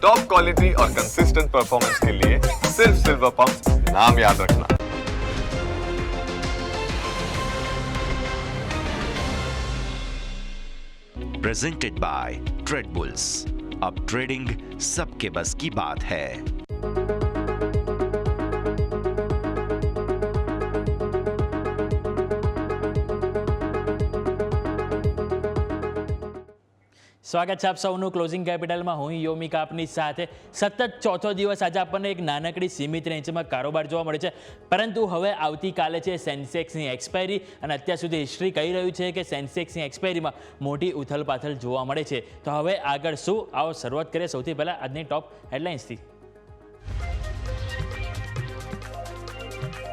Top quality और consistent performance के लिए सिर्फ सिल्वर पंप नाम याद रखना। Presented by trade bulls. अब ट्रेडिंग सबके बस की बात है। સ્વાગત છે આપ સૌનું ક્લોઝિંગ કેપિટલમાં। હું યોમિકા આપની સાથે સતત ચોથો દિવસ આજે આપણને એક નાનકડી સીમિત રેન્જમાં કારોબાર જોવા મળે છે, પરંતુ હવે આવતીકાલે છે સેન્સેક્સની એક્સપાયરી અને અત્યાર સુધી હિસ્ટ્રી કહી રહ્યું છે કે સેન્સેક્સની એક્સપાયરીમાં મોટી ઉથલપાથલ જોવા મળે છે। તો હવે આગળ શું, આવો શરૂઆત કરીએ સૌથી પહેલાં આજની ટોપ હેડલાઇન્સથી।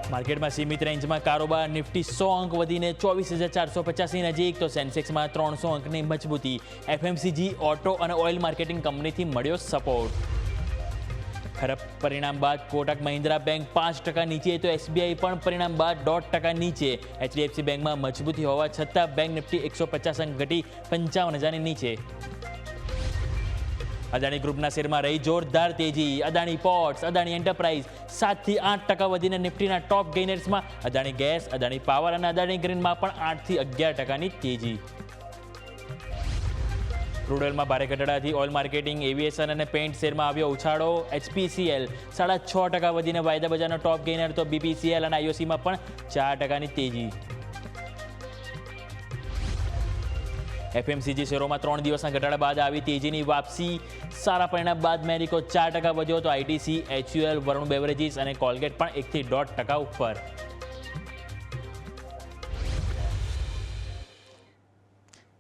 માર્કેટમાં સીમિત રેન્જમાં કારોબાર, નિફ્ટી 100 અંક વધીને 24,485 નજીક, તો સેન્સેક્સમાં 300 અંકની મજબૂતી। એફએમસીજી, ઓટો અને ઓઇલ માર્કેટિંગ કંપનીથી મળ્યો સપોર્ટ। ખરાબ પરિણામ બાદ કોટક મહિન્દ્રા બેંક 5% નીચે, તો એસબીઆઈ પણ પરિણામ બાદ 1.5% નીચે। એચડીએફસી બેંકમાં મજબૂતી હોવા છતાં બેંક નિફ્ટી 150 અંક ઘટી 55,000ની નીચે। અદાણી ગ્રુપના શેરમાં રહી જોરદાર તેજી। અદાણી પોર્ટ્સ, અદાણી એન્ટરપ્રાઇઝ 7 થી 8% વધીને નિફ્ટીના ટોપ ગેઇનર્સમાં। અદાણી ગેસ, અદાણી પાવર અને અદાણી ગ્રીનમાં પણ 8 થી 11%ની તેજી। ક્રૂડ ઓઇલમાં ભારે ઘટાડાથી ઓઇલ માર્કેટિંગ, એવિએશન અને પેન્ટ શેરમાં આવ્યો ઉછાળો। એચપીસીએલ 6.5% વધીને વાયદા બજારનો ટોપ ગેઇનર, તો બીપીસીએલ અને આઈઓસીમાં પણ 4%ની તેજી। એફએમસીજી શેરોમાં 3 દિવસના ઘટાડા બાદ આવી તેજીની વાપસી। સારા પરિણામ બાદ મેરિકો 4% વધ્યો, તો આઈટીસી, એચયુએલ, વરુણ બેવરેજીસ અને કોલગેટ પણ 1 થી 1.5% ઉપર।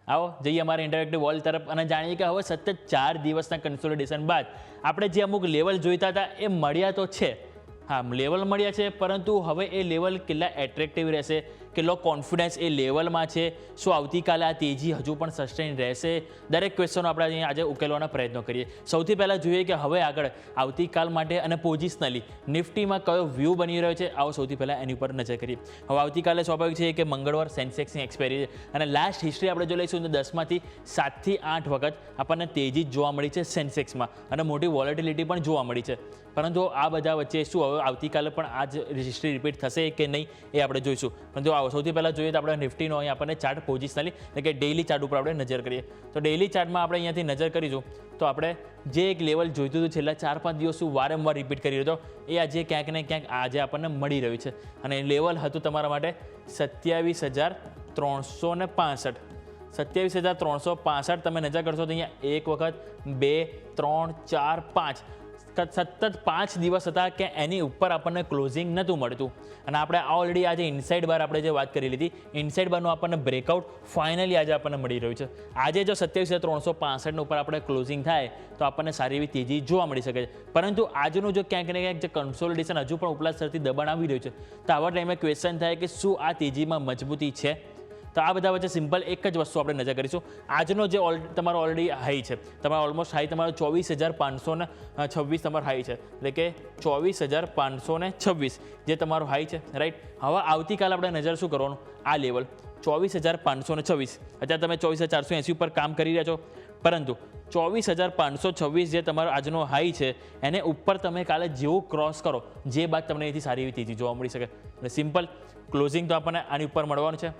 આવો જઈએ અમારા ઇન્ટરેક્ટિવ વોલ તરફ અને જાણીએ કે હવે સતત 4 દિવસના કન્સોલિડેશન બાદ આપણે જે અમુક લેવલ જોઈતા હતા એ મળ્યા તો છે। હા, લેવલ મળ્યા છે, પરંતુ હવે એ લેવલ કેટલા એટ્રેક્ટિવ રહેશે, કેટલો કોન્ફિડન્સ એ લેવલમાં છે, શું આવતીકાલે આ તેજી હજુ પણ સસ્ટેન રહેશે, દરેક ક્વેશ્ચનો આપણે અહીંયા આજે ઉકેલવાના પ્રયત્નો કરીએ। સૌથી પહેલાં જોઈએ કે હવે આગળ આવતીકાલ માટે અને પોઝિશનલી નિફ્ટીમાં કયો વ્યૂ બની રહ્યો છે, આવો સૌથી પહેલાં એની ઉપર નજર કરીએ। હવે આવતીકાલે સ્વાભાવિક છે કે મંગળવાર સેન્સેક્સની એક્સપાયરી છે અને લાસ્ટ હિસ્ટ્રી આપણે જો લઈશું તો 10માંથી 7 થી 8 વખત આપણને તેજી જોવા મળી છે સેન્સેક્સમાં અને મોટી વોલેટિલિટી પણ જોવા મળી છે। પરંતુ આ બધા વચ્ચે શું હવે આવતીકાલે પણ આ જ હિસ્ટ્રી રિપીટ થશે કે નહીં એ આપણે જોઈશું। પરંતુ આવો સૌથી પહેલાં જોઈએ તો આપણે નિફ્ટીનો અહીં આપણને ચાર્ટ પોઝિશનલી એટલે કે ડેઇલી ચાર્ટ ઉપર આપણે નજર કરીએ તો ડેઇલી ચાર્ટમાં આપણે અહીંયાથી નજર કરીશું તો આપણે જે એક લેવલ જોઈતું હતું છેલ્લા 4-5 દિવસ વારંવાર રિપીટ કરી રહ્યો હતો એ આજે ક્યાંક ને ક્યાંક આજે આપણને મળી રહ્યું છે અને લેવલ હતું તમારા માટે 27,365। 27,365 તમે નજર કરશો તો અહીંયા એક વખત, 2, 3, 4, 5 સતત 5 દિવસ હતા કે એની ઉપર આપણને ક્લોઝિંગ નહોતું મળતું અને આપણે ઓલરેડી આજે ઇનસાઇડ બાર આપણે જે વાત કરી લીધી, ઇનસાઇડ બારનું આપણને બ્રેકઆઉટ ફાઇનલી આજે આપણને મળી રહ્યું છે। આજે જો 27,365 ઉપર આપણે ક્લોઝિંગ થાય તો આપણને સારી એવી તેજી જોવા મળી શકે છે, પરંતુ આજનું જો ક્યાંક ને ક્યાંક જે કન્સોલિડેશન હજુ પણ ઉપલા સ્તરથી દબાણ આવી રહ્યું છે તો આવા ટાઈમે ક્વેશ્ચન થાય કે શું આ તેજીમાં મજબૂતી છે। તો આ બધા વચ્ચે સિમ્પલ એક જ વસ્તુ આપણે નજર કરીશું। આજનો જે તમારો ઓલરેડી હાઈ છે, તમારો ઓલમોસ્ટ હાઈ તમારો 24,526 તમારો હાઈ છે, એટલે કે 24,526 જે તમારો હાઈ છે, રાઈટ। હવે આવતીકાલે આપણે નજર શું કરવાનું, આ લેવલ 24,526, અત્યારે તમે 24,480 ઉપર કામ કરી રહ્યા છો, પરંતુ 24,526 જે તમારો આજનો હાઈ છે એને ઉપર તમે કાલે જેવું ક્રોસ કરો જે બાદ તમને એથી સારી એવી તેજી જોવા મળી શકે અને સિમ્પલ ક્લોઝિંગ તો આપણને આની ઉપર મળવાનું છે,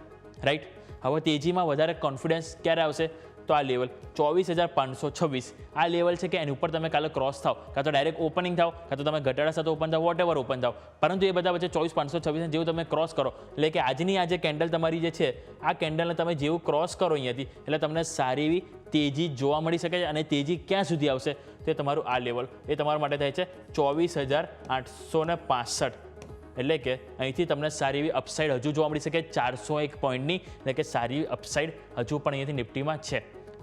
રાઈટ। હવે તેજીમાં વધારે કોન્ફિડન્સ ક્યારે આવશે તો આ લેવલ 24,526 આ લેવલ છે કે એની ઉપર તમે કાલે ક્રોસ થાવ, કાં તો ડાયરેક્ટ ઓપનિંગ થાવ, કાં તો તમે ઘટાડા સાથે ઓપન થાવ, વોટ એવર ઓપન થાવ, પરંતુ એ બધા વચ્ચે 24,526 જેવું તમે ક્રોસ કરો એટલે કે આજની આ જે કેન્ડલ તમારી જે છે આ કેન્ડલને તમે જેવું ક્રોસ કરો અહીંયાથી એટલે તમને સારી એવી તેજી જોવા મળી શકે છે અને તેજી ક્યાં સુધી આવશે તો તમારું આ લેવલ એ તમારા માટે થાય છે 24,865, એટલે કે અહીંથી તમને સારી એવી અપસાઇડ હજુ જોવા મળી શકે 401 પોઈન્ટની, એટલે કે સારી એવી અપસાઇડ હજુ પણ અહીંયાથી નિફ્ટીમાં છે।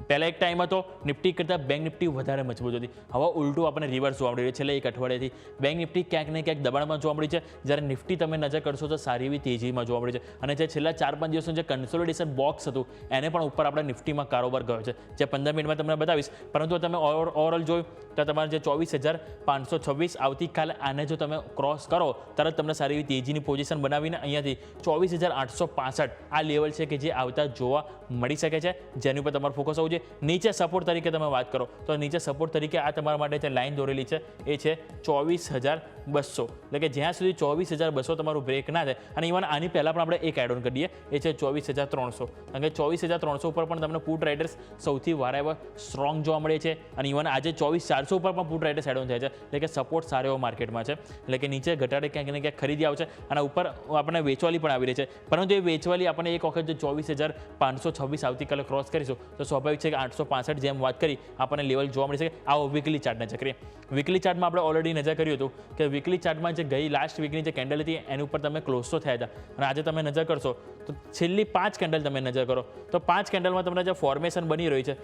પહેલાં એક ટાઈમ હતો નિફ્ટી કરતાં બેંક નિફ્ટી વધારે મજબૂત હતી, હવે ઉલટું આપણને રિવર્સ જોવા મળી રહ્યું છે। છેલ્લા એક અઠવાડિયાથી બેંક નિફ્ટી ક્યાંક ને ક્યાંક દબાણમાં જોવા મળી છે, જ્યારે નિફ્ટી તમે નજર કરશો તો સારી એવી તેજીમાં જોવા મળી છે અને જે છેલ્લા 4-5 દિવસનું જે કન્સોલિડેશન બોક્સ હતું એને પણ ઉપર આપણે નિફ્ટીમાં કારોબાર ગયો છે, જે 15 મિનિટમાં તમને બતાવીશ। પરંતુ તમે ઓવરઓલ જોયું તો તમારે જે 24,526 આવતીકાલે આને જો તમે ક્રોસ કરો તરત તમને સારી એવી તેજીની પોઝિશન બનાવીને અહીંયાથી 24,865 આ લેવલ છે કે જે આવતા જોવા મળી શકે છે, જેની ઉપર તમારે ફોકસ હોવું જોઈએ. નીચે સપોર્ટ તરીકે તમે વાત કરો તો નીચે સપોર્ટ તરીકે આ તમારા માટે જે લાઇન દોરેલી છે એ છે 24,200, એટલે કે જ્યાં સુધી 24,200 તમારું બ્રેક ના થાય. અને ઇવન આની પહેલાં પણ આપણે એક એડ ઓન કરીએ, એ છે 24,300, કારણ કે 24,300 ઉપર પણ તમને પુટ રાઇડર્સ સૌથી વારે સ્ટ્રોંગ જોવા મળે છે. અને ઇવન આજે 24,400 ઉપર પણ પુટ રાઇડર્સ એડ ઓન થયા છે, એટલે કે સપોર્ટ સારો એવો માર્કેટમાં છે. એટલે કે નીચે ઘટાડે ક્યાંક ને ક્યાંક ખરીદી આવશે અને ઉપર આપણને વેચવાલી પણ આવી રહી છે, પરંતુ એ વેચવાલી આપણને એક વખત જો 24,526 આવતીકાલે ક્રોસ કરીશું તો સ્વાભાવિક છે કે 865 જેમ વાત કરી આપણને લેવલ જોવા મળી શકે. આવો વીકલી ચાર્ટ નજર કરીએ. વીકલી ચાર્ટમાં આપણે ઓલરેડી નજર કર્યું હતું કે વીકલી ચાર્ટમાં જે ગઈ લાસ્ટ વીકની જે કેન્ડલ હતી એની ઉપર તમે ક્લોઝ તો થયા હતા, અને આજે તમે નજર કરશો તો છેલ્લી 5 કેન્ડલ તમે નજર કરો તો 5 કેન્ડલમાં તમને જે ફોર્મેશન બની રહ્યું છે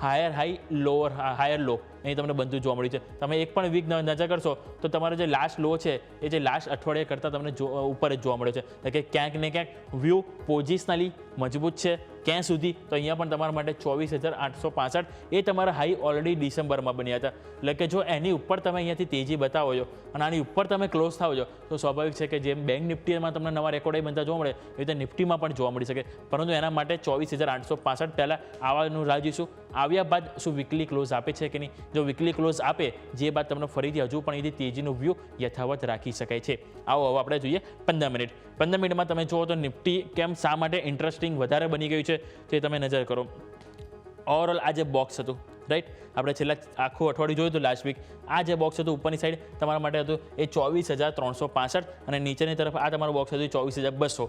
હાયર હાઈ લોઅર હાયર લો અહીં તમને બનતું જોવા મળ્યું છે. તમે એક પણ વીક નજર કરશો તો તમારો જે લાસ્ટ લો છે એ જે લાસ્ટ અઠવાડિયે કરતાં તમને ઉપર જ જોવા મળે છે, એટલે કે ક્યાંક ને ક્યાંક વ્યૂ પોઝિશનલી મજબૂત છે. ક્યાં સુધી તો અહીંયા પણ તમારા માટે 24,865 એ તમારા હાઈ ઓલરેડી ડિસેમ્બરમાં બન્યા હતા, એટલે કે જો એની ઉપર તમે અહીંયાથી તેજી બતાવો છો અને આની ઉપર તમે ક્લોઝ થાવ છો તો સ્વાભાવિક છે કે જેમ બેંક નિફ્ટીમાં તમને નવા રેકોર્ડ બનતા જોવા મળે એ રીતે નિફ્ટીમાં પણ જોવા મળી શકે. પરંતુ એના માટે 24,865 પહેલાં આવવાનું રાહ જોઈશું. આવ્યા બાદ શું વીકલી ક્લોઝ આપે છે કે નહીં? જો વીકલી ક્લોઝ આપે જે બાદ તમને ફરીથી હજુ પણ એથી તેજીનો વ્યૂ યથાવત રાખી શકાય છે. આવો હવે આપણે જોઈએ 15 મિનિટ. 15 મિનિટમાં તમે જુઓ તો નિફ્ટી કેમ શા માટે ઇન્ટરેસ્ટિંગ વધારે બની ગયું છે તે તમે નજર કરો. ઓવરઓલ આ જે બોક્સ હતું રાઈટ, આપણે છેલ્લા આખું અઠવાડિયું જોયું હતું લાસ્ટ વીક, આ જે બોક્સ હતું ઉપરની સાઈડ તમારા માટે હતું એ 24,365 અને નીચેની તરફ આ તમારું બોક્સ હતું 24,200.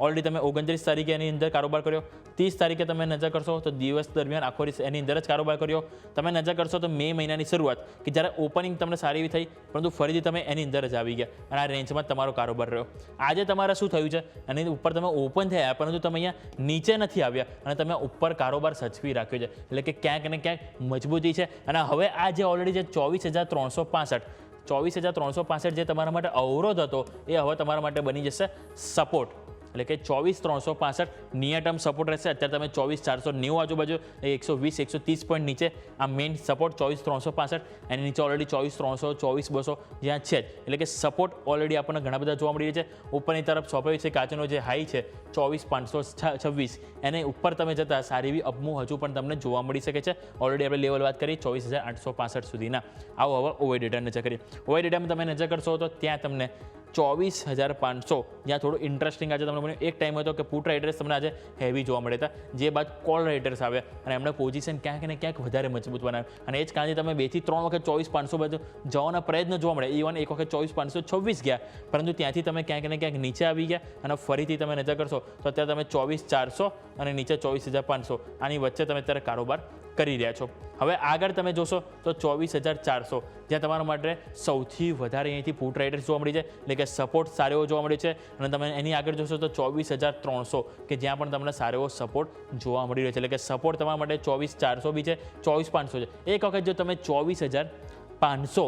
ઓલરેડી તમે 29 તારીખે એની અંદર કારોબાર કર્યો, 30 તારીખે તમે નજર કરશો તો દિવસ દરમિયાન આખો એની અંદર જ કારોબાર કર્યો. તમે નજર કરશો તો મે મહિનાની શરૂઆત કે જ્યારે ઓપનિંગ તમને સારી એવી થઈ, પરંતુ ફરીથી તમે એની અંદર જ આવી ગયા અને આ રેન્જમાં તમારો કારોબાર રહ્યો. આજે તમારે શું થયું છે, એની ઉપર તમે ઓપન થયા પરંતુ તમે અહીંયા નીચે નથી આવ્યા અને તમે ઉપર કારોબાર સચવી રાખ્યો છે, એટલે કે ક્યાંક ને ક્યાંક મજબૂતી છે. અને હવે આ જે ઓલરેડી જે 24,365 જે તમારા માટે અવરોધ હતો એ હવે તમારા માટે બની જશે સપોર્ટ, એટલે કે 24,365 નિયર ટર્મ સપોર્ટ રહેશે. અત્યારે તમે 24,490 આજુબાજુ 120-130 પોઈન્ટ નીચે આ મેઇન સપોર્ટ 24,365, એની નીચે ઓલરેડી 24,300 24,200 જ્યાં છે જ, એટલે કે સપોર્ટ ઓલરેડી આપણને ઘણા બધા જોવા મળી રહ્યા છે. ઉપરની તરફ સ્વાભાવિક છે કાચનો જે હાઈ છે 24,526 એને ઉપર તમે જતા સારી એવી અપમૂવ હજુ પણ તમને જોવા મળી શકે છે. ઓલરેડી આપણે લેવલ વાત કરી 24,865 સુધીના. આવો હવે ઓવર ડેટા નજર કરીએ. ઓવર ડેટામાં તમે નજર કરશો તો ત્યાં તમને 24,500 જ્યાં થોડું ઇન્ટરેસ્ટિંગ આજે તમને બન્યું. એક ટાઈમ હતો કે પુટ રાઇડર્સ તમને આજે હેવી જોવા મળ્યા હતા, જે બાદ કોલ રાઇડર્સ આવ્યા અને એમણે પોઝિશન ક્યાંક ને ક્યાંક વધારે મજબૂત બનાવ્યું અને એ જ કારણે તમે 2 થી 3 વખત 24,500 બાજુ જવાના પ્રયત્ન જોવા મળે. ઇવન એક વખત 24,526 ગયા, પરંતુ ત્યાંથી તમે ક્યાંક ને ક્યાંક નીચે આવી ગયા અને ફરીથી તમે નજર કરશો તો અત્યારે તમે 24,400 અને નીચે 24,500 આની વચ્ચે તમે અત્યારે કારોબાર કરી રહ્યા છો. હવે આગળ તમે જોશો તો 24,400 જ્યાં તમારા માટે સૌથી વધારે અહીંથી પુટ રાઇડર્સ જોવા મળી છે, એટલે કે સપોર્ટ સારો એવો જોવા મળ્યો છે. અને તમે એની આગળ જોશો તો 24,300 કે જ્યાં પણ તમને સારો એવો સપોર્ટ જોવા મળી રહ્યો છે, એટલે કે સપોર્ટ તમારા માટે 24,400 બી છે, 24,500 છે. એક વખત જો તમે 24,500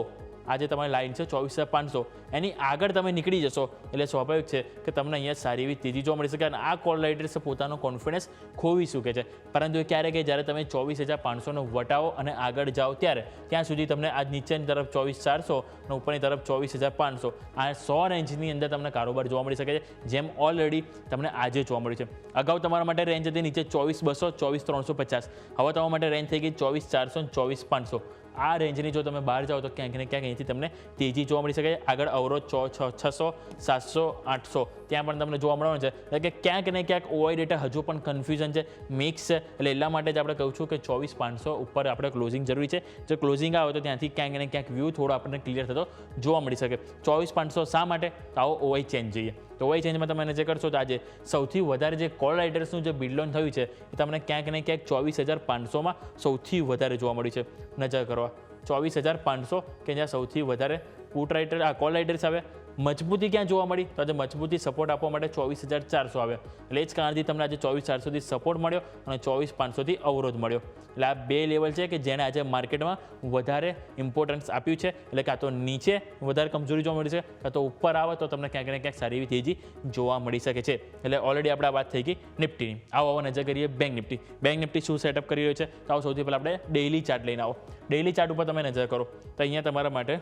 આજે તમારી લાઇન છે 24,500 એની આગળ તમે નીકળી જશો એટલે સ્વાભાવિક છે કે તમને અહીંયા સારી એવી તેજી જોવા મળી શકે અને આ કોલ રાઇડર્સે પોતાનો કોન્ફિડન્સ ખોવી શકે છે. પરંતુ એ ક્યારે કે જ્યારે તમે 24,500નો વટાવો અને આગળ જાઓ ત્યારે, ત્યાં સુધી તમને આજ નીચેની તરફ 24,400 અને ઉપરની તરફ 24,500 આ 100 રેન્જની અંદર તમને કારોબાર જોવા મળી શકે છે, જેમ ઓલરેડી તમને આજે જોવા મળ્યું છે. અગાઉ તમારા માટે રેન્જ હતી નીચે 24,200 24,350, હવે તમારા માટે રેન્જ થઈ ગઈ 24,400 અને 24,500. આ રેન્જની જો તમે બહાર જાઓ તો ક્યાંક ને ક્યાંક અહીંથી તમને તેજી જોવા મળી શકે. આગળ અવરોધ 600 700 800 ત્યાં પણ તમને જોવા મળવાનું છે, એટલે કે ક્યાંક ને ક્યાંક ઓઆઈ ડેટા હજુ પણ કન્ફ્યુઝન છે, મિક્સ છે. એટલે એટલા માટે જ આપણે કહું છું કે 24,500 ઉપર આપણે ક્લોઝિંગ જરૂરી છે. જો ક્લોઝિંગ આવે તો ત્યાંથી ક્યાંક ને ક્યાંક વ્યૂ થોડો આપણને ક્લિયર થતો જોવા મળી શકે. 24,500 શા માટે? તો આવો ઓઆઈ ચેન્જ જોઈએ. તો ઓઆઈ ચેન્જમાં તમે જે કરશો તો આજે સૌથી વધારે જે કોલ રાઇડર્સનું જે બિલ્ડ ઓન થયું છે એ તમને ક્યાંક ને ક્યાંક 24,500માં સૌથી વધારે જોવા મળ્યું છે. નજર કરવા 24,500 કે જ્યાં સૌથી વધારે પુટ રાઇડર કોલ રાઇડર્સ આવે મજબૂતી ક્યાં જોવા મળી? તો આજે મજબૂતી સપોર્ટ આપવા માટે 24,400 આવ્યો. એટલે એ જ કારણથી તમને આજે 24,400થી સપોર્ટ મળ્યો અને 24,500થી અવરોધ મળ્યો. એટલે આ બે લેવલ છે કે જેને આજે માર્કેટમાં વધારે ઇમ્પોર્ટન્સ આપ્યું છે. એટલે કાં તો નીચે વધારે કમજોરી જોવા મળી છે, કાં તો ઉપર આવે તો તમને ક્યાંક ને ક્યાંક સારી એવી તેજી જોવા મળી શકે છે. એટલે ઓલરેડી આપણે વાત થઈ ગઈ નિફ્ટીની. આવો નજર કરીએ બેંક નિફ્ટી. બેંક નિફ્ટી શું સેટઅપ કરી રહ્યો છે? તો આવો સૌથી પહેલાં આપણે ડેઇલી ચાર્ટ લઈને આવો. ડેઇલી ચાર્ટ ઉપર તમે નજર કરો તો અહીંયા તમારા માટે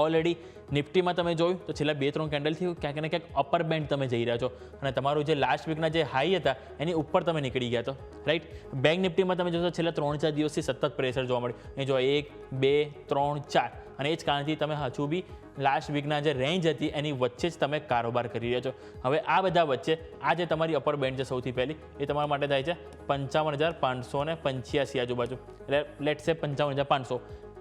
ઓલરેડી નિફ્ટીમાં તમે જોયું તો છેલ્લા 2-3 કેન્ડલથી ક્યાંક ને ક્યાંક અપર બેન્ડ તમે જઈ રહ્યા છો અને તમારું જે લાસ્ટ વીકના જે હાઈ હતા એની ઉપર તમે નીકળી ગયા છો, રાઈટ. બેંક નિફ્ટીમાં તમે જોશો છેલ્લા 3-4 દિવસથી સતત પ્રેશર જોવા મળ્યું. અહીં જો 1, 2, 3, 4 અને એ જ કારણથી તમે હજુ બી લાસ્ટ વીકના જે રેન્જ હતી એની વચ્ચે જ તમે કારોબાર કરી રહ્યા છો. હવે આ બધા વચ્ચે આ જે તમારી અપર બેન્ડ છે સૌથી પહેલી એ તમારા માટે થાય છે 55,585 આજુબાજુ, એટલે લેટ્સ સે 55,500.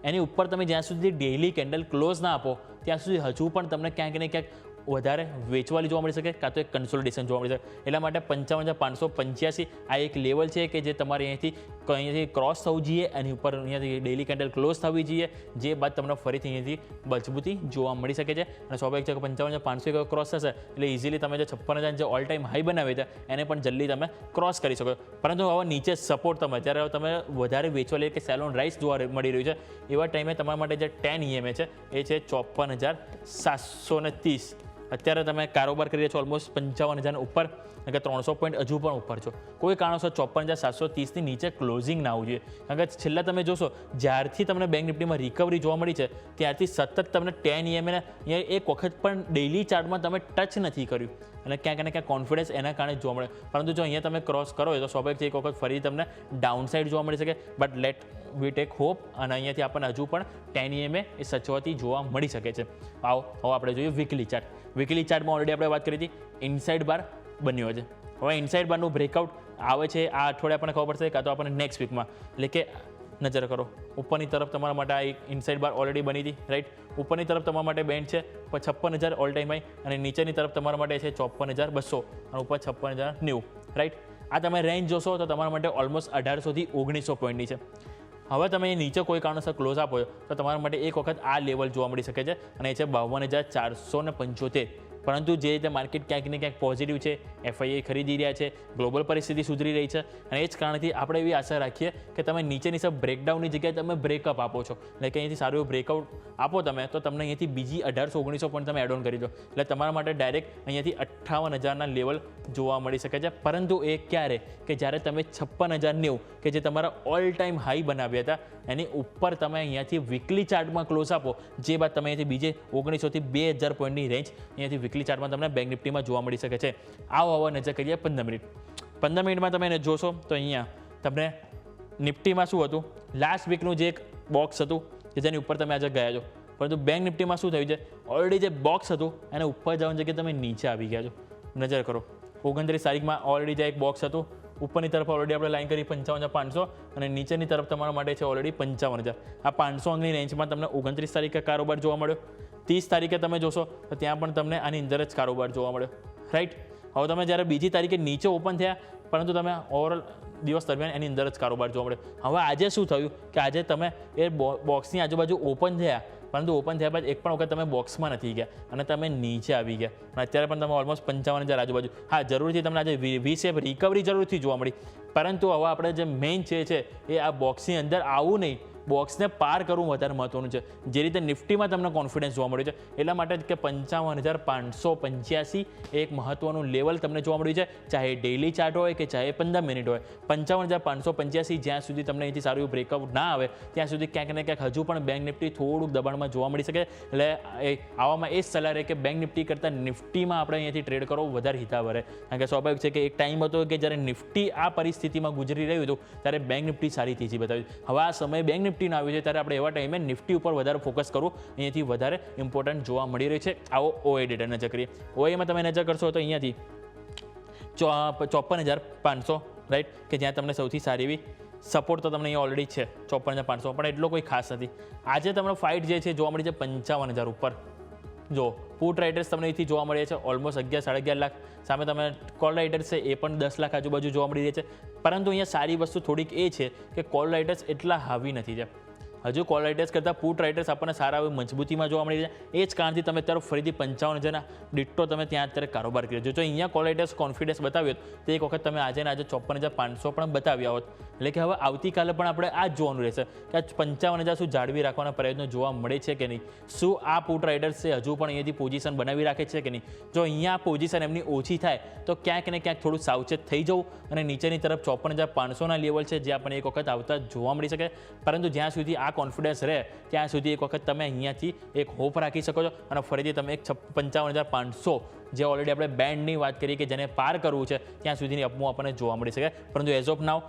એની ઉપર તમે જ્યાં સુધી ડેઇલી કેન્ડલ ક્લોઝ ના આપો ત્યાં સુધી હજુ પણ તમને ક્યાંક ને ક્યાંક વધારે વેચવાલી જોવા મળી શકે, કાં તો એક કન્સોલિડેશન જોવા મળી શકે. એટલા માટે 55,585 આ એક લેવલ છે કે જે તમારે અહીંયાથી ક્રોસ થવું જોઈએ, એની ઉપર અહીંયાથી ડેઇલી કેન્ડલ ક્લોઝ થવી જોઈએ, જે બાદ તમને ફરીથી અહીંયાથી મજબૂતી જોવા મળી શકે છે. અને સ્વાભાવિક છે કે 55,500 ક્રોસ થશે એટલે ઇઝીલી તમે જે 56,000 જે ઓલ ટાઈમ હાઈ બનાવે છે એને પણ જલ્દી તમે ક્રોસ કરી શકો. પરંતુ હવે નીચે સપોર્ટ જ્યારે તમે વધારે વેચવાલી કે સેલ ઓન રાઇઝ જોવા મળી રહ્યું છે એવા ટાઈમે તમારા માટે જે 10 EMA છે એ છે 54,730. અત્યારે તમે કારોબાર કરી રહ્યા છો ઓલમોસ્ટ 55,000 ઉપર, કે 300 પોઈન્ટ હજુ પણ ઉપર છો. કોઈ કારણોસર 54,730ની નીચે ક્લોઝિંગ ના આવવું જોઈએ. કારણ કે છેલ્લા તમે જોશો જ્યારથી તમને બેંક નિફ્ટીમાં રિકવરી જોવા મળી છે ત્યારથી સતત તમને 10 EMA એક વખત પણ ડેઇલી ચાર્ટમાં તમે ટચ નથી કર્યું અને ક્યાંક ને ક્યાંક કોન્ફિડન્સ એના કારણે જોવા મળે. પરંતુ જો અહીંયા તમે ક્રોસ કરો તો સ્વાભાવિક એક વખત ફરી તમને ડાઉન સાઇડ જોવા મળી શકે. But let we take hope અને અહીંયાથી આપણને હજુ પણ 10 EMA એ સચવાતી જોવા મળી શકે છે. આવો હવે આપણે જોઈએ વીકલી ચાર્ટ. વીકલી ચાર્ટમાં ઓલરેડી આપણે વાત કરી હતી ઇનસાઇડ બાર બન્યો છે. હવે ઇનસાઇડ બારનું બ્રેકઆઉટ આવે છે આ અઠવાડિયે આપણને ખબર પડશે, કાં તો આપણને નેક્સ્ટ વીકમાં. એટલે કે નજર કરો ઉપરની તરફ તમારા માટે આ એક ઇનસાઇડ બાર ઓલરેડી બની હતી, રાઈટ. ઉપરની તરફ તમારા માટે બેન્ડ છે 56,000 ઓલ ટાઈમ હાઈ અને નીચેની તરફ તમારા માટે છે 54,200 અને ઉપર 56,090, રાઈટ. આ તમે રેન્જ જોશો તો તમારા માટે ઓલમોસ્ટ 1800થી 1900 પોઈન્ટની છે. હવે તમે નીચે કોઈ કારણોસર ક્લોઝ આપો તો તમારા માટે એક વખત આ લેવલ જોવા મળી શકે છે અને એ છે 52,475. પરંતુ જે રીતે માર્કેટ ક્યાંક ને ક્યાંક પોઝિટિવ છે, FII ખરીદી રહ્યા છે, ગ્લોબલ પરિસ્થિતિ સુધરી રહી છે અને એ જ કારણથી આપણે એવી આશા રાખીએ કે તમે નીચેની સબ બ્રેકડાઉનની જગ્યાએ તમે બ્રેકઅપ આપો છો. એટલે કે અહીંયાથી સારું એવું બ્રેકઆઉટ આપો તમે તો તમને અહીંયાથી બીજી 1800-1900 પોઈન્ટ તમે એડ ઓન કરી દો. એટલે તમારા માટે ડાયરેક્ટ અહીંયાથી 58,000ના લેવલ જોવા મળી શકે છે. પરંતુ એ ક્યારે કે જ્યારે તમે 56,090 કે જે તમારા ઓલ ટાઈમ હાઈ બનાવ્યા હતા એની ઉપર તમે અહીંયાથી વીકલી ચાર્ટમાં ક્લોઝ આપો, જે બાદ તમે અહીંયાથી બીજે 1900થી 2,000 પોઈન્ટની રેન્જ અહીંયાથી વીકલી ચાર્ટમાં તમને બેંક નિફ્ટીમાં જોવા મળી શકે છે. આવો હવે નજર કરીએ 15 મિનિટ. 15 મિનિટમાં તમે એને જોશો તો અહીંયા તમને નિફ્ટીમાં શું હતું, લાસ્ટ વીકનું જે એક બોક્સ હતું કે જેની ઉપર તમે આજે ગયા છો. પરંતુ બેંક નિફ્ટીમાં શું થયું છે, ઓલરેડી જે બોક્સ હતું એને ઉપર જવાની જગ્યાએ તમે નીચે આવી ગયા છો. નજર કરો 29 તારીખમાં ઓલરેડી જે એક બોક્સ હતું ઉપરની તરફ ઓલરેડી આપણે લાઈન કરી 55,500 અને નીચેની તરફ તમારા માટે છે ઓલરેડી 55,000. આ 500 અંકની રેન્જમાં તમને 29 તારીખે કારોબાર જોવા મળ્યો. 30 તારીખે તમે જોશો તો ત્યાં પણ તમને આની અંદર જ કારોબાર જોવા મળ્યો, રાઈટ. હવે તમે જ્યારે બીજી તારીખે નીચે ઓપન થયા પરંતુ તમે ઓવરઓલ દિવસ દરમિયાન એની અંદર જ કારોબાર જોવા મળ્યો. હવે આજે શું થયું કે આજે તમે એ બોક્સની આજુબાજુ ઓપન થયા પરંતુ ઓપન થયા બાદ એક પણ વખત તમે બોક્સમાં નથી ગયા અને તમે નીચે આવી ગયા અને અત્યારે પણ તમે ઓલમોસ્ટ 55,000 આજુબાજુ. હા, જરૂરથી તમને આજે વી શેપ રિકવરી જરૂરથી જોવા મળી. પરંતુ હવે આપણે જે મેઇન છે એ આ બોક્સની અંદર આવવું નહીં, બોક્સને પાર કરવું વધારે મહત્વનું છે. જે રીતે નિફ્ટીમાં તમને કોન્ફિડન્સ જોવા મળ્યું છે એટલા માટે કે 55,585 એક મહત્વનું લેવલ તમને જોવા મળ્યું છે, ચાહે ડેઇલી ચાર્ટ હોય કે ચાહે 15 મિનિટ હોય. 55,585 જ્યાં સુધી તમને અહીંથી સારું એવું બ્રેકઆઉટ ના આવે ત્યાં સુધી ક્યાંક ને ક્યાંક હજુ પણ બેંક નિફ્ટી થોડુંક દબાણમાં જોવા મળી શકે. એટલે આવામાં એ જ સલાહ રહે કે બેંક નિફ્ટી કરતાં નિફ્ટીમાં આપણે અહીંયાથી ટ્રેડ કરવો વધારે હિતાવહ રહે. કારણ કે સ્વાભાવિક છે કે એક ટાઈમ હતો કે જ્યારે નિફ્ટી આ પરિસ્થિતિમાં ગુજરી રહ્યું હતું ત્યારે બેંક નિફ્ટી સારી તેજી બતાવી. હવે આ સમયે બેંક નિફ્ટી આવ્યું છે ત્યારે આપણે એવા ટાઈમે નિફ્ટી ઉપર વધારે ફોકસ કરવું અહીંયાથી વધારે ઇમ્પોર્ટન્ટ જોવા મળી રહ્યું છે. આવો OA ડેટા નજર કરીએ. OAમાં તમે નજર કરશો તો અહીંયાથી 54,500, રાઈટ, કે જ્યાં તમને સૌથી સારી એવી સપોર્ટ તો તમને અહીંયા ઓલરેડી છે 54,500, પણ એટલો કોઈ ખાસ નથી. આજે તમને ફાઇટ જે છે જોવા મળી છે 55,000 ઉપર. જો પુટ રાઇટર્સ તમને અહીંથી જોવા મળે છે ઓલમોસ્ટ 11-11.5 લાખ, સામે તમે કોલ રાઇટર્સ છે એ પણ 10 લાખ આજુબાજુ જોવા મળી રહ્યા છે. પરંતુ અહીંયા સારી વસ્તુ થોડીક એ છે કે કોલ રાઇટર્સ એટલા હાવી નથી છે. હજુ કોલ રાઇટર્સ કરતાં પુટ રાઇટર્સ આપણને સારા એવી મજબૂતીમાં જોવા મળી છે. એ જ કારણથી તમે અત્યારે ફરીથી 55,000ના ડિટ્ટો તમે ત્યાં અત્યારે કારોબાર કર્યો છે. જો અહીંયા કોલ રાઇટર્સ કોન્ફિડન્સ બતાવ્યો તો એક વખત તમે આજે 54,500 પણ બતાવ્યા હોત. એટલે કે હવે આવતીકાલે પણ આપણે આ જ જોવાનું રહેશે કે આ 55,000 શું જાળવી રાખવાના પ્રયત્નો જોવા મળે છે કે નહીં. શું આ પુટ રાઇડર્સ છે હજુ પણ અહીંયાથી પોઝિશન બનાવી રાખે છે કે નહીં. જો અહીંયા પોઝિશન એમની ઓછી થાય તો ક્યાંક ને ક્યાંક થોડું સાવચેત થઈ જવું અને નીચેની તરફ 54,500ના લેવલ છે જે આપણને એક વખત આવતા જોવા મળી શકે. પરંતુ જ્યાં સુધી આ કોન્ફિડન્સ રહે ત્યાં સુધી એક વખત તમે અહીંયાથી એક હોપ રાખી શકો છો અને ફરીથી તમે એક 55,500 જે ઓલરેડી આપણે બેન્ડની વાત કરીએ કે જેને પાર કરવું છે ત્યાં સુધીની અપમૂવ આપણને જોવા મળી શકે. પરંતુ એઝ ઓફ નાવ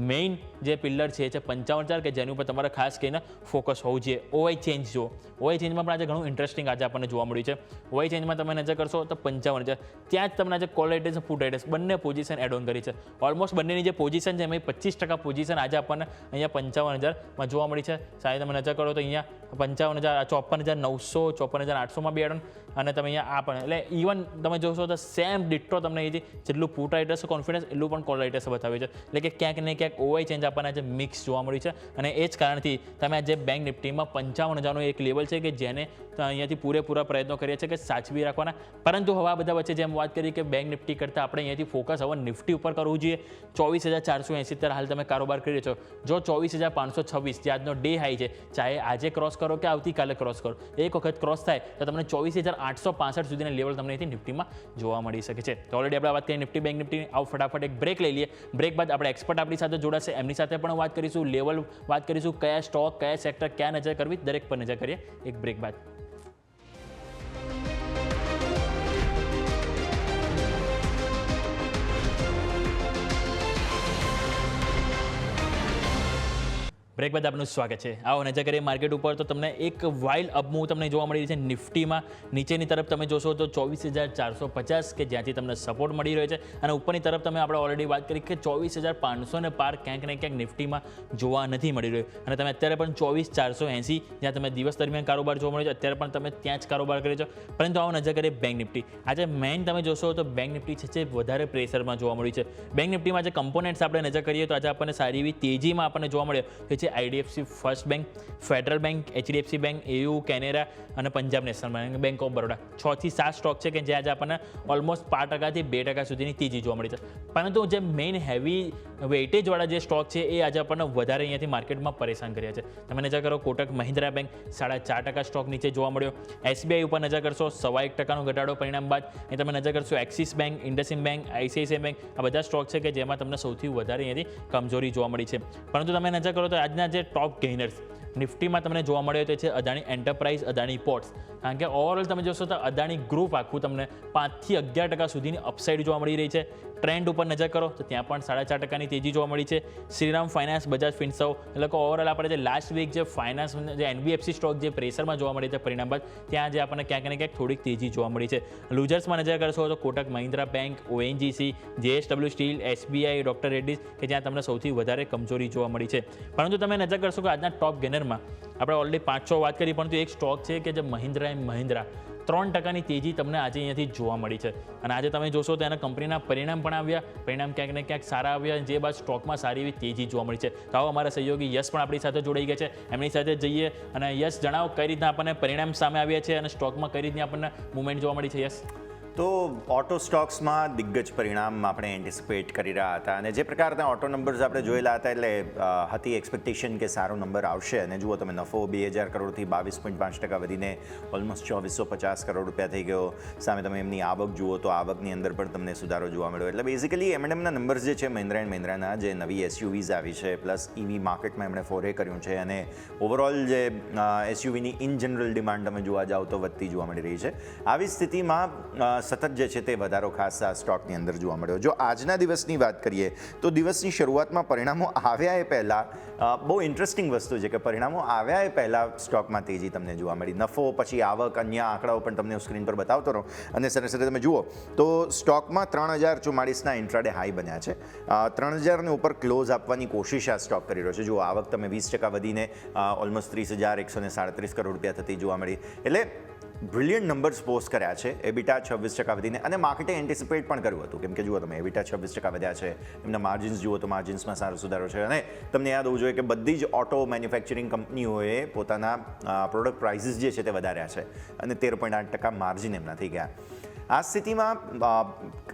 મેઇન જે પિલ્લર છે 55,000 કે જેની ઉપર તમારે ખાસ કરીને ફોકસ હોવું જોઈએ. ઓઆઈ ચેન્જ જુઓ. ઓઆઈ ચેન્જમાં પણ આજે ઘણું ઇન્ટરેસ્ટિંગ આજે આપણને જોવા મળ્યું છે. ઓઆઈ ચેન્જમાં તમે નજર કરશો તો 55,000 ત્યાં જ તમને આજે કોલ રાઇટર્સ અને પુટ રાઇટર્સ બંને પોઝિશન એડ ઓન કરી છે. ઓલમોસ્ટ બંનેની જે પોઝિશન છે એમાં 25% પોઝિશન આજે આપણને અહીંયા 55,000માં જોવા મળી છે. સાથે તમે નજર કરો તો અહીંયા 55,000 54,900 54,800માં બી એડ ઓન અને તમે અહીંયા આ પણ એટલે ઇવન તમે જોશો તો સેમ ડિટ્ટો તમને અહીંથી જેટલું પુટ રાઇટર્સ કોન્ફિડન્સ એટલું પણ કોલ રાઇટર્સ બતાવ્યું છે. એટલે કે ક્યાંક ને ક્યાંક ઓઆઈ ચેન્જ આપણને આજે મિક્સ જોવા મળ્યું છે અને એ જ કારણથી તમે આજે બેંક નિફ્ટીમાં 55,000નો એક લેવલ છે કે જેને અહીંયાથી પૂરેપૂરા પ્રયત્નો કર્યા છે કે સાચવી રાખવાના. પરંતુ હવે આ બધા વચ્ચે જેમ વાત કરી કે બેંક નિફ્ટી કરતાં આપણે અહીંયાથી ફોકસ હવે નિફ્ટી ઉપર કરવું જોઈએ. 24,480 હાલ તમે કારોબાર કરી રહ્યો છો. જો 24,526 જે આજનો ડે હાઈ છે ચાહે આજે ક્રોસ કરો કે આવતીકાલે ક્રોસ કરો એક વખત ક્રોસ થાય તો તમને 24,865 સુધીના લેવલ તમને અહીંથી નિફ્ટીમાં જોવા મળી શકે છે. તો ઓલરેડી આપણે વાત કરીએ નિફ્ટી બેંક નિફ્ટી આવો ફટાફટ એક બ્રેક લઈ લઈએ. બ્રેક બાદ આપણે એક્સપર્ટ આપણી સાથે જોડાશે એમની સાથે પણ વાત કરીશું લેવલ વાત કરીશું કયા સ્ટોક કયા સેક્ટર ક્યાં નજર કરવી દરેક પર નજર કરીએ એક બ્રેક બાદ. બ્રેક બાદ આપનું સ્વાગત છે. આવો નજર કરીએ માર્કેટ ઉપર તો તમને એક વાઇલ્ડ અપમૂવ તમને જોવા મળી રહી છે નિફ્ટીમાં. નીચેની તરફ તમે જોશો તો 24,450 કે જ્યાંથી તમને સપોર્ટ મળી રહ્યો છે અને ઉપરની તરફ તમે આપણે ઓલરેડી વાત કરી કે 24,500 ને પાર ક્યાંક ને ક્યાંક નિફ્ટીમાં જોવા નથી મળી રહ્યો અને તમે અત્યારે પણ 24,480 જ્યાં તમે દિવસ દરમિયાન કારોબાર જોવા મળ્યો છે અત્યારે પણ તમે ત્યાં જ કારોબાર કર્યો છો. પરંતુ આવો નજર કરીએ બેંક નિફ્ટી. આજે મેઇન તમે જોશો તો બેંક નિફ્ટી છે વધારે પ્રેશરમાં જોવા મળ્યું છે. બેંક નિફ્ટીમાં જે કમ્પોનેન્ટ્સ આપણે નજર કરીએ તો આજે આપણને સારી એવી તેજીમાં આપણને જોવા મળ્યો કે છે IDFC first bank, federal bank, HDFC bank, AU, Canara અને Punjab national bank, bank of Baroda. 6 થી 7 સ્ટોક છે કે જે આજે આપણને ઓલમોસ્ટ 5% થી 2% સુધીની તેજી જોવા મળી છે. પરંતુ જે મેઇન હેવી વેઇટેજવાળા જે સ્ટોક છે એ આજે આપણને વધારે અહીંયાથી માર્કેટમાં પરેશાન કર્યા છે. તમે નજર કરો કોટક મહિન્દ્રા બેંક 4.5% સ્ટોક નીચે જોવા મળ્યો. એસબીઆઈ ઉપર નજર કરશો 1.25% ઘટાડો પરિણામ બાદ. અહીં તમે નજર કરશો axis bank, IndusInd bank, ICICI bank આ બધા સ્ટોક છે કે જેમાં તમને સૌથી વધારે અહીંયાથી કમજોરી જોવા મળી છે. પરંતુ તમે નજર કરો તો આજના જે ટોપ ગેઇનર્સ નિફ્ટીમાં તમને જોવા મળ્યો તે છે અદાણી એન્ટરપ્રાઇઝ, અદાણી પોર્ટ્સ. કારણ કે ઓવરઓલ તમે જોશો તો અદાણી ગ્રુપ આખું તમને 5 થી 11% સુધીની અપસાઇડ જોવા મળી રહી છે. ટ્રેન્ડ ઉપર નજર કરો તો ત્યાં પણ 4.5%ની તેજી જોવા મળી છે. શ્રીરામ ફાઇનાન્સ, બજાજ ફિનસર્વ એટલે કે ઓવરઓલ આપણે જે લાસ્ટ વીક જે ફાઇનાન્સ જે એનબીએફસી સ્ટોક જે પ્રેશરમાં જોવા મળી છે પરિણામ બાદ ત્યાં જે આપણને ક્યાંક ને ક્યાંક થોડીક તેજી જોવા મળી છે. લૂઝર્સમાં નજર કરશો તો Kotak Mahindra bank, ONGC, JSW steel, SBI, doctor Reddy's કે જ્યાં તમને સૌથી વધારે કમજોરી જોવા મળી છે. પરંતુ તમે નજર કરશો કે આજના ટોપ ગેનરમાં આપણે ઓલરેડી 5-6 વાત કરી પરંતુ એક સ્ટોક છે કે જે મહિન્દ્રા એન્ડ મહિન્દ્રા 3%ની તેજી તમને આજે અહીંયાથી જોવા મળી છે અને આજે તમે જોશો તો એના કંપનીના પરિણામ પણ આવ્યા. પરિણામ ક્યાંક ને ક્યાંક સારા આવ્યા જે બાદ સ્ટોકમાં સારી એવી તેજી જોવા મળી છે. તો આવો અમારા સહયોગી યશ પણ આપણી સાથે જોડાઈ ગયા છે. એમની સાથે જઈએ અને યશ જણાવો કઈ રીતના આપણને પરિણામ સામે આવ્યા છે અને સ્ટોકમાં કઈ રીતની આપણને મુવમેન્ટ જોવા મળી છે. યશ તો ઓટો સ્ટોક્સમાં દિગ્ગજ પરિણામ આપણે એન્ટિસિપેટ કરી રહ્યા હતા અને જે પ્રકારના ઓટો નંબર્સ આપણે જોયેલા હતા એટલે હતી એક્સપેક્ટેશન કે સારો નંબર આવશે અને જુઓ તમે નફો 2,000 કરોડથી 22.5% વધીને ઓલમોસ્ટ 2,450 કરોડ રૂપિયા થઈ ગયો. સામે તમે એમની આવક જુઓ તો આવકની અંદર પણ તમને સુધારો જોવા મળ્યો. એટલે બેઝિકલી એમએનએમના નંબર્સ જે છે મહિન્દ્રા એન્ડ મહિન્દ્રાના જે નવી એસયુવીઝ આવી છે પ્લસ ઈવી માર્કેટમાં એમણે ફોરે કર્યું છે અને ઓવરઓલ જે એસયુવીની ઇન જનરલ ડિમાન્ડ તમે જોવા જાઓ તો વધતી જોવા મળી રહી છે. આવી સ્થિતિમાં સતત જે છે તે વધારો ખાસ આ સ્ટોકની અંદર જોવા મળ્યો. જો આજના દિવસની વાત કરીએ તો દિવસની શરૂઆતમાં પરિણામો આવ્યા એ પહેલાં બહુ ઇન્ટરેસ્ટિંગ વસ્તુ છે કે પરિણામો આવ્યા એ પહેલાં સ્ટોકમાં તેજી તમને જોવા મળી. નફો પછી આવક અન્ય આંકડાઓ પણ તમને સ્ક્રીન પર બતાવતો રહો અને સાથે તમે જુઓ તો સ્ટોકમાં 3,044ના ઇન્ટ્રાડે હાઈ બન્યા છે. 3,000ની ઉપર ક્લોઝ આપવાની કોશિશ આ સ્ટોક કરી રહ્યો છે. જુઓ આવક તમે 20% વધીને ઓલમોસ્ટ 30,137 કરોડ રૂપિયા થતી જોવા મળી. એટલે બ્રિલિયન્ટ નંબર્સ પોસ્ટ કર્યા છે. એબિટા 26% વધીને, અને માર્કેટે એન્ટિસિપેટ પણ કર્યું હતું, કેમ કે જુઓ તમે એબિટા 26% વધ્યા છે, એમના માર્જિન્સ જુઓ તો માર્જિન્સમાં સારો સુધારો છે. અને તમને યાદ હોવું જોઈએ કે બધી જ ઓટો મેન્યુફેક્ચરિંગ કંપનીઓએ પોતાના પ્રોડક્ટ પ્રાઇસીસ જે છે તે વધાર્યા છે, અને 13.8% માર્જિન એમના થઈ ગયા. આ સ્થિતિમાં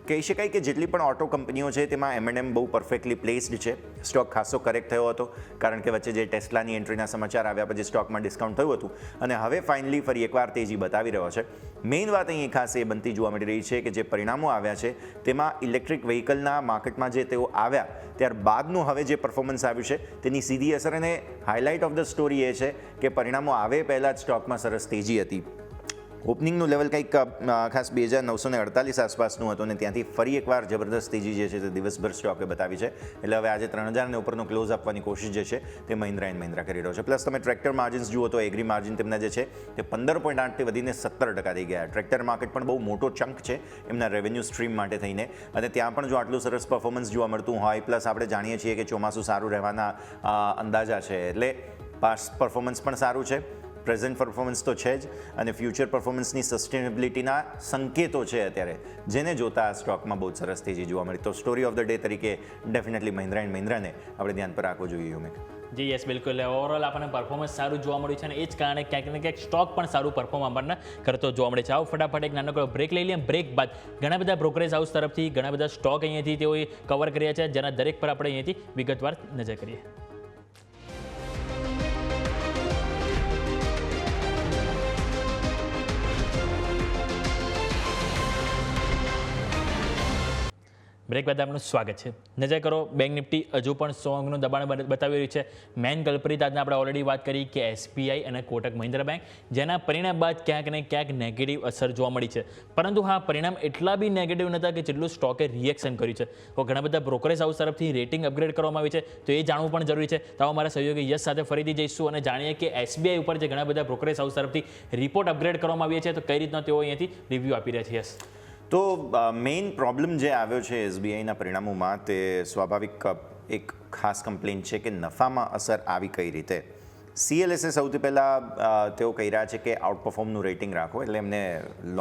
કહી શકાય કે જેટલી પણ ઓટો કંપનીઓ છે તેમાં M&M બહુ પરફેક્ટલી પ્લેસ્ડ છે. સ્ટોક ખાસો કરેક્ટ થયો હતો, કારણ કે વચ્ચે જે ટેસ્લાની એન્ટ્રીના સમાચાર આવ્યા પછી સ્ટોકમાં ડિસ્કાઉન્ટ થયું હતું, અને હવે ફાઇનલી ફરી એકવાર તેજી બતાવી રહ્યો છે. મેઇન વાત અહીં ખાસ એ બનતી જોવા મળી રહી છે કે જે પરિણામો આવ્યા છે તેમાં ઇલેક્ટ્રિક વ્હીકલના માર્કેટમાં જે તેઓ આવ્યા ત્યારબાદનું હવે જે પરફોર્મન્સ આવ્યું છે તેની સીધી અસર, અને હાઇલાઇટ ઓફ ધ સ્ટોરી એ છે કે પરિણામો આવે પહેલાં જ સ્ટોકમાં સરસ તેજી હતી. ઓપનિંગનું લેવલ કંઈક ખાસ 2948 આસપાસનું હતું, અને ત્યાંથી ફરી એકવાર જબરદસ્ત તેજી જે છે તે દિવસભર સ્ટોકે બતાવી છે. એટલે હવે આજે 3000 ઉપરનો ક્લોઝ આપવાની કોશિશ જે છે તે મહિન્દ્રા એન્ડ મહિન્દ્રા કરી રહ્યો છે. પ્લસ તમે ટ્રેક્ટર માર્જિન્સ જુઓ તો એગ્રી માર્જિન તેમના જે છે તે 15.8થી વધીને 17% થઈ ગયા. ટ્રેક્ટર માર્કેટ પણ બહુ મોટો ચંક છે એમના રેવન્યુ સ્ટ્રીમ માટે થઈને, અને ત્યાં પણ જો આટલું સરસ પરફોર્મન્સ જોવા મળતું હોય, પ્લસ આપણે જાણીએ છીએ કે ચોમાસું સારું રહેવાના અંદાજા છે, એટલે પાસ્ટ પરફોર્મન્સ પણ સારું છે, પ્રેઝન્ટ પરફોર્મન્સ તો છે જ, અને ફ્યુચર પરફોર્મન્સની સસ્ટેનેબિલિટીના સંકેતો છે અત્યારે, જેને જોતા આ સ્ટોકમાં બહુ સરસ તેજી જોવા મળી. તો સ્ટોરી ઓફ ધ ડે તરીકે ડેફિનેટલી મહિન્દ્રા એન્ડ મહિન્દ્રાને આપણે ધ્યાન પર રાખવું જોઈએ. યુમિક જી યસ, બિલકુલ. ઓવરઓલ આપણને પરફોર્મન્સ સારું જોવા મળ્યું છે, અને એ જ કારણે ક્યાંક ને ક્યાંક સ્ટોક પણ સારું પરફોર્મ આપણને કરતો જોવા મળે છે. આવો ફટાફટ એક નાનકડો બ્રેક લઈ લઈએ. બ્રેક બાદ ઘણા બધા બ્રોકરેજ હાઉસ તરફથી ઘણા બધા સ્ટોક અહીંયાથી તેઓએ કવર કર્યા છે, જેના દરેક પર આપણે અહીંયાથી વિગતવાર નજર કરીએ. બ્રેક બાદ આપનું સ્વાગત છે. નજર કરો, બેંક નિફ્ટી હજુ પણ 100 અંકનું દબાણ બતાવી રહ્યું છે. મેઇન કલ્પરિત આજના આપણે ઓલરેડી વાત કરી કે SBI અને કોટક મહિન્દ્રા બેંક, જેના પરિણામ બાદ ક્યાંક ને ક્યાંક નેગેટિવ અસર જોવા મળી છે. પરંતુ હા, પરિણામ એટલા બી નેગેટિવ નહોતા કે જેટલું સ્ટોકે રિએક્શન કર્યું છે. તો ઘણા બધા બ્રોકરેજ હાઉસ તરફથી રેટિંગ અપગ્રેડ કરવામાં આવી છે, તો એ જાણવું પણ જરૂરી છે. તો અમારા સહયોગી યશ સાથે ફરીથી જઈશું અને જાણીએ કે SBI ઉપર જે ઘણા બધા બ્રોકરેજ હાઉસ તરફથી રિપોર્ટ અપગ્રેડ કરવામાં આવી છે, તો કઈ રીતના તેઓ અહીંયાથી રિવ્યૂ આપી રહ્યા છે. યસ, તો મેઇન પ્રોબ્લેમ જે આવ્યો છે SBIના પરિણામોમાં, તે સ્વાભાવિક એક ખાસ કમ્પ્લેન છે કે નફામાં અસર આવી કઈ રીતે. CLSA સૌથી પહેલાં તેઓ કહી રહ્યા છે કે આઉટ પરફોર્મનું રેટિંગ રાખો, એટલે એમને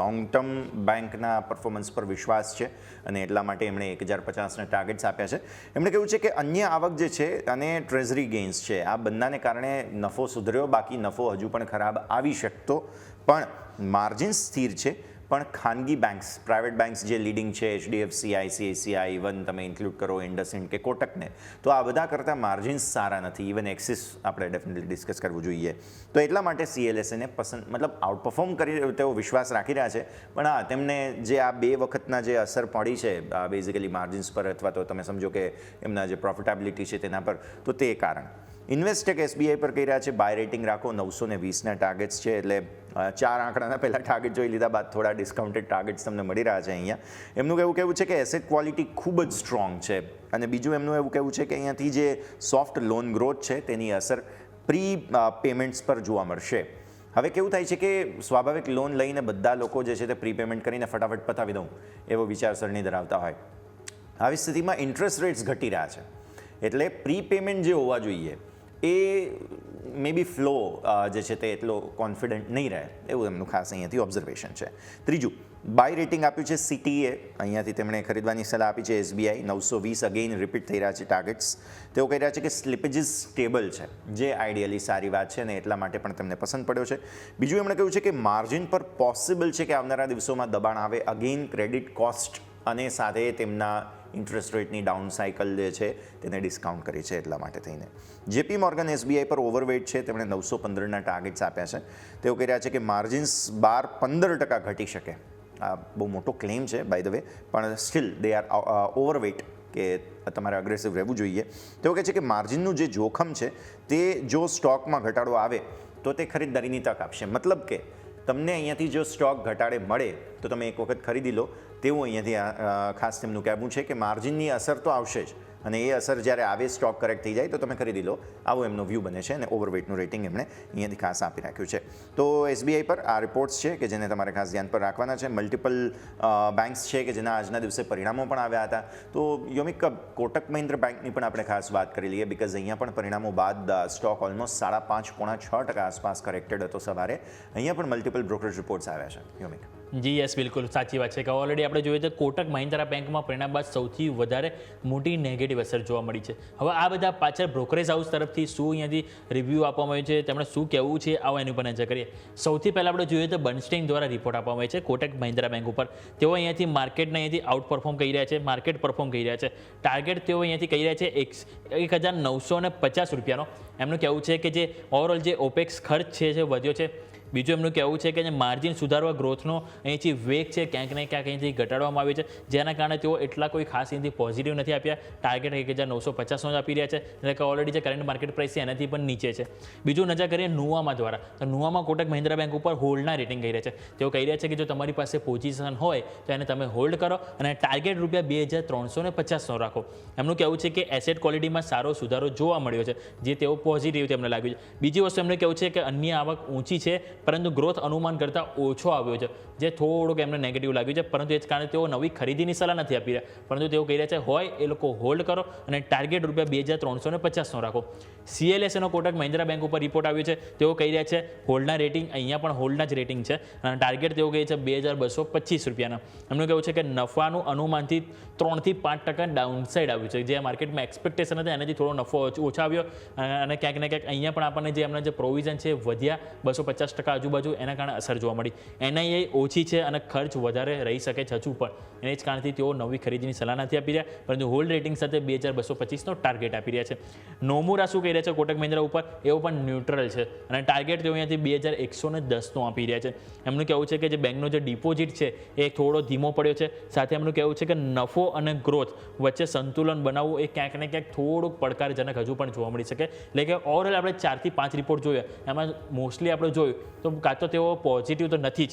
લોંગ ટર્મ બેંકના પરફોર્મન્સ પર વિશ્વાસ છે, અને એટલા માટે એમણે 1050ના ટાર્ગેટ્સ આપ્યા છે. એમણે કહ્યું છે કે અન્ય આવક જે છે અને ટ્રેઝરી ગેઇન્સ છે, આ બંનેને કારણે નફો સુધર્યો, બાકી નફો હજુ પણ ખરાબ આવી શકતો, પણ માર્જિન સ્થિર છે. પણ ખાનગી બેંક્સ, પ્રાઇવેટ બેંક્સ જે લીડિંગ છે, HDFC, ICICI, ઇવન તમે ઇન્ક્લુડ કરો ઇન્ડસઇન્ડ કે કોટકને, તો આ બધા કરતાં માર્જિન્સ સારા નથી. ઇવન એક્સિસ આપણે ડેફિનેટલી ડિસ્કસ કરવું જોઈએ. તો એટલા માટે CLSAને પસંદ, મતલબ આઉટ પરફોર્મ કરી તેઓ વિશ્વાસ રાખી રહ્યા છે. પણ હા, તેમને જે આ 2 વખતના જે અસર પડી છે બેઝિકલી માર્જિન્સ પર, અથવા તો તમે સમજો કે એમના જે પ્રોફિટેબિલિટી છે તેના પર, તો તે કારણ. ઇન્વેસ્ટેક SBI પર કહી રહ્યા છે બાય રેટિંગ રાખો, 920ના ટાર્ગેટ્સ છે, એટલે 4 આંકડાના પહેલાં ટાર્ગેટ જોઈ લીધા બાદ થોડા ડિસ્કાઉન્ટેડ ટાર્ગેટ્સ તમને મળી રહ્યા છે અહીંયા. એમનું કહેવું છે કે એસેટ ક્વોલિટી ખૂબ જ સ્ટ્રોંગ છે, અને બીજું એમનું એવું કહેવું છે કે અહીંયાથી જે સોફ્ટ લોન ગ્રોથ છે તેની અસર પ્રી પેમેન્ટ્સ પર જોવા મળશે. હવે કેવું થાય છે કે સ્વાભાવિક લોન લઈને બધા લોકો જે છે તે પ્રી પેમેન્ટ કરીને ફટાફટ પતાવી દઉં એવો વિચારસરણી ધરાવતા હોય. આવી સ્થિતિમાં ઇન્ટરેસ્ટ રેટ્સ ઘટી રહ્યા છે, એટલે પ્રી પેમેન્ટ જે હોવા જોઈએ એ મે બી ફ્લો જે છે તે એટલો કોન્ફિડન્ટ નહીં રહે, એવું એમનું ખાસ અહીંયાથી ઓબ્ઝર્વેશન છે. ત્રીજું, બાય રેટિંગ આપ્યું છે CTA, અહીંયાથી તેમણે ખરીદવાની સલાહ આપી છે SBI. 920 અગેઇન રિપીટ થઈ રહ્યા છે ટાર્ગેટ્સ. તેઓ કહી રહ્યા છે કે સ્લિપેજીસ સ્ટેબલ છે, જે આઈડિયલી સારી વાત છે, અને એટલા માટે પણ તેમને પસંદ પડ્યો છે. બીજું એમણે કહ્યું છે કે માર્જિન પર પોસિબલ છે કે આવનારા દિવસોમાં દબાણ આવે, અગેઇન ક્રેડિટ કોસ્ટ અને સાથે તેમના ઇન્ટરેસ્ટ રેટની ડાઉન સાયકલ જે છે તેને ડિસ્કાઉન્ટ કરી છે, એટલા માટે થઈને. JP મોર્ગન SBI પર ઓવરવેટ છે, તેમણે 915ના ટાર્ગેટ્સ આપ્યા છે. તેઓ કહી રહ્યા છે કે માર્જિન્સ 15% ઘટી શકે. આ બહુ મોટો ક્લેમ છે બાય ધ વે, પણ સ્ટીલ દે આર ઓવરવેટ, કે તમારે અગ્રેસિવ રહેવું જોઈએ. તેઓ કહે છે કે માર્જિનનું જે જોખમ છે તે જો સ્ટોકમાં ઘટાડો આવે તો તે ખરીદદારીની તક આપશે. મતલબ કે તમને અહીંયાથી જો સ્ટોક ઘટાડે મળે તો તમે એક વખત ખરીદી લો, તેવું અહીંયાથી ખાસ તેમનું કહેવું છે કે માર્જિનની અસર તો આવશે જ, અને એ અસર જ્યારે આવે સ્ટોક કરેક્ટ થઈ જાય તો તમે ખરીદી લો, આવો એમનો વ્યૂ બને છે અને ઓવરવેટનું રેટિંગ એમણે અહીંયાથી ખાસ આપી રાખ્યું છે. તો SBI પર આ રિપોર્ટ્સ છે કે જેને તમારે ખાસ ધ્યાન પર રાખવાના છે. મલ્ટિપલ બેંક્સ છે કે જેના આજના દિવસે પરિણામો પણ આવ્યા હતા. તો યોમિક, કોટક મહિન્દ્રા બેંકની પણ આપણે ખાસ વાત કરી લઈએ, બિકોઝ અહીંયા પણ પરિણામો બાદ સ્ટોક ઓલમોસ્ટ 5.5-6% આસપાસ કરેક્ટેડ હતો સવારે. અહીંયા પણ મલ્ટિપલ બ્રોકરેજ રિપોર્ટ્સ આવ્યા છે. યોમિક. જી યસ, બિલકુલ સાચી વાત છે કે ઓલરેડી આપણે જોઈએ તો કોટક મહિન્દ્રા બેંકમાં પરિણામ બાદ સૌથી વધારે મોટી નેગેટિવ અસર જોવા મળી છે. હવે આ બધા પાછળ બ્રોકરેજ હાઉસ તરફથી શું અહીંયાથી રિવ્યૂ આપવામાં આવ્યું છે, તેમણે શું કહેવું છે, આવો એની પર નજર કરીએ. સૌથી પહેલાં આપણે જોઈએ તો બર્નસ્ટેઇન દ્વારા રિપોર્ટ આપવામાં આવ્યો છે કોટક મહિન્દ્રા બેંક ઉપર. તેઓ અહીંયાથી માર્કેટને અહીંયાથી આઉટ પરફોર્મ કરી રહ્યા છે, માર્કેટ પરફોર્મ કરી રહ્યા છે. ટાર્ગેટ તેઓ અહીંયાથી કહી રહ્યા છે 1,950 રૂપિયાનો. એમનું કહેવું છે કે જે ઓવરઓલ જે ઓપેક્સ ખર્ચ છે જે વધ્યો છે. બીજું એમનું કહેવું છે કે જે માર્જિન સુધારવા ગ્રોથનો અહીંથી વેગ છે ક્યાંક ને ક્યાંક અહીંથી ઘટાડવામાં આવ્યો છે, જેના કારણે તેઓ એટલા કોઈ ખાસ અહીંથી પોઝિટિવ નથી આપ્યા. ટાર્ગેટ 1,950નો જ આપી રહ્યા છે, એટલે કે ઓલરેડી જે કરંટ માર્કેટ પ્રાઇસ છે એનાથી પણ નીચે છે. બીજું નજર કરીએ નુવામા દ્વારા, તો નુવામા કોટક મહિન્દ્રા બેંક ઉપર હોલ્ડના રેટિંગ કહી રહ્યા છે. તેઓ કહી રહ્યા છે કે જો તમારી પાસે પોઝિશન હોય તો એને તમે હોલ્ડ કરો અને ટાર્ગેટ ₹2,350નો રાખો. એમનું કહેવું છે કે એસેટ ક્વોલિટીમાં સારો સુધારો જોવા મળ્યો છે, જે તેઓ પોઝિટિવ તેમને લાગ્યું છે. બીજી વસ્તુ એમનું કહેવું છે કે અન્ય આવક ઊંચી છે પરંતુ ગ્રોથ અનુમાન કરતાં ઓછો આવ્યો છે, જે થોડુંક એમને નેગેટિવ લાગ્યું છે. પરંતુ એ જ કારણે તેઓ નવી ખરીદીની સલાહ નથી આપી રહ્યા, પરંતુ તેઓ કહી રહ્યા છે હોય એ લોકો હોલ્ડ કરો અને ટાર્ગેટ ₹2,350નો રાખો. CLSAનો કોટક મહિન્દ્રા બેંક ઉપર રિપોર્ટ આવ્યો છે. તેઓ કહી રહ્યા છે હોલ્ડના રેટિંગ, અહીંયા પણ હોલ્ડના જ રેટિંગ છે અને ટાર્ગેટ તેઓ કહે છે ₹2,225. એમનું કહેવું છે કે નફાનું અનુમાનથી 3 થી 5% ડાઉનસાઇડ આવ્યું છે. જે માર્કેટમાં એક્સપેક્ટેશન હતી એનાથી થોડો નફો ઓછો આવ્યો અને ક્યાંક ને ક્યાંક અહીંયા પણ આપણને જે એમના જે પ્રોવિઝન છે વધ્યા 250% આજુબાજુ, એના કારણે અસર જોવા મળી. NII ઓછી છે અને ખર્ચ વધારે રહી શકે છે હજુ પણ, એને જ કારણથી તેઓ નવી ખરીદીની સલાહ નથી આપી રહ્યા, પરંતુ હોલ્ડ રેટિંગ સાથે 2,225નો ટાર્ગેટ આપી રહ્યા છે. નોમુરા શું કહી રહ્યા છે કોટક મહિન્દ્રા ઉપર, એવો પણ ન્યુટ્રલ છે અને ટાર્ગેટ તેઓ અહીંયાથી 2,110નો આપી રહ્યા છે. એમનું કહેવું છે કે જે બેંકનો જે ડિપોઝિટ છે એ થોડો ધીમો પડ્યો છે. સાથે એમનું કહેવું છે કે નફો અને ગ્રોથ વચ્ચે સંતુલન બનાવવું એ ક્યાંક ને ક્યાંક થોડુંક પડકારજનક હજુ પણ જોવા મળી શકે. એટલે કે ઓવરઓલ આપણે 4 થી 5 રિપોર્ટ જોયા, એમાં મોસ્ટલી આપણે જોયું તો કાં તો તેઓ પોઝિટિવ તો નથી જ,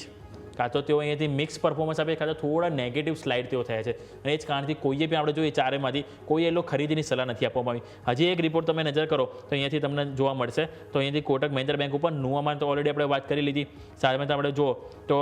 કાં તો તેઓ અહીંયાથી મિક્સ પરફોર્મન્સ આપે, કાં તો થોડા નેગેટિવ સ્લાઇડ તેઓ થયા છે. અને એ જ કારણથી કોઈએ પણ આપણે જોઈએ ચારેમાંથી કોઈ એટલો ખરીદીની સલાહ નથી આપવામાં આવી. હજી એક રિપોર્ટ તમે નજર કરો તો અહીંયાથી તમને જોવા મળશે. તો અહીંયાથી કોટક મહિન્દ્રા બેંક ઉપર નુવામાં તો ઓલરેડી આપણે વાત કરી લીધી. સાથે આપણે જુઓ તો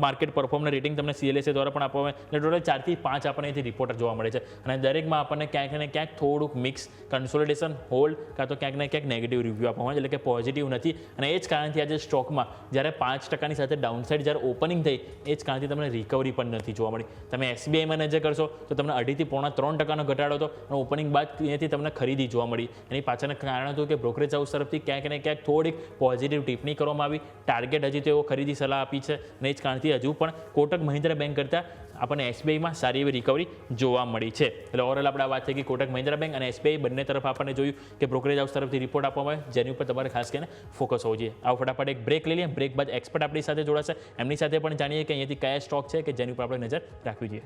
માર્કેટ પરફોર્મન્સ રેટિંગ તમને CLSA દ્વારા પણ આપવામાં આવે, એટલે ટોટલ 4 થી 5 આપણને અહીંથી રિપોર્ટ જોવા મળે છે. અને દરેકમાં આપણને ક્યાંક ને ક્યાંક થોડુંક મિક્સ, કન્સોલિડેશન, હોલ્ડ કાં તો ક્યાંક ને ક્યાંક નેગેટિવ રિવ્યૂ આપવામાં આવે, એટલે કે પોઝિટિવ નથી. અને એ જ કારણથી આજે સ્ટોકમાં જ્યારે 5%ની સાથે ડાઉનસાઇડ જ્યારે ઓપનિંગ થઈ, એ જ કારણથી તમને રિકવરી પણ નથી જોવા મળી. તમે SBIમાં નજર કરશો તો તમને 2.5 થી 3% ઘટાડો હતો અને ઓપનિંગ બાદ અહીંયાથી તમને ખરીદી જોવા મળી. એની પાછળનું કારણ હતું કે બ્રોકરેજ હાઉસ તરફથી ક્યાંક ને ક્યાંક થોડીક પોઝિટિવ ટિપ્પણી કરવામાં આવી. ટાર્ગેટ હજી તેઓ ખરીદી સલાહ આપી છે અને એ જ કારણથી હજુ પણ કોટક મહિન્દ્રા બેંક કરતાં આપણને SBIમાં સારી એવી રિકવરી જોવા મળી છે. એટલે ઓવરઓલ આપણે વાત થઈ કે કોટક મહિન્દ્રા બેંક અને SBI બંને તરફ આપણને જોયું કે બ્રોકરેજ હાઉસ તરફથી રિપોર્ટ આપવામાં આવે, જેની ઉપર તમારે ખાસ કરીને ફોકસ હોવું જોઈએ. આવો ફટાફટ એક બ્રેક લઈ લઈએ. બ્રેક બાદ એક્સપર્ટ આપણી સાથે જોડાશે, એમની સાથે પણ જાણીએ કે અહીંયાથી કયા સ્ટોક છે કે જેની ઉપર આપણે નજર રાખવી જોઈએ.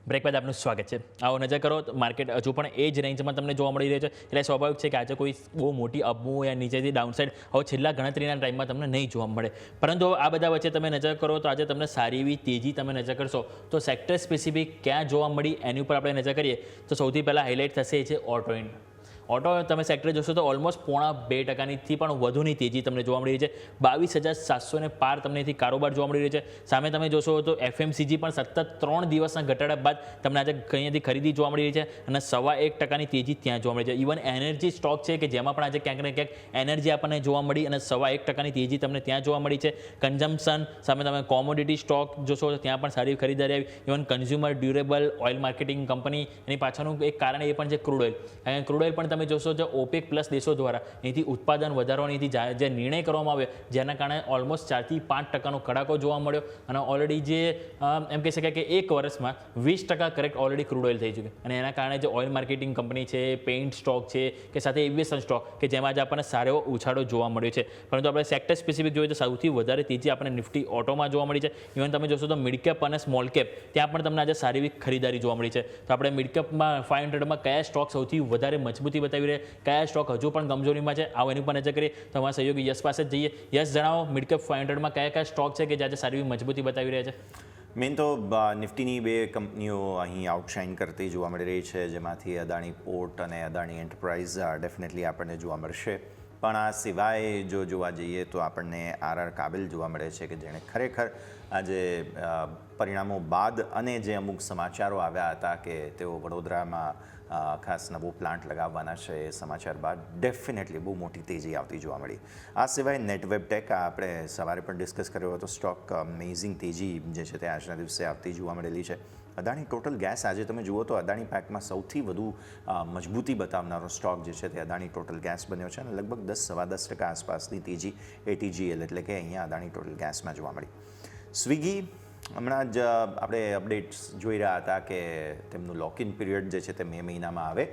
બ્રેક બાદ આપનું સ્વાગત છે. આવો નજર કરો તો માર્કેટ હજુ પણ એ જ રેન્જમાં તમને જોવા મળી રહ્યું છે. એટલે સ્વાભાવિક છે કે આજે કોઈ બહુ મોટી અપમૂવ યા નીચેથી ડાઉનસાઇડ હવે છેલ્લા ગણતરીના ટાઈમમાં તમને નહીં જોવા મળે. પરંતુ આ બધા વચ્ચે તમે નજર કરો તો આજે તમને સારી એવી તેજી તમે નજર કરશો તો સેક્ટર સ્પેસિફિક ક્યાં જોવા મળી એની ઉપર આપણે નજર કરીએ તો સૌથી પહેલાં હાઇલાઇટ થશે એ છે ઓટો ઇન્ડ. ઓટો તમે સેક્ટર જોશો તો ઓલમોસ્ટ 0.5% પણ વધુની તેજી તમને જોવા મળી રહી છે. 22,700 પાર તમને અહીંથી કારોબાર જોવા મળી રહ્યો છે. સામે તમે જોશો તો FMCG પણ સતત 3 દિવસના ઘટાડા બાદ તમને આજે અહીંયાથી ખરીદી જોવા મળી રહી છે અને 1.25% તેજી ત્યાં જોવા મળી છે. ઇવન એનર્જી સ્ટોક છે કે જેમાં પણ આજે ક્યાંક ને ક્યાંક એનર્જી આપણને જોવા મળી અને 1.25% તેજી તમને ત્યાં જોવા મળી છે. કન્ઝમ્પશન સામે તમે કોમોડિટી સ્ટોક જોશો તો ત્યાં પણ સારી ખરીદારી આવી. Even consumer durable oil marketing company, એની પાછળનું એક કારણ એ પણ છે ક્રૂડ ઓઇલ. ક્રૂડ ઓઇલ પણ તમે જોશો જો OPEC પ્લસ દેશો દ્વારા અહીંથી ઉત્પાદન વધારવાની જે નિર્ણય કરવામાં આવ્યો, જેના કારણે ઓલમોસ્ટ 4 થી 5%નો કડાકો જોવા મળ્યો અને ઓલરેડી જે એમ કહી શકાય કે એક વર્ષમાં 20% કરેક્ટ ઓલરેડી ક્રૂડ ઓઇલ થઈ ચૂક્યું. અને એના કારણે જે ઓઇલ માર્કેટિંગ કંપની છે, પેઇન્ટ સ્ટોક છે કે સાથે એવિએશન સ્ટોક કે જેમાં આજે આપણને સારો એવો ઉછાળો જોવા મળ્યો છે. પરંતુ આપણે સેક્ટર સ્પેસિફિક જોઈએ તો સૌથી વધારે તેજી આપણને નિફ્ટી ઓટોમાં જોવા મળી છે. ઇવન તમે જોશો તો મિડ કેપ અને સ્મોલ કેપ ત્યાં પણ તમને આજે સારી એવી ખરીદારી જોવા મળી છે. તો આપણે મિડ કેપમાં 500માં કયા સ્ટોક સૌથી વધારે મજબૂતી બતાવી રહ્યા, કયા સ્ટોક હજુ પણ કમજોરીમાં છે, આવો એની પર નજર કરીએ. તો અમારા સહયોગી યશ પાસે જ જઈએ. યશ, જણાવો મિડ કેપ 500માં કયા સ્ટોક છે કે જે આજે સારી એવી મજબૂતી બતાવી રહ્યા છે? મેઇન તો નિફ્ટીની બે કંપનીઓ અહીં આઉટશાઇન કરતી જોવા મળી રહી છે, જેમાંથી અદાણી પોર્ટ અને અદાણી એન્ટરપ્રાઇઝ ડેફિનેટલી આપણને જોવા મળશે. પણ આ સિવાય જો જોવા જઈએ તો આપણને આરઆર કાબિલ જોવા મળે છે કે જેણે ખરેખર આજે પરિણામો બાદ અને જે અમુક સમાચારો આવ્યા હતા કે તેઓ વડોદરામાં ખાસ નવો પ્લાન્ટ લગાવવાના છે, એ સમાચાર બાદ ડેફિનેટલી બહુ મોટી તેજી આવતી જોવા મળી. આ સિવાય નેટવેબ ટેક આપણે સવારે પણ ડિસ્કસ કર્યો હતો સ્ટોક, અમેઝિંગ તેજી જે છે તે આજના દિવસે આવતી જોવા મળેલી છે. અદાણી ટોટલ ગેસ આજે તમે જુઓ તો અદાણી પેકમાં સૌથી વધુ મજબૂતી બતાવનારો સ્ટોક જે છે તે અદાણી ટોટલ ગેસ બન્યો છે અને લગભગ 10-10% આસપાસની તેજી ATGL એટલે કે અહીંયા અદાણી ટોટલ ગેસમાં જોવા મળી. સ્વિગી હમણાં જ આપણે અપડેટ્સ જોઈ રહ્યા હતા કે તેમનું લોકિન પીરિયડ જે છે તે મે મહિનામાં આવે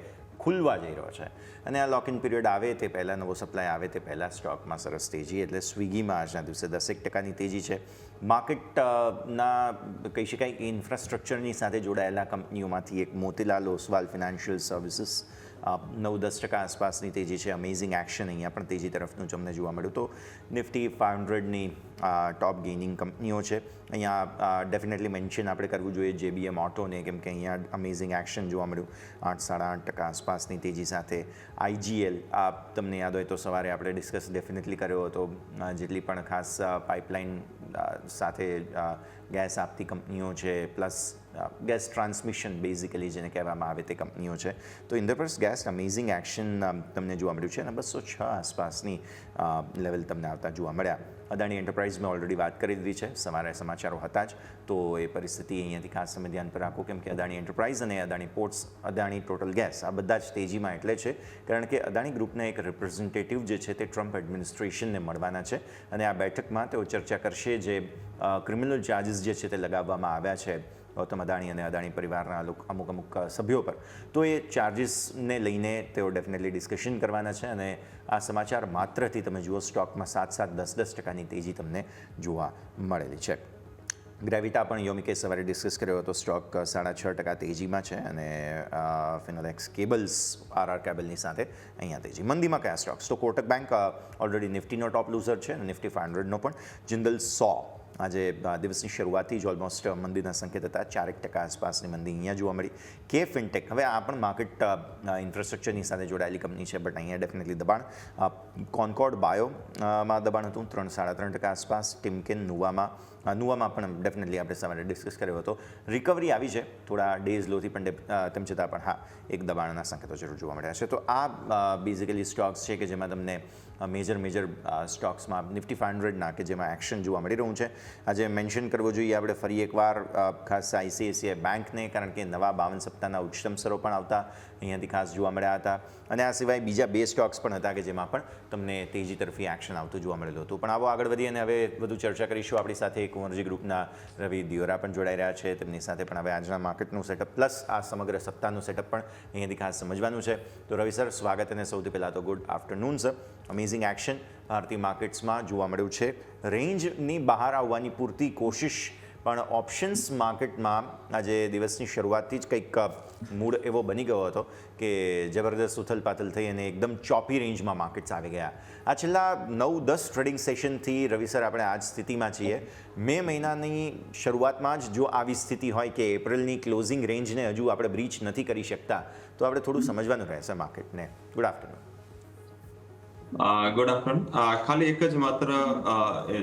ખુલવા જઈ રહ્યો છે અને આ લોકિન પીરિયડ આવે તે પહેલાં, નવો સપ્લાય આવે તે પહેલાં સ્ટોકમાં સરસ તેજી, એટલે સ્વિગીમાં આજના દિવસે 10% તેજી છે. માર્કેટના કહી શકાય કે ઇન્ફ્રાસ્ટ્રક્ચરની સાથે જોડાયેલા કંપનીઓમાંથી એક મોતીલાલ ઓસવાલ ફિનાન્શિયલ સર્વિસીસ 9-10% આસપાસની તેજી છે. અમેઝિંગ એક્શન અહીંયા પણ તેજી તરફનું જ અમને જોવા મળ્યું. તો નિફ્ટી 500ની ટોપ ગેઇનિંગ કંપનીઓ છે. અહીંયા ડેફિનેટલી મેન્શન આપણે કરવું જોઈએ JBM ઓટોને, કેમ કે અહીંયા અમેઝિંગ એક્શન જોવા મળ્યું 8-8.5% આસપાસની તેજી સાથે. IGL આ તમને યાદ હોય તો સવારે આપણે ડિસ્કસ ડેફિનેટલી કર્યો હતો, જેટલી પણ ખાસ પાઇપલાઇન સાથે ગેસ આપતી કંપનીઓ છે, પ્લસ ગેસ ટ્રાન્સમિશન બેઝિકલી જેને કહેવામાં આવે તે કંપનીઓ છે. તો ઇન્દ્રપ્રસ્થ ગેસ અમેઝિંગ એક્શન તમને જોવા મળ્યું છે અને 206 આસપાસની લેવલ તમને આવતા જોવા મળ્યા. અદાણી એન્ટરપ્રાઇઝમાં ઓલરેડી વાત કરી દીધી છે, સવારે સમાચારો હતા જ, તો એ પરિસ્થિતિ અહીંયાથી ખાસ તમે ધ્યાન પર રાખો, કેમ કે અદાણી એન્ટરપ્રાઇઝ અને Adani ports, Adani total gas આ બધા જ તેજીમાં એટલે છે કારણ કે અદાણી ગ્રુપના એક રિપ્રેઝેન્ટેટિવ જે છે તે ટ્રમ્પ એડમિનિસ્ટ્રેશનને મળવાના છે અને આ બેઠકમાં તેઓ ચર્ચા કરશે જે ક્રિમિનલ ચાર્જીસ જે છે તે લગાવવામાં આવ્યા છે ગૌતમ અદાણી અને અદાણી પરિવારના અમુક સભ્યો પર, તો એ ચાર્જીસને લઈને તેઓ ડેફિનેટલી ડિસ્કશન કરવાના છે અને આ સમાચાર માત્રથી તમે જુઓ સ્ટોકમાં 7-10% તેજી તમને જોવા મળેલી છે. ગ્રેવિટા પણ યોમિકે સવારે ડિસ્કસ કર્યો હતો, સ્ટોક 6.5% તેજીમાં છે અને ફિનોલેક્સ કેબલ્સ આરઆર કેબલની સાથે અહીંયા તેજી. મંદીમાં કયા સ્ટોક્સ? તો કોટક બેંક ઓલરેડી નિફ્ટીનો ટોપ લૂઝર છે અને નિફ્ટી 500નો પણ. જિંદલ 100 આજે દિવસની શરૂઆતથી જ ઓલમોસ્ટ મંદીના સંકેત હતા, 4% આસપાસની મંદી અહીંયા જોવા મળી. કે ફિનટેક, હવે આ પણ માર્કેટ ઇન્ફ્રાસ્ટ્રક્ચરની સાથે જોડાયેલી કંપની છે, બટ અહીંયા ડેફિનેટલી દબાણ. કોન્કોર્ડ બાયોમાં દબાણ હતું 3-3.5% આસપાસ. ટિમકેન નુવામાં પણ ડેફિનેટલી આપણે સવારે ડિસ્કસ કર્યો હતો, રિકવરી આવી છે થોડા ડેઝ લોથી, પણ તેમ છતાં પણ હા એક દબાણના સંકેતો જરૂર જોવા મળ્યા છે. તો આ બેઝિકલી સ્ટોક્સ છે કે જેમાં તમને મેજર સ્ટોક્સમાં નિફ્ટી 500ના કે જેમાં એક્શન જોવા મળી રહ્યું છે. આજે મેન્શન કરવો જોઈએ આપણે ફરી એકવાર ખાસ ICICI બેંકને, કારણ કે નવા 52 સપ્તાહના ઉચ્ચતમ સ્તરો પણ આવતા અહીંયાથી ખાસ જોવા મળ્યા હતા અને આ સિવાય બીજા 2 સ્ટોક્સ પણ હતા કે જેમાં પણ તમને તેજી તરફી એક્શન આવતું જોવા મળેલું હતું. પણ આવો આગળ વધીએ અને હવે વધુ ચર્ચા કરીશું. આપણી સાથે કુંવરજી ગ્રુપના રવિ દિયોરા પણ જોડાઈ રહ્યા છે, તેમની સાથે પણ હવે આજના માર્કેટનું સેટઅપ પ્લસ આ સમગ્ર સપ્તાહનું સેટઅપ પણ અહીંયાથી ખાસ સમજવાનું છે. તો રવિ સર, સ્વાગત અને સૌથી પહેલાં તો good afternoon sir. Amazing action ભારતીય માર્કેટ્સમાં જોવા મળ્યું છે, રેન્જની બહાર આવવાની પૂરતી કોશિશ, પણ ઓપ્શન્સ માર્કેટમાં આજે દિવસની શરૂઆતથી જ કંઈક મૂડ એવો બની ગયો હતો કે જબરદસ્ત ઉથલપાથલ થઈ અને એકદમ ચોપી રેન્જમાં માર્કેટ્સ આવી ગયા. આ છેલ્લા 9-10 ટ્રેડિંગ સેશનથી રવિ સર આપણે આ જ સ્થિતિમાં છીએ. મે મહિનાની શરૂઆતમાં જ જો આવી સ્થિતિ હોય કે એપ્રિલની ક્લોઝિંગ રેન્જને હજુ આપણે બ્રીચ નથી કરી શકતા, તો આપણે થોડું સમજવાનું રહેશે માર્કેટને. Good afternoon. Good afternoon. ખાલી એક જ માત્ર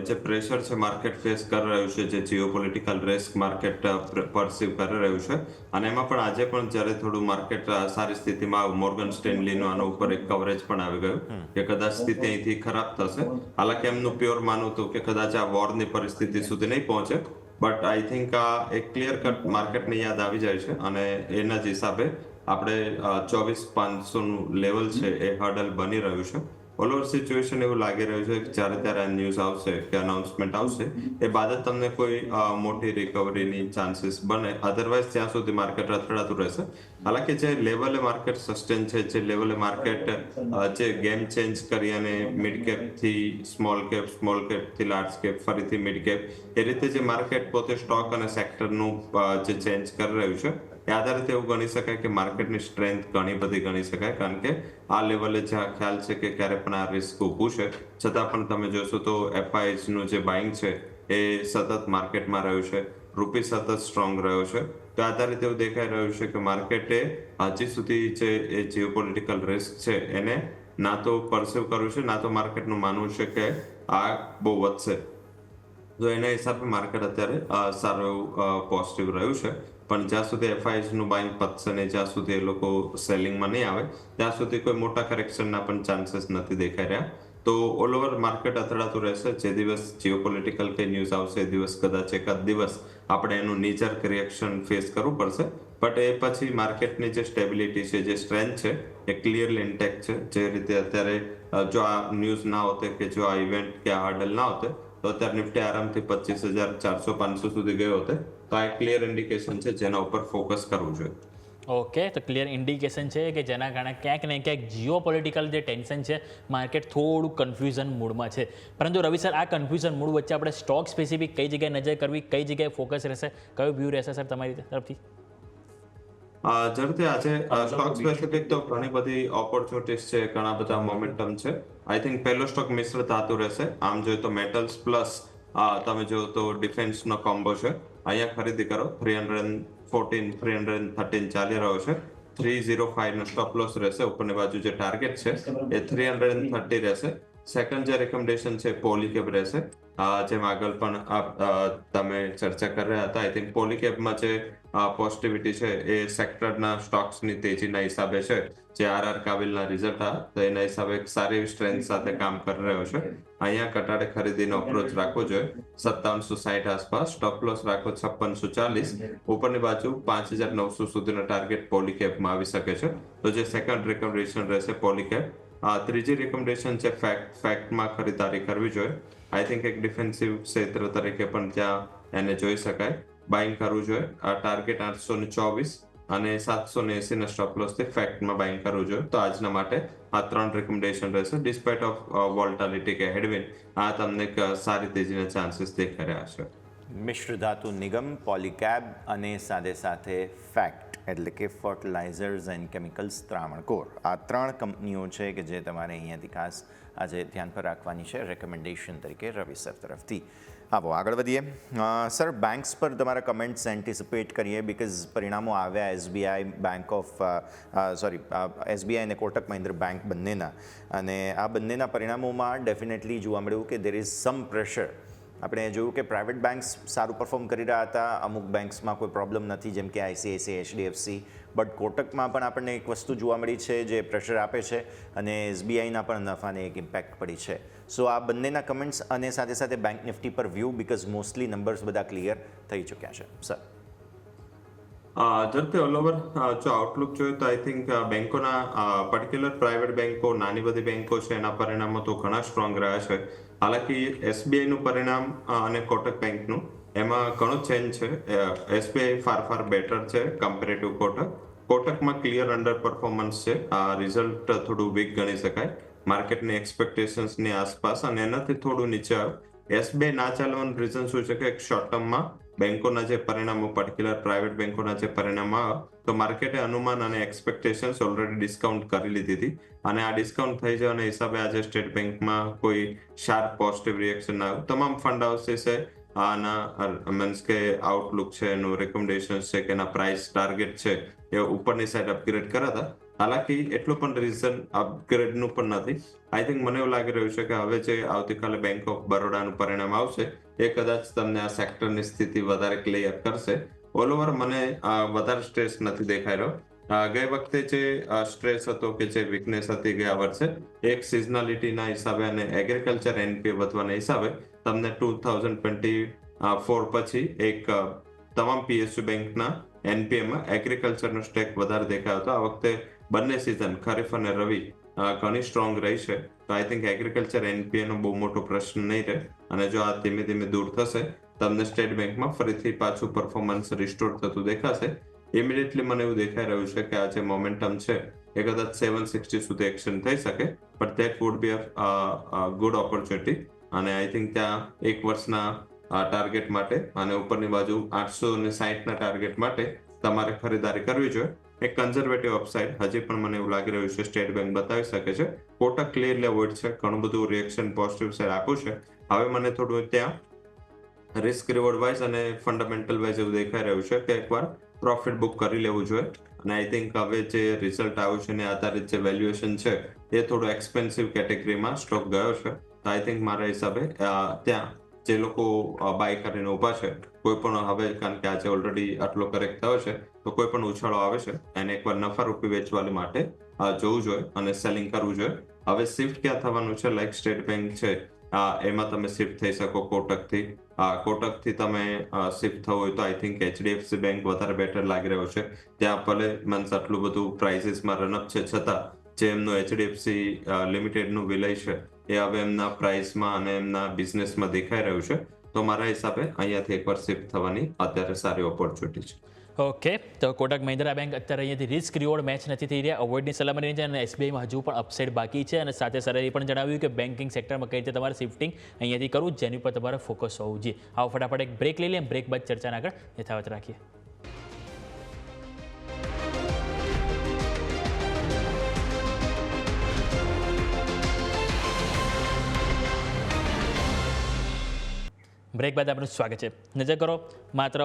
જે પ્રેશર છે માર્કેટ ફેસ કરી રહ્યું છે, જે જીઓપોલિટિકલ રિસ્ક માર્કેટ પરસીવ કરી રહ્યું છે, અને એમાં પણ આજે પણ જ્યારે થોડું માર્કેટ સારી સ્થિતિમાં મોર્ગન સ્ટેનલીનું આના ઉપર એક કવરેજ પણ આવી ગયું કે કદાચ સ્થિતિ અહીંથી ખરાબ થશે. હાલાકી એમનું પ્યોર માનવું હતું કે કદાચ આ વોરની પરિસ્થિતિ સુધી નહીં પહોંચે, બટ આઈ થિંક આ એક ક્લિયર કટ માર્કેટને યાદ આવી જાય છે અને એના જ હિસાબે આપણે 24,500નું લેવલ છે એ હર્ડલ બની રહ્યું છે. ઓલ ઓવર સિચ્યુએશન એવું લાગી રહ્યું છે કે જ્યારે ત્યારે ન્યૂઝ આવશે કે અનાઉન્સમેન્ટ આવશે એ બાદ જ તમને કોઈ મોટી રિકવરીની ચાન્સીસ બને, અધરવાઇઝ ત્યાં સુધી માર્કેટ અથડાતું રહેશે. હાલાકી જે લેવલે માર્કેટ સસ્ટેન છે, જે લેવલે માર્કેટ જે ગેમ ચેન્જ કરી અને મિડ કેપથી સ્મોલ કેપથી લાર્જ કેપ, ફરીથી મિડ કેપ, એ રીતે જે માર્કેટ પોતે સ્ટોક અને સેક્ટરનું જે ચેન્જ કરી રહ્યું છે એ આધારિત એવું ગણી શકાય કે માર્કેટની સ્ટ્રેન્થ ઘણી બધી ગણી શકાય, કારણ કે આ લેવલે જે ખ્યાલ છે કે ક્યારે પણ આ રિસ્ક ઊભું છે, છતાં પણ તમે જોશો તો FIs નું જે બાઇંગ છે એ સતત માર્કેટમાં રહ્યું છે, રૂપી સતત સ્ટ્રોંગ રહ્યો છે. તો આધારિત એવું દેખાઈ રહ્યું છે કે માર્કેટે હજી સુધી જે એ જીઓપોલિટિકલ રિસ્ક છે એને ના તો પરસીવ કર્યું છે, ના તો માર્કેટનું માનવું છે કે આ બહુ વધશે. તો એના હિસાબે માર્કેટ અત્યારે સારું એવું પોઝિટિવ રહ્યું છે. પણ જ્યાં સુધી FIs નું બાઇંગ પતશે ને જ્યાં સુધી એ લોકો સેલિંગમાં નહીં આવે ત્યાં સુધી કોઈ મોટા કરેક્શનના પણ ચાન્સીસ નથી દેખાઈ રહ્યા. તો ઓલ ઓવર માર્કેટ અથડાતું રહેશે. જે દિવસ જીઓપોલિટિકલ કે ન્યૂઝ આવશે એ દિવસ કદાચ એકાદ દિવસ આપણે એનું નીચર રિએક્શન ફેસ કરવું પડશે. બટ એ પછી માર્કેટની જે સ્ટેબિલિટી છે, જે સ્ટ્રેન્થ છે એ ક્લિયરલી ઇન્ટેક્ટ છે. જે રીતે અત્યારે જો આ ન્યૂઝ ના હોતે કે જો આ ઇવેન્ટ કે આ હર્ડલ ના હોતે તો અત્યારે નિફ્ટી આરામથી 25,400-500 સુધી ગયો હોતે. તો આ એક ક્લિયર ઇન્ડિકેશન છે જેના ઉપર ફોકસ કરવું જોઈએ. ઓકે, તો ક્લિયર ઇન્ડિકેશન છે કે જેના કારણે ક્યાંક ને ક્યાંક જીઓપોલિટિકલ જે ટેન્શન છે માર્કેટ થોડું કન્ફ્યુઝન મૂડમાં છે. પરંતુ રવિ સર, આ કન્ફ્યુઝન મૂડ વચ્ચે આપણે સ્ટોક સ્પેસિફિક કઈ જગ્યાએ નજર કરવી, કઈ જગ્યાએ ફોકસ રહેશે, કયો વ્યૂ રહેશે સર તમારી તરફથી? ઝડપથી આજે સ્ટોક સ્પેસિફિક તો ઘણી બધી ઓપોર્ચ્યુનિટીઝ છે, ઘણા બધા મોમેન્ટમ છે. આઈ થિંક પહેલો સ્ટોક મિશ્ર ધાતુ રહેશે. આમ જોઈએ તો મેટલ્સ પ્લસ તમે જો તો ડિફેન્સનો કોમ્બો છે. અહીંયા ખરીદી કરો. 314, 313 ચાલી રહ્યો છે. 305 નો સ્ટોપ લોસ રહેશે. ઉપરની બાજુ જે ટાર્ગેટ છે એ 330 રહેશે. સેકન્ડ જે રેકમેન્ડેશન છે પોલીકેબ રહેશે. જેમ આગળ પણ તમે ચર્ચા કરી રહ્યા હતા. આઈ થિંક પોલીકેબમાં જે પોઝિટિવિટી છે એ સેક્ટરના સ્ટોક્સની તેજીના હિસાબે છે. જે કાબિલના રિઝલ્ટ તો એના હિસાબે એક સારી એવી સ્ટ્રેન્થ સાથે કામ કરી રહ્યો છે. અહીંયા કટાડે ખરીદીનો અપ્રોચ રાખવો જોઈએ. 5760 આસપાસ સ્ટોપ લોસ રાખો 5640. ઉપરની બાજુ 5900 સુધીનો ટાર્ગેટ પોલીકેબમાં આવી શકે છે. તો જે સેકન્ડ રેકમેન્ડેશન રહેશે પોલીકેબ. ત્રીજી રેકમેન્ડેશન છે ફેક્ટમાં ખરીદારી કરવી જોઈએ. આઈ થિંક એક ડિફેન્સિવ ક્ષેત્ર તરીકે પણ ત્યાં એને જોઈ શકાય. બાઇંગ કરવું જોઈએ. આ ટાર્ગેટ 824 અને 780 ના સ્ટોપ લોસ થી ફેક્ટમાં બાઇંગ કરવું જોઈએ. તો આજના માટે આ 3 રેકમેન્ડેશન રહેશે. ડિસ્પાઇટ ઓફ વોલ્ટાલિટી કે હેડવિન આ તમને એક સારી તેજીના ચાન્સીસ દેખાઈ રહ્યા છે. મિશ્ર ધાતુ નિગમ, પોલીકેબ અને સાથે ફેક્ટ એટલે કે ફર્ટિલાઇઝર્સ એન્ડ કેમિકલ્સ ત્રાવણકોર, આ 3 કંપનીઓ છે કે જે તમારે અહીંયાથી ખાસ આજે ધ્યાન પર રાખવાની છે રેકમેન્ડેશન તરીકે રવિ સર તરફથી. આવો આગળ વધીએ. સર, બેંક્સ પર તમારા કમેન્ટ્સ એન્ટિસિપેટ કરીએ બિકોઝ પરિણામો આવ્યા SBI અને કોટક મહિન્દ્રા બેંક બંનેના, અને આ બંનેના પરિણામોમાં ડેફિનેટલી જોવા મળ્યું કે દેર ઇઝ સમ પ્રેશર. આપણે જોયું કે પ્રાઇવેટ બેંક્સ સારું પરફોર્મ કરી રહ્યા હતા, અમુક બેંક્સમાં કોઈ પ્રોબ્લેમ નથી જેમ કે ICICI, HDFC, બટ કોટકમાં પણ આપણને એક વસ્તુ જોવા મળી છે જે પ્રેશર આપે છે અને SBIના પણ નફાને એક ઇમ્પેક્ટ પડી છે. સો આ બંનેના કમેન્ટ્સ અને સાથે બેંક નિફ્ટી પર વ્યૂ, બિકોઝ મોસ્ટલી નંબર્સ બધા ક્લિયર થઈ ચૂક્યા છે. સર, ઝડપથી ઓલ ઓવર જો આઉટલુક જોઈએ તો આઈ થિંક બેંકોના પર્ટિક્યુલર પ્રાઇવેટ બેંકો, નાની બધી બેંકો છે એના પરિણામો તો ઘણા સ્ટ્રોંગ રહ્યા છે. હાલાકી SBI નું પરિણામ અને કોટક બેંકનું એમાં ઘણો ચેન્જ છે. SBI ફાર બેટર છે કમ્પેરેટિવ કોટક. કોટકમાં ક્લિયર અંડર પરફોર્મન્સ છે. રિઝલ્ટ થોડું વીક ગણી શકાય માર્કેટની એક્સપેક્ટેશન્સની આસપાસ, અને એનાથી થોડું નીચે આવ્યું. SBI ના ચાલવાનું રીઝન શું છે કે એક શોર્ટ ટર્મમાં બેંકોના જે પરિણામો, પર્ટિક્યુલર પ્રાઇવેટ બેંકોના જે પરિણામો આવે તો માર્કેટે અનુમાન અને એક્સપેક્ટેશન્સ ઓલરેડી ડિસ્કાઉન્ટ કરી લીધી હતી, અને આ ડિસ્કાઉન્ટ થઈ જવાના હિસાબે આજે સ્ટેટ બેંકમાં કોઈ શાર્પ પોઝિટિવ રિએક્શન ના આવ્યું. તમામ ફંડ હાઉસીસે આના મીન્સ કે આઉટલુક છે, એનું રેકમેન્ડેશન છે કે એના પ્રાઇસ ટાર્ગેટ છે એ ઉપરની સાઈડ અપગ્રેડ કર્યા હતા. હાલાકી એટલું પણ રીઝન અપગ્રેડનું પણ નથી. આઈ થિંક મને એવું લાગી રહ્યું છે કે હવે જે આવતીકાલે બેંક ઓફ બરોડાનું પરિણામ આવશે એ કદાચ તમને આ સેક્ટરની સ્થિતિ વધારે ક્લિયર કરશે. ઓલ ઓવર મને વધારે સ્ટ્રેસ નથી દેખાઈ રહ્યો. ગઈ વખતે જે સ્ટ્રેસ હતો કે જે વીકનેસ હતી ગયા વર્ષે, એક સિઝનાલિટીના હિસાબે અને એગ્રીકલ્ચર NPA વધવાના હિસાબે તમને 2024 પછી એક તમામ PSU બેંકના NPAમાં એગ્રીકલ્ચરનો સ્ટેક વધારે દેખાયો હતો. આ વખતે બંને સિઝન ખરીફ અને રવિ ઘણી સ્ટ્રોંગ રહી છે. તો આઈ થિંક એગ્રીકલ્ચર NPA નો બહુ મોટો પ્રશ્ન નહીં રહે, અને જો આ ધીમે ધીમે દૂર થશે તમને સ્ટેટ બેંકમાં ફરીથી પાછું પરફોર્મન્સ રિસ્ટોર થતું દેખાશે. ઇમિડિયેટલી મને એવું દેખાઈ રહ્યું છે કે આ જે મોમેન્ટમ છે એ કદાચ 760 સુધી એક્શન થઈ શકે, but that would be a good opportunity. અને આઈ થિંક ત્યાં એક વર્ષના ટાર્ગેટ માટે અને ઉપરની બાજુ 860 ના ટાર્ગેટ માટે તમારે ખરીદારી કરવી જોઈએ. એક કન્ઝર્વેટિવ અપસાઇડ હજી પણ મને એવું લાગી રહ્યું છે સ્ટેટ બેંક બતાવી શકે છે. કોટક ક્લિયરલી અવોઇડ છે, ઘણું બધું રિએક્શન પોઝિટિવ સાઈડ આપ્યું છે. હવે મને થોડું ત્યાં રિસ્ક રિવોર્ડ વાઇઝ અને ફંડામેન્ટલ વાઇઝ એવું દેખાઈ રહ્યું છે કે એકવાર પ્રોફિટ બુક કરી લેવું જોઈએ. અને આઈ થિંક હવે જે રિઝલ્ટ આવ્યું છે ને આધારિત જે વેલ્યુએશન છે એ થોડું એક્સપેન્સિવ કેટેગરીમાં સ્ટોક ગયો છે. તો આઈ થિંક મારા હિસાબે ત્યાં જે લોકો બાય કરીને ઊભા છે, કોઈ પણ હવે કારણ કે આજે ઓલરેડી આટલો કરેક્ટ થયો છે તો કોઈ પણ ઉછાળો આવે છે એને એકવાર નફા રૂપી વેચવા માટે જોવું જોઈએ અને સેલિંગ કરવું જોઈએ. હવે શિફ્ટ ક્યાં થવાનું છે, લાઈક સ્ટેટ બેંક છે એમાં તમે શિફ્ટ થઈ શકો કોટકથી. કોટકથી તમે શિફ્ટ થવું હોય તો આઈ થિંક HDFC બેંક વધારે બેટર લાગી રહ્યો છે. ત્યાં ભલે મીન્સ આટલું બધું પ્રાઇસીસમાં રનઅપ છે છતાં જે એમનું HDFC લિમિટેડનું વિલય છે એ હવે એમના પ્રાઇસમાં અને એમના બિઝનેસમાં દેખાઈ રહ્યું છે. તો મારા હિસાબે અહીંયાથી એકવાર શિફ્ટ થવાની અત્યારે સારી ઓપોર્ચ્યુનિટી છે. ઓકે, તો કોટક મહિન્દ્રા બેંક અત્યારે અહીંયાથી રિસ્ક રિવોર્ડ મેચ નથી થઈ રહ્યા, અવોઇડની સલાહ મળી છે. અને SBIમાં હજુ પણ અપસાઇડ બાકી છે. અને સાથે સરે એ પણ જણાવ્યું કે બેન્કિંગ સેક્ટરમાં કઈ રીતે તમારે શિફ્ટિંગ અહીંયાથી કરવું, જેની પર તમારે ફોકસ હોવું જોઈએ. આવો ફટાફટ એક બ્રેક લઈ લઈએ, બ્રેક બાદ ચર્ચાને આગળ યથાવત રાખીએ. બ્રેક બાદ આપનું સ્વાગત છે. નજર કરો, માત્ર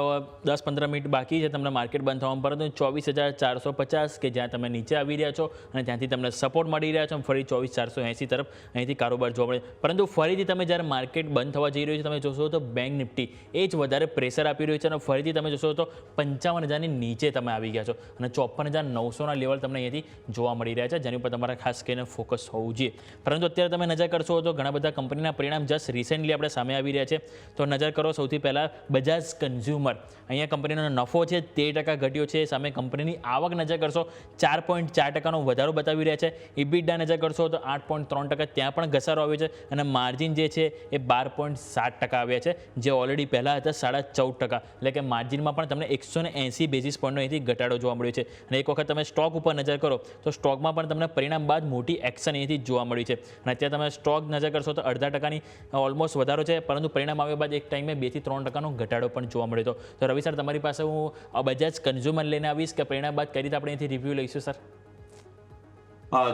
10-15 મિનિટ બાકી છે તમને માર્કેટ બંધ થવામાં, પરંતુ 24,450 કે જ્યાં તમે નીચે આવી રહ્યા છો અને ત્યાંથી તમને સપોર્ટ મળી રહ્યા છો, ફરી 24,480 તરફ અહીંથી કારોબાર જોવા મળે. પરંતુ ફરીથી તમે જ્યારે માર્કેટ બંધ થવા જઈ રહ્યું છે તમે જોશો તો બેંક નિફ્ટી એ જ વધારે પ્રેશર આપી રહ્યું છે અને ફરીથી તમે જોશો તો 55,000ની નીચે તમે આવી ગયા છો અને 54,900ના લેવલ તમને અહીંયાથી જોવા મળી રહ્યા છે, જેની ઉપર તમારે ખાસ કરીને ફોકસ હોવું જોઈએ. પરંતુ અત્યારે તમે નજર કરશો તો ઘણા બધા કંપનીના પરિણામ જસ્ટ રિસેન્ટલી આપણે સામે આવી રહ્યા છે. તો નજર કરો, સૌથી પહેલાં બજાજ કન્ઝ્યુમર, અહીંયા કંપનીનો નફો છે 13% ઘટ્યો છે. સામે કંપનીની આવક નજર કરશો 4.4%નો વધારો બતાવી રહ્યા છે. ઇબિડા નજર કરશો તો 8.3%, ત્યાં પણ ઘસારો આવ્યો છે. અને માર્જિન જે છે એ 12.7% આવ્યા છે, જે ઓલરેડી પહેલાં હતા 14.5%. એટલે કે માર્જિનમાં પણ તમને 180 બેઝિસ પોઈન્ટનો અહીંથી ઘટાડો જોવા મળ્યો છે. અને એક વખત તમે સ્ટોક ઉપર નજર કરો તો સ્ટોકમાં પણ તમને પરિણામ બાદ મોટી એક્શન અહીંથી જોવા મળી છે. અને અત્યારે તમે સ્ટોક નજર કરશો તો 0.5%ની ઓલમોસ્ટ વધારો છે, પરંતુ પરિણામ આવ્યા બાદ એક ટાઈમે 2-3%નો ઘટાડો પણ જોવા મળ્યો હતો. તો રવિ સર, તમારી પાસે હું બજાજ કન્ઝ્યુમર લઈને આવીશ કે પરિણામ બાદ કઈ રીતે આપણે અહીંથી રિવ્યૂ લઈશું સર?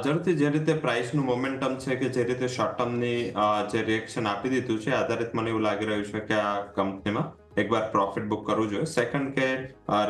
ઝડપથી જે રીતે પ્રાઇસનું મોમેન્ટમ છે કે જે રીતે શોર્ટ ટર્મની જે રિએક્શન આપી દીધું છે આધારિત મને એવું લાગી રહ્યું છે કે આ કંપનીમાં એકવાર પ્રોફિટ બુક કરવું જોઈએ. સેકન્ડ કે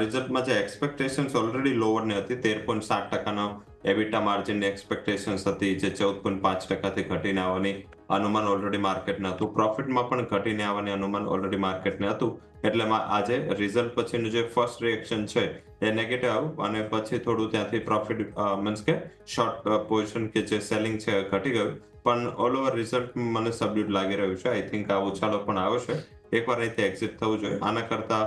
રિઝલ્ટમાં જે એક્સપેક્ટેશન્સ ઓલરેડી લોવરની હતી, 13.7%નો એબિટા માર્જિનની એક્સપેક્ટેશન્સ હતી, જે 14.5%થી ઘટીને આવવાની અનુમાન ઓલરેડી માર્કેટને હતું. પ્રોફિટમાં પણ ઘટીને આવવાની અનુમાન ઓલરેડી માર્કેટને હતું. એટલે આજે રિઝલ્ટ પછીનું જે ફર્સ્ટ રિએક્શન છે એ નેગેટિવ આવ્યું અને પછી થોડું ત્યાંથી પ્રોફિટ મીન્સ કે શોર્ટ પોઝિશન કે જે સેલિંગ છે ઘટી ગયું. પણ ઓલ ઓવર રિઝલ્ટ મને સબડ્યુટ લાગી રહ્યું છે. આઈ થિંક આ ઉછાળો પણ આવ્યો છે. એકવાર અહીંથી એક્ઝિટ થવું જોઈએ. આના કરતા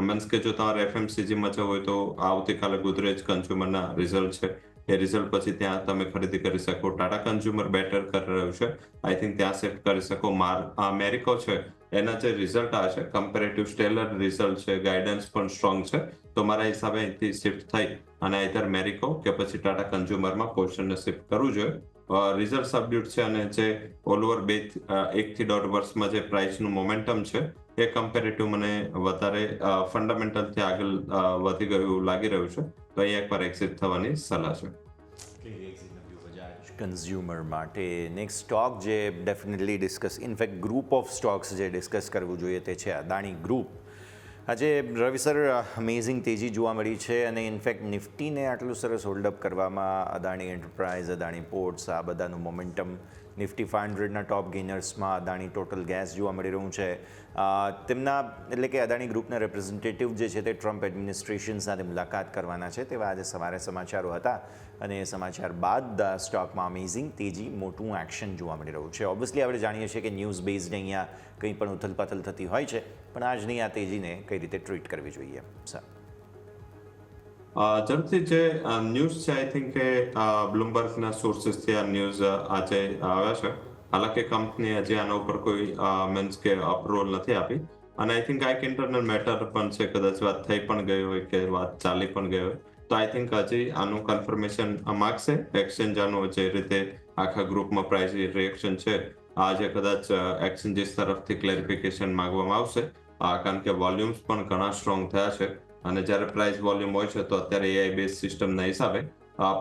મીન્સ કે જો તમારે FMCGમાં જવું હોય તો આવતીકાલે ગોદરેજ કન્ઝ્યુમરના રિઝલ્ટ છે, એ રિઝલ્ટ પછી ત્યાં તમે ખરીદી કરી શકો. ટાટા કન્ઝ્યુમર બેટર કરી રહ્યું છે, આઈ થિંક ત્યાં શિફ્ટ કરી શકો. મેરિકો છે એના જે રિઝલ્ટ આવે છે કમ્પેરેટિવ સ્ટેલર રિઝલ્ટ છે, ગાઈડન્સ પણ સ્ટ્રોંગ છે. તો મારા હિસાબે અહીંથી શિફ્ટ થઈ અને આઈધર મેરિકો કે પછી ટાટા કન્ઝ્યુમરમાં પોઝિશનને શિફ્ટ કરવું જોઈએ. રિઝલ્ટ સબડ્યુટ છે અને જે ઓલ ઓવર 1 થી 1.5 વર્ષમાં જે પ્રાઇસનું મોમેન્ટમ છે એ કમ્પેરેટિવ મને વધારે ફંડામેન્ટલથી આગળ વધી ગયું લાગી રહ્યું છે. તો અહીંયા એકવાર એક્ઝિટ થવાની સલાહ છે. કન્ઝ્યુમર માટે નેક્સ્ટ સ્ટોક જે definitely discuss, in fact group of stocks જે ડિસ્કસ કરવું જોઈએ તે છે અદાણી ગ્રુપ. આજે રવિ સર અમેઝિંગ તેજી જોવા મળી છે અને ઇનફેક્ટ નિફ્ટીને આટલું સરસ હોલ્ડઅપ કરવામાં અદાણી એન્ટરપ્રાઇઝ, અદાણી પોર્ટ્સ, આ બધાનું મોમેન્ટમ, નિફ્ટી 500ના ટોપ ગેઇનર્સમાં અદાણી ટોટલ ગેસ જોવા મળી રહ્યું છે. તેમના એટલે કે અદાણી ગ્રુપના રેપ્રેઝેન્ટેટિવ જે છે તે ટ્રમ્પ એડમિનિસ્ટ્રેશન સાથે મુલાકાત કરવાના છે તેવા આજે સવારે સમાચારો હતા અને એ સમાચાર બાદ સ્ટોકમાં અમેઝિંગ તેજી, મોટું એક્શન જોવા મળી રહ્યું છે. ઓબ્વિયસલી આપણે જાણીએ છીએ કે ન્યૂઝ બેઝડ અહીંયા કંઈ પણ ઉથલપાથલ થતી હોય છે, પણ આજની આ તેજીને કઈ રીતે ટ્રીટ કરવી જોઈએ સર? ઝડપથી જે ન્યૂઝ છે આઈ થિંક કે બ્લુમબર્ગના સોર્સિસથી આ ન્યૂઝ આજે આવ્યા છે. હાલાકી કંપની હજી આના ઉપર કોઈ મીન્સ કે અપ્રુવલ નથી આપી અને આઈ થિંક આ એક ઇન્ટરનલ મેટર પણ છે. કદાચ વાત થઈ પણ ગઈ હોય કે વાત ચાલી પણ ગઈ હોય તો આઈ થિંક હજી આનું કન્ફર્મેશન માગશે એક્સચેન્જ. આનું જે રીતે આખા ગ્રુપમાં પ્રાઇસ રિએક્શન છે આજે કદાચ એક્સચેન્જીસ તરફથી ક્લેરિફિકેશન માંગવામાં આવશે, કારણ કે વોલ્યુમ્સ પણ ઘણા સ્ટ્રોંગ થયા છે અને જ્યારે પ્રાઇસ વોલ્યુમ હોય છે તો અત્યારે એઆઈ બેઝ સિસ્ટમના હિસાબે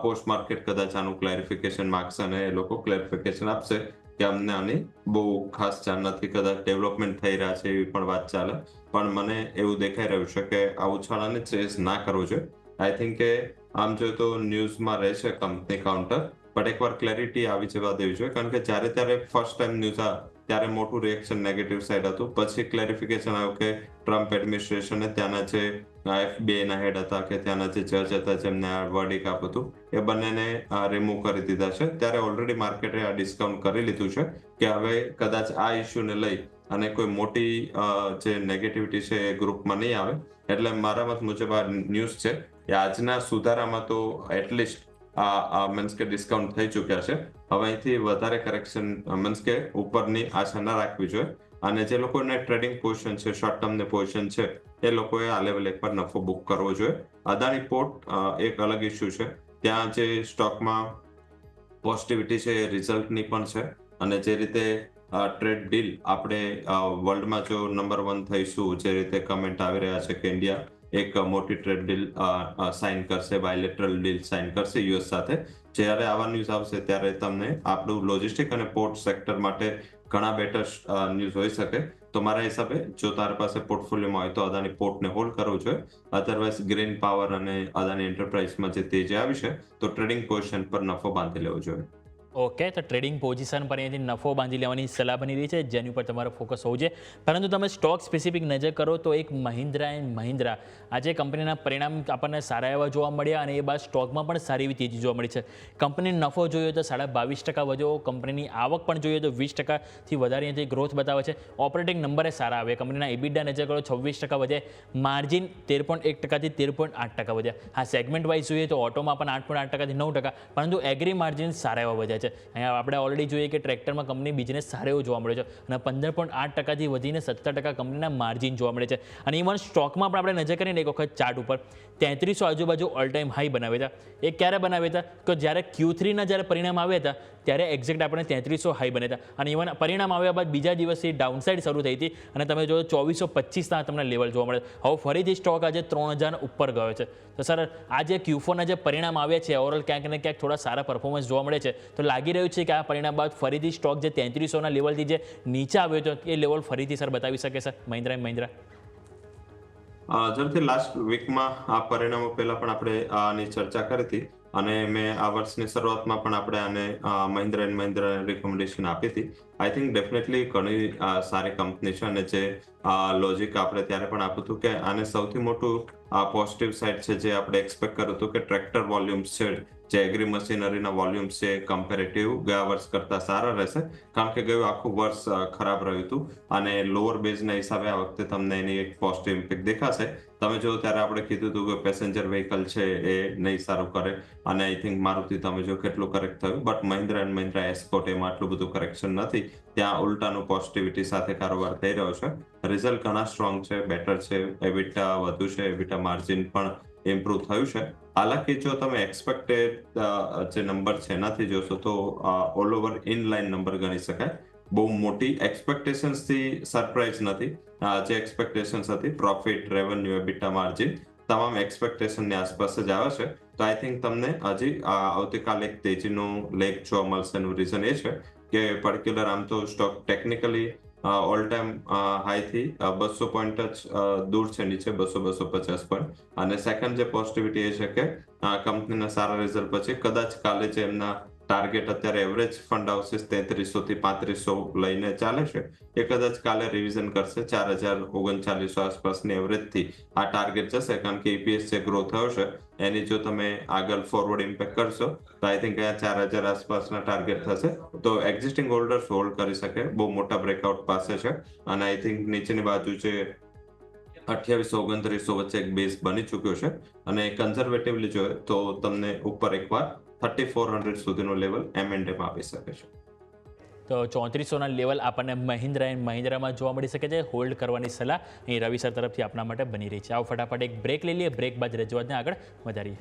પોસ્ટ માર્કેટ કદાચ આનું ક્લેરિફિકેશન માંગશે અને એ લોકો ક્લેરિફિકેશન આપશે કે અમને આની બહુ ખાસ જાણ નથી, કદાચ ડેવલપમેન્ટ થઈ રહ્યા છે એવી પણ વાત ચાલે. પણ મને એવું દેખાઈ રહ્યું છે કે આ ઉછાળાને ચેસ ના કરવો જોઈએ. આઈ થિંક કે આમ જોઈએ તો ન્યૂઝમાં રહેશે કંપની કાઉન્ટર, બટ એકવાર ક્લેરિટી આવી જવા દેવી જોઈએ, કારણ કે જ્યારે ત્યારે ફર્સ્ટ ટાઈમ ન્યૂઝ આ ત્યારે મોટું રિએક્શન નેગેટિવ સાઈડ હતું. પછી ક્લેરિફિકેશન આવ્યું કે ટ્રમ્પ એડમિનિસ્ટ્રેશને ત્યાંના જે FBI ના હેડ હતા કે ત્યાંના જે જજ હતા જેમને આ વર્ડિક આપ્યું હતું એ બંનેને રિમૂવ કરી દીધા છે. ત્યારે ઓલરેડી માર્કેટે આ ડિસ્કાઉન્ટ કરી લીધું છે કે હવે કદાચ આ ઇસ્યુને લઈ અને કોઈ મોટી જે નેગેટિવિટી છે એ ગ્રુપમાં નહીં આવે. એટલે મારા મત મુજબ આ ન્યૂઝ છે એ આજના સુધારામાં તો એટલીસ્ટ મીન્સ કે ડિસ્કાઉન્ટ થઈ ચૂક્યા છે. હવે અહીંથી વધારે કરેક્શન મીન્સ કે ઉપરની આશા ના રાખવી જોઈએ. અને જે લોકોને ટ્રેડિંગ પોઝિશન છે, શોર્ટ ટર્મ પોઝિશન છે, એ લોકોએ આ લેવલ એકવાર નફો બુક કરવો જોઈએ. અદાણી પોર્ટ એક અલગ ઇસ્યુ છે. ત્યાં જે સ્ટોકમાં પોઝિટિવિટી છે એ રિઝલ્ટની પણ છે, અને જે રીતે ટ્રેડ ડીલ આપણે વર્લ્ડમાં જો નંબર 1 થઈશું, જે રીતે કમેન્ટ આવી રહ્યા છે કે ઇન્ડિયા એક મોટી ટ્રેડ ડીલ સાઇન કરશે, બાયલેટરલ ડીલ સાઇન કરશે યુએસ સાથે. જ્યારે આવા ન્યૂઝ આવશે ત્યારે તમને આપણું લોજિસ્ટિક અને પોર્ટ સેક્ટર માટે ઘણા બેટર ન્યૂઝ હોઈ શકે. તો મારા હિસાબે જો તારા પાસે પોર્ટફોલિયોમાં હોય તો અદાણી પોર્ટને હોલ્ડ કરવું જોઈએ. અધરવાઇઝ ગ્રીન પાવર અને અદાણી એન્ટરપ્રાઇઝમાં જે તેજી આવી છે તો ટ્રેડિંગ પોઝિશન પર નફો બાંધી લેવો જોઈએ. ઓકે, તો ટ્રેડિંગ પોઝિશન પર અહીંયાથી નફો બાંધી લેવાની સલાહ બની રહી છે, જેની ઉપર તમારો ફોકસ હોવું જોઈએ. પરંતુ તમે સ્ટોક સ્પેસિફિક નજર કરો તો એક મહિન્દ્રા એન્ડ મહિન્દ્રા, આજે કંપનીના પરિણામ આપણને સારા એવા જોવા મળ્યા અને એ બાદ સ્ટોકમાં પણ સારી એવી તેજી જોવા મળી છે. કંપનીનો નફો જોઈએ તો 22.5% વધ્યો, કંપનીની આવક પણ જોઈએ તો 20%થી વધારે અહીંયાથી ગ્રોથ બતાવે છે. ઓપરેટિંગ નંબરે સારા આવે, કંપનીના EBITDA નજર કરો 26% વધ્યા, માર્જિન 13.1%થી 13.8% વધ્યા. હા, સેગમેન્ટ વાઇઝ જોઈએ તો ઓટોમાં પણ 8.8%થી 9%, પરંતુ એગ્રી માર્જિન સારા એવા વધ્યા છે. અહીંયા આપણે ઓલરેડી જોઈએ કે ટ્રેક્ટરમાં કંપની બિઝનેસ સારો એવો જોવા મળે છે અને 15.8%થી વધીને 17% કંપનીના માર્જિન જોવા મળે છે. અને ઇવન સ્ટોકમાં પણ આપણે નજર કરીને એક વખત ચાર્ટ ઉપર 3300 આજુબાજુ ઓલ ટાઈમ હાઈ બનાવ્યા હતા. એ ક્યારે બનાવ્યા હતા? કે જ્યારે Q3ના જ્યારે પરિણામ આવ્યા હતા ત્યારે એક્ઝેક્ટ આપણે 3300 હાઈ બન્યા હતા. અને ઇવન પરિણામ આવ્યા બાદ બીજા દિવસથી ડાઉનસાઇડ શરૂ થઈ હતી અને તમે જો 2425ના તમને લેવલ જોવા મળે. હવે ફરીથી સ્ટોક આજે 3000 ઉપર ગયો છે. તો સર, આ જે Q4ના જે પરિણામ આવ્યા છે ઓવરઓલ ક્યાંક ને ક્યાંક થોડા સારા પરફોર્મન્સ જોવા મળે છે. તો લાગી રહ્યું છે કે આ પરિણામ બાદ ફરીથી સ્ટોક જે 3300ના લેવલથી જે નીચે આવ્યો હતો એ લેવલ ફરીથી સર બતાવી શકે સર મહિન્દ્રા એન્ડ મહિન્દ્રા? જેમથી લાસ્ટ વીકમાં આ પરિણામો પહેલા પણ આપણે આની ચર્ચા કરી હતી અને મેં આ વર્ષની શરૂઆતમાં પણ આપણે આને મહિન્દ્રા એન્ડ મહિન્દ્રા રિકમેન્ડેશન આપી હતી. આઈ થિંક ડેફિનેટલી ઘણી સારી કંપની છે અને જે લોજિક આપણે ત્યારે પણ આપ્યું હતું કે આને સૌથી મોટું પોઝિટિવ સાઇડ છે જે આપણે એક્સપેક્ટ કર્યું હતું કે ટ્રેક્ટર વોલ્યુમ્સ છે, જે એગ્રી મશીનરીના વોલ્યુમ્સ છે, કમ્પેરેટિવ ગયા વર્ષ કરતા સારા રહેશે, કારણ કે ગયું આખું વર્ષ ખરાબ રહ્યું હતું અને લોઅર બેઝના હિસાબે આ વખતે તમને એની એક પોઝિટિવ ઇમ્પેક્ટ દેખાશે. તમે જો ત્યારે આપણે કીધું હતું કે પેસેન્જર વ્હીકલ છે એ નહીં સારું કરે અને આઈ થિંક મારુતિ તમે જો કેટલું કરેક્ટ થયું, but Mahindra and Mahindra escort એમાં આટલું બધું કરેક્શન નથી. ત્યાં ઉલટાનું પોઝિટિવિટી સાથે કારોબાર થઈ રહ્યો છે. રિઝલ્ટ ઘણા સ્ટ્રોંગ છે, બેટર છે, એબિટા વધુ છે, એબિટા માર્જિન પણ ઇમ્પ્રુવ થયું છે. હાલાકી જો તમે એક્સપેક્ટેડ જે નંબર છે એનાથી જોશો તો all over in line number ગણી શકાય. બહુ મોટી એક્સપેક્ટેશન્સથી સરપ્રાઇઝ નથી. જે એક્સપેક્ટેશન્સ હતી પ્રોફિટ, રેવન્યુ, એબિટા માર્જિન તમામ એક્સપેક્ટેશનની આસપાસ જ આવે છે. તો આઈ થિંક તમને હજી આવતીકાલે એક તેજીનો લેગ જોવા મળશે. એનું રીઝન એ છે કે પર્ટિક્યુલર આમ તો સ્ટોક ટેકનિકલી ઓલ ટાઈમ હાઈથી 200 પોઈન્ટ જ દૂર છે નીચે, 200-250 પોઈન્ટ. અને સેકન્ડ જે પોઝિટિવિટી એ છે કે કંપનીના સારા રિઝલ્ટ પછી કદાચ કાલે જે એમના ટાર્ગેટ અત્યારે એવરેજ ફંડ હાઉસીસ 3300 થી 3500 લઈને ચાલે છે એ કદાચ કાલે રિવિઝન કરશે. 4039 આસપાસની એવરેજથી આ ટાર્ગેટ જશે, કારણ કે EPS જે ગ્રો થયો છે એની જો તમે આગળ ફોરવર્ડ ઇમ્પેક્ટ કરશો તો આઈ થિંક અહીંયા 4000 આસપાસના ટાર્ગેટ થશે. તો એક્ઝિસ્ટિંગ હોલ્ડર્સ હોલ્ડ કરી શકે, બહુ મોટા બ્રેકઆઉટ પાસે છે. અને આઈ થિંક નીચેની બાજુ જે 2829 વચ્ચે એક બેઝ બની ચૂક્યો છે અને કન્ઝર્વેટિવલી જોઈએ તો તમને ઉપર એકવાર 3400 સુધીનો લેવલ M&M આપી શકે છે. તો 3400ના લેવલ આપણને મહિન્દ્રા એન્ડ મહિન્દ્રામાં જોવા મળી શકે છે. હોલ્ડ કરવાની સલાહ અહીં રવિ સર તરફથી આપણા માટે બની રહી છે. આવો ફટાફટ એક બ્રેક લઈ લઈએ, બ્રેક બાદ રજૂઆતને આગળ વધારીએ.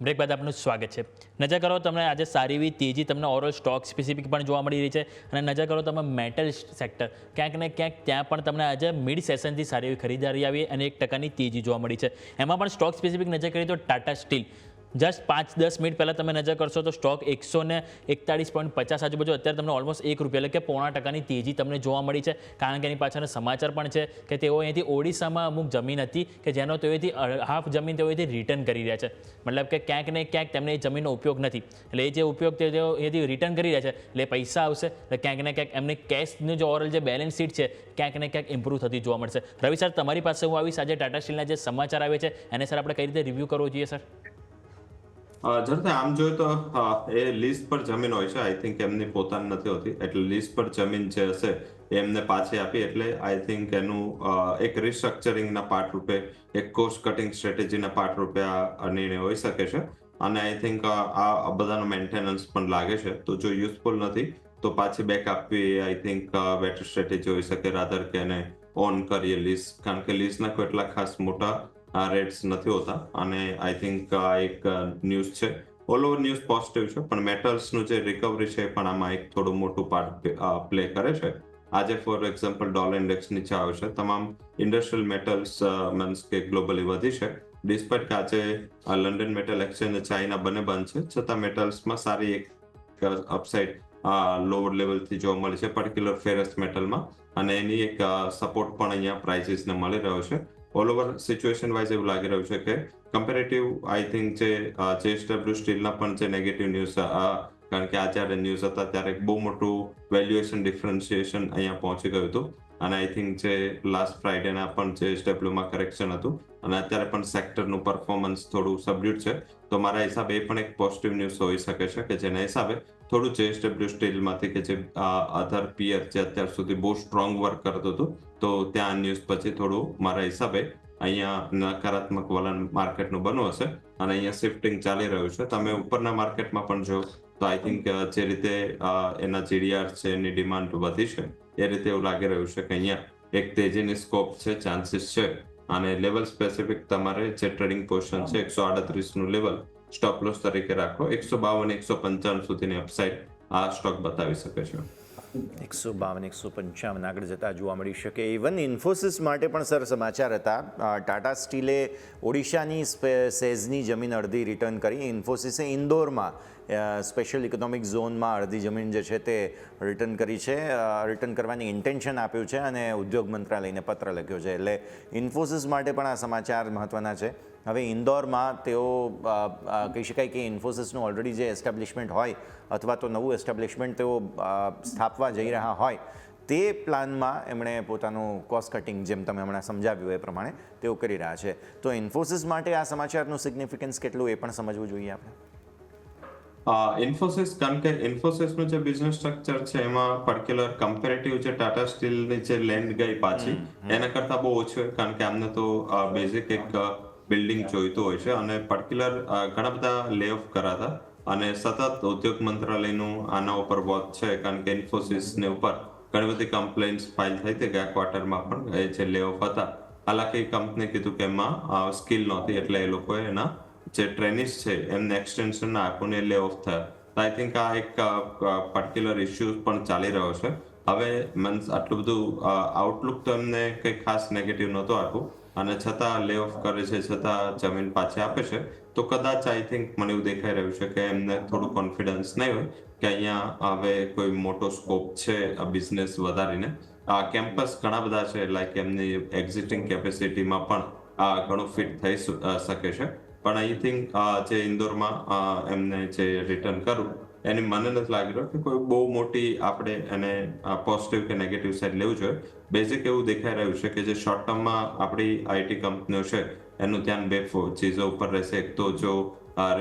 બ્રેક બાદ આપનું સ્વાગત છે. નજર કરો તમને આજે સારી એવી તેજી તમને ઓવરઓલ સ્ટોક સ્પેસિફિક પણ જોવા મળી રહી છે અને નજર કરો તમે મેટલ સેક્ટર ક્યાંક ને ક્યાંક ત્યાં પણ તમને આજે મિડ સેશનથી સારી એવી ખરીદારી આવી અને 1% તેજી જોવા મળી છે. એમાં પણ સ્ટોક સ્પેસિફિક નજર કરીએ તો ટાટા સ્ટીલ જસ્ટ 5-10 મિનિટ પહેલાં તમે નજર કરશો તો સ્ટોક 141.50 આજુબાજુ અત્યારે તમને ઓલમોસ્ટ ₹1 એટલે કે 0.5% તેજી તમને જોવા મળી છે. કારણ કે એની પાછળના સમાચાર પણ છે કે તેઓ અહીંથી ઓડિશામાં અમુક જમીન હતી કે જેનો તેઓથી હાફ જમીન તેઓ અહીંથી રિટર્ન કરી રહ્યા છે. મતલબ કે ક્યાંક ને ક્યાંક તેમને એ જમીનનો ઉપયોગ નથી એટલે એ જે ઉપયોગ તેઓ અહીંથી રિટર્ન કરી રહ્યા છે એટલે પૈસા આવશે એટલે ક્યાંક ને ક્યાંક એમની કેશનું જે ઓવરઓલ જે બેલેન્સ શીટ છે ક્યાંક ને ક્યાંક ઇમ્પ્રૂવ થતી જોવા મળશે. રવિ સર તમારી પાસે હું આવીશ આજે ટાટા સ્ટીલના જે સમાચાર આવે છે એને સર આપણે કઈ રીતે રિવ્યૂ કરવો જોઈએ સર? ઝડપથી આમ જોઈએ તો એ લીઝ પર જમીન હોય છે. આઈ થિંક એમની પોતાની નથી હોતી એટલે લીઝ પર જમીન જે હશે એમને પાછી આપી એટલે આઈ થિંક એનું એક રિસ્ટ્રક્ચરિંગના પાર્ટ રૂપે એક કોસ્ટ કટિંગ સ્ટ્રેટેજીના પાર્ટ રૂપે આ નિર્ણય હોઈ શકે છે અને આઈ થિંક આ બધાનો મેન્ટેનન્સ પણ લાગે છે. તો જો યુઝફુલ નથી તો પાછી બેક આપવી આઈ થિંક બેટર સ્ટ્રેટેજી હોઈ શકે રાધર કે એને ઓન કરીએ લીઝ, કારણ કે લીઝના કેટલા ખાસ મોટા રેટ્સ નથી હોતા અને આઈ થિંક આ એક ન્યૂઝ છે. ઓલ ઓવર ન્યૂઝ પોઝિટિવ છે પણ મેટલ્સનું જે રિકવરી છે પણ આમાં એક થોડું મોટું પાર્ટ પ્લે કરે છે. આજે ફોર એક્ઝામ્પલ ડોલર ઇન્ડેક્સ નીચે આવે છે. તમામ ઇન્ડસ્ટ્રીયલ મેટલ્સ મીન્સ કે ગ્લોબલી વધી છે ડિસ્પાઇટ કે આજે લંડન મેટલ એક્સચેન્જ અને ચાઇના બંને બંધ છે છતાં મેટલ્સમાં સારી એક અપસાઇડ લોઅર લેવલથી જોવા મળે છે પર્ટિક્યુલર ફેરસ મેટલમાં અને એની એક સપોર્ટ પણ અહીંયા પ્રાઇસીસને મળી રહ્યો છે. ઓલ ઓવર સિચ્યુએશન વાઇઝ એવું લાગી રહ્યું છે કે કમ્પેરેટિવ આઈ થિંક જે JSW સ્ટીલના પણ જે નેગેટિવ ન્યૂઝ કારણ કે આ જ્યારે ન્યૂઝ હતા ત્યારે બહુ મોટું વેલ્યુએશન ડિફરન્શિએશન અહીંયા પહોંચી ગયું હતું અને આઈ થિંક જે લાસ્ટ ફ્રાઇડેના પણ JSWમાં કરેક્શન હતું અને અત્યારે પણ સેક્ટરનું પરફોર્મન્સ થોડું સબડ્યુડ છે. તો મારા હિસાબે એ પણ એક પોઝિટિવ ન્યૂઝ હોઈ શકે છે કે જેના હિસાબે થોડું JSW સ્ટીલમાંથી કે જે અધર પિયર જે અત્યાર સુધી બહુ સ્ટ્રોંગ વર્ક કરતું હતું તો ત્યાં ન્યૂઝ પછી થોડું મારા હિસાબે અહીંયા નકારાત્મક વલણ માર્કેટનું બનવું હશે અને અહીંયા શિફ્ટિંગ ચાલી રહ્યું છે. તમે ઉપરના માર્કેટમાં પણ જો તો આઈ થિંક જે રીતે એના GDR છે એની ડિમાન્ડ વધી છે એ રીતે એવું લાગી રહ્યું છે કે અહીંયા એક તેજીની સ્કોપ છે, ચાન્સીસ છે અને લેવલ સ્પેસિફિક તમારે જે ટ્રેડિંગ પોઝિશન છે 138 નું લેવલ સ્ટોપ લોસ તરીકે રાખો. 152-155 સુધીની અપસાઇડ આ સ્ટોક બતાવી શકે છે. 152-155 આગળ જતા જોવા મળી શકે. ઇવન ઇન્ફોસિસ માટે પણ સર સમાચાર હતા. ટાટા સ્ટીલે ઓડિશાની સેઝની જમીન અડધી રિટર્ન કરી. ઇન્ફોસિસે ઇન્દોરમાં સ્પેશિયલ ઇકોનોમિક ઝોનમાં અડધી જમીન જે છે તે રિટર્ન કરી છે, રિટર્ન કરવાની ઇન્ટેન્શન આપ્યું છે અને ઉદ્યોગ મંત્રાલયને પત્ર લખ્યો છે. એટલે ઇન્ફોસિસ માટે પણ આ સમાચાર મહત્ત્વના છે. હવે ઇન્દોરમાં તેઓ કહી શકાય કે ઇન્ફોસિસનું ઓલરેડી જે એસ્ટાબ્લિશમેન્ટ હોય અથવા તો નવું એસ્ટાબ્લિશમેન્ટ તેઓ સ્થાપવા જઈ રહ્યા હોય તે પ્લાનમાં એમણે પોતાનું કોસ્ટ કટિંગ જેમ તમે હમણાં સમજાવ્યું એ પ્રમાણે તેઓ કરી રહ્યા છે. તો ઇન્ફોસિસ માટે આ સમાચારનું સિગ્નિફિકન્સ કેટલું એ પણ સમજવું જોઈએ આપણે. ઇન્ફોસિસ કારણ કે ઇન્ફોસિસનું જે બિઝનેસ સ્ટ્રક્ચર છે એમાં પર્ટિક્યુલર કમ્પેરેટિવ જે ટાટા સ્ટીલની જે લેન્ડ ગઈ પાછી એના કરતાં બહુ ઓછું હોય કારણ કે આમને તો બેઝિક એક બિલ્ડિંગ જોઈતું હોય છે અને પર્ટિક્યુલર ઘણા બધા લે ઓફ કરાતા અને સતત ઉદ્યોગ મંત્રાલયનું આના ઉપર વોચ છે કારણ કે ઇન્ફોસિસને ઉપર ઘણી બધી કમ્પ્લેન્ટ્સ ફાઇલ થઈ હતી ગયા ક્વાર્ટરમાં પણ એ જે લે ઓફ હતા. હાલાકી કંપની કીધું કે એમાં સ્કિલ નહોતી એટલે એ લોકોએ એના જે ટ્રેનિસ છે એમને એક્સટેન્શન આપીને લે ઓફ થયા. આઈ થિંક આ એક પર્ટિક્યુલર ઇસ્યુ પણ ચાલી રહ્યો છે. હવે મીન્સ આટલું બધું આઉટલુક તો એમને કંઈ ખાસ નેગેટિવ નહોતું આપ્યું અને છતાં લે ઓફ કરે છે, છતાં જમીન પાછી આપે છે. તો કદાચ આઈ થિંક મને એવું દેખાઈ રહ્યું છે કે એમને થોડું કોન્ફિડન્સ નહીં હોય કે અહીંયા હવે કોઈ મોટો સ્કોપ છે આ બિઝનેસ વધારીને. આ કેમ્પસ ઘણા બધા છે લાઈક એમની એક્ઝિસ્ટિંગ કેપેસિટીમાં પણ આ ઘણું ફિટ થઈ શકે છે. પણ આઈ થિંક જે ઇન્દોરમાં એમને જે રિટર્ન કરવું એની મને નથી લાગી રહ્યું કે કોઈ બહુ મોટી આપણે એને પોઝિટિવ કે નેગેટિવ સાઈડ લેવું જોઈએ. બેઝિક એવું દેખાઈ રહ્યું છે કે જે શોર્ટ ટર્મમાં આપણી આઈટી કંપનીઓ છે એનું ધ્યાન બે ચીજો ઉપર રહેશે. એક તો જો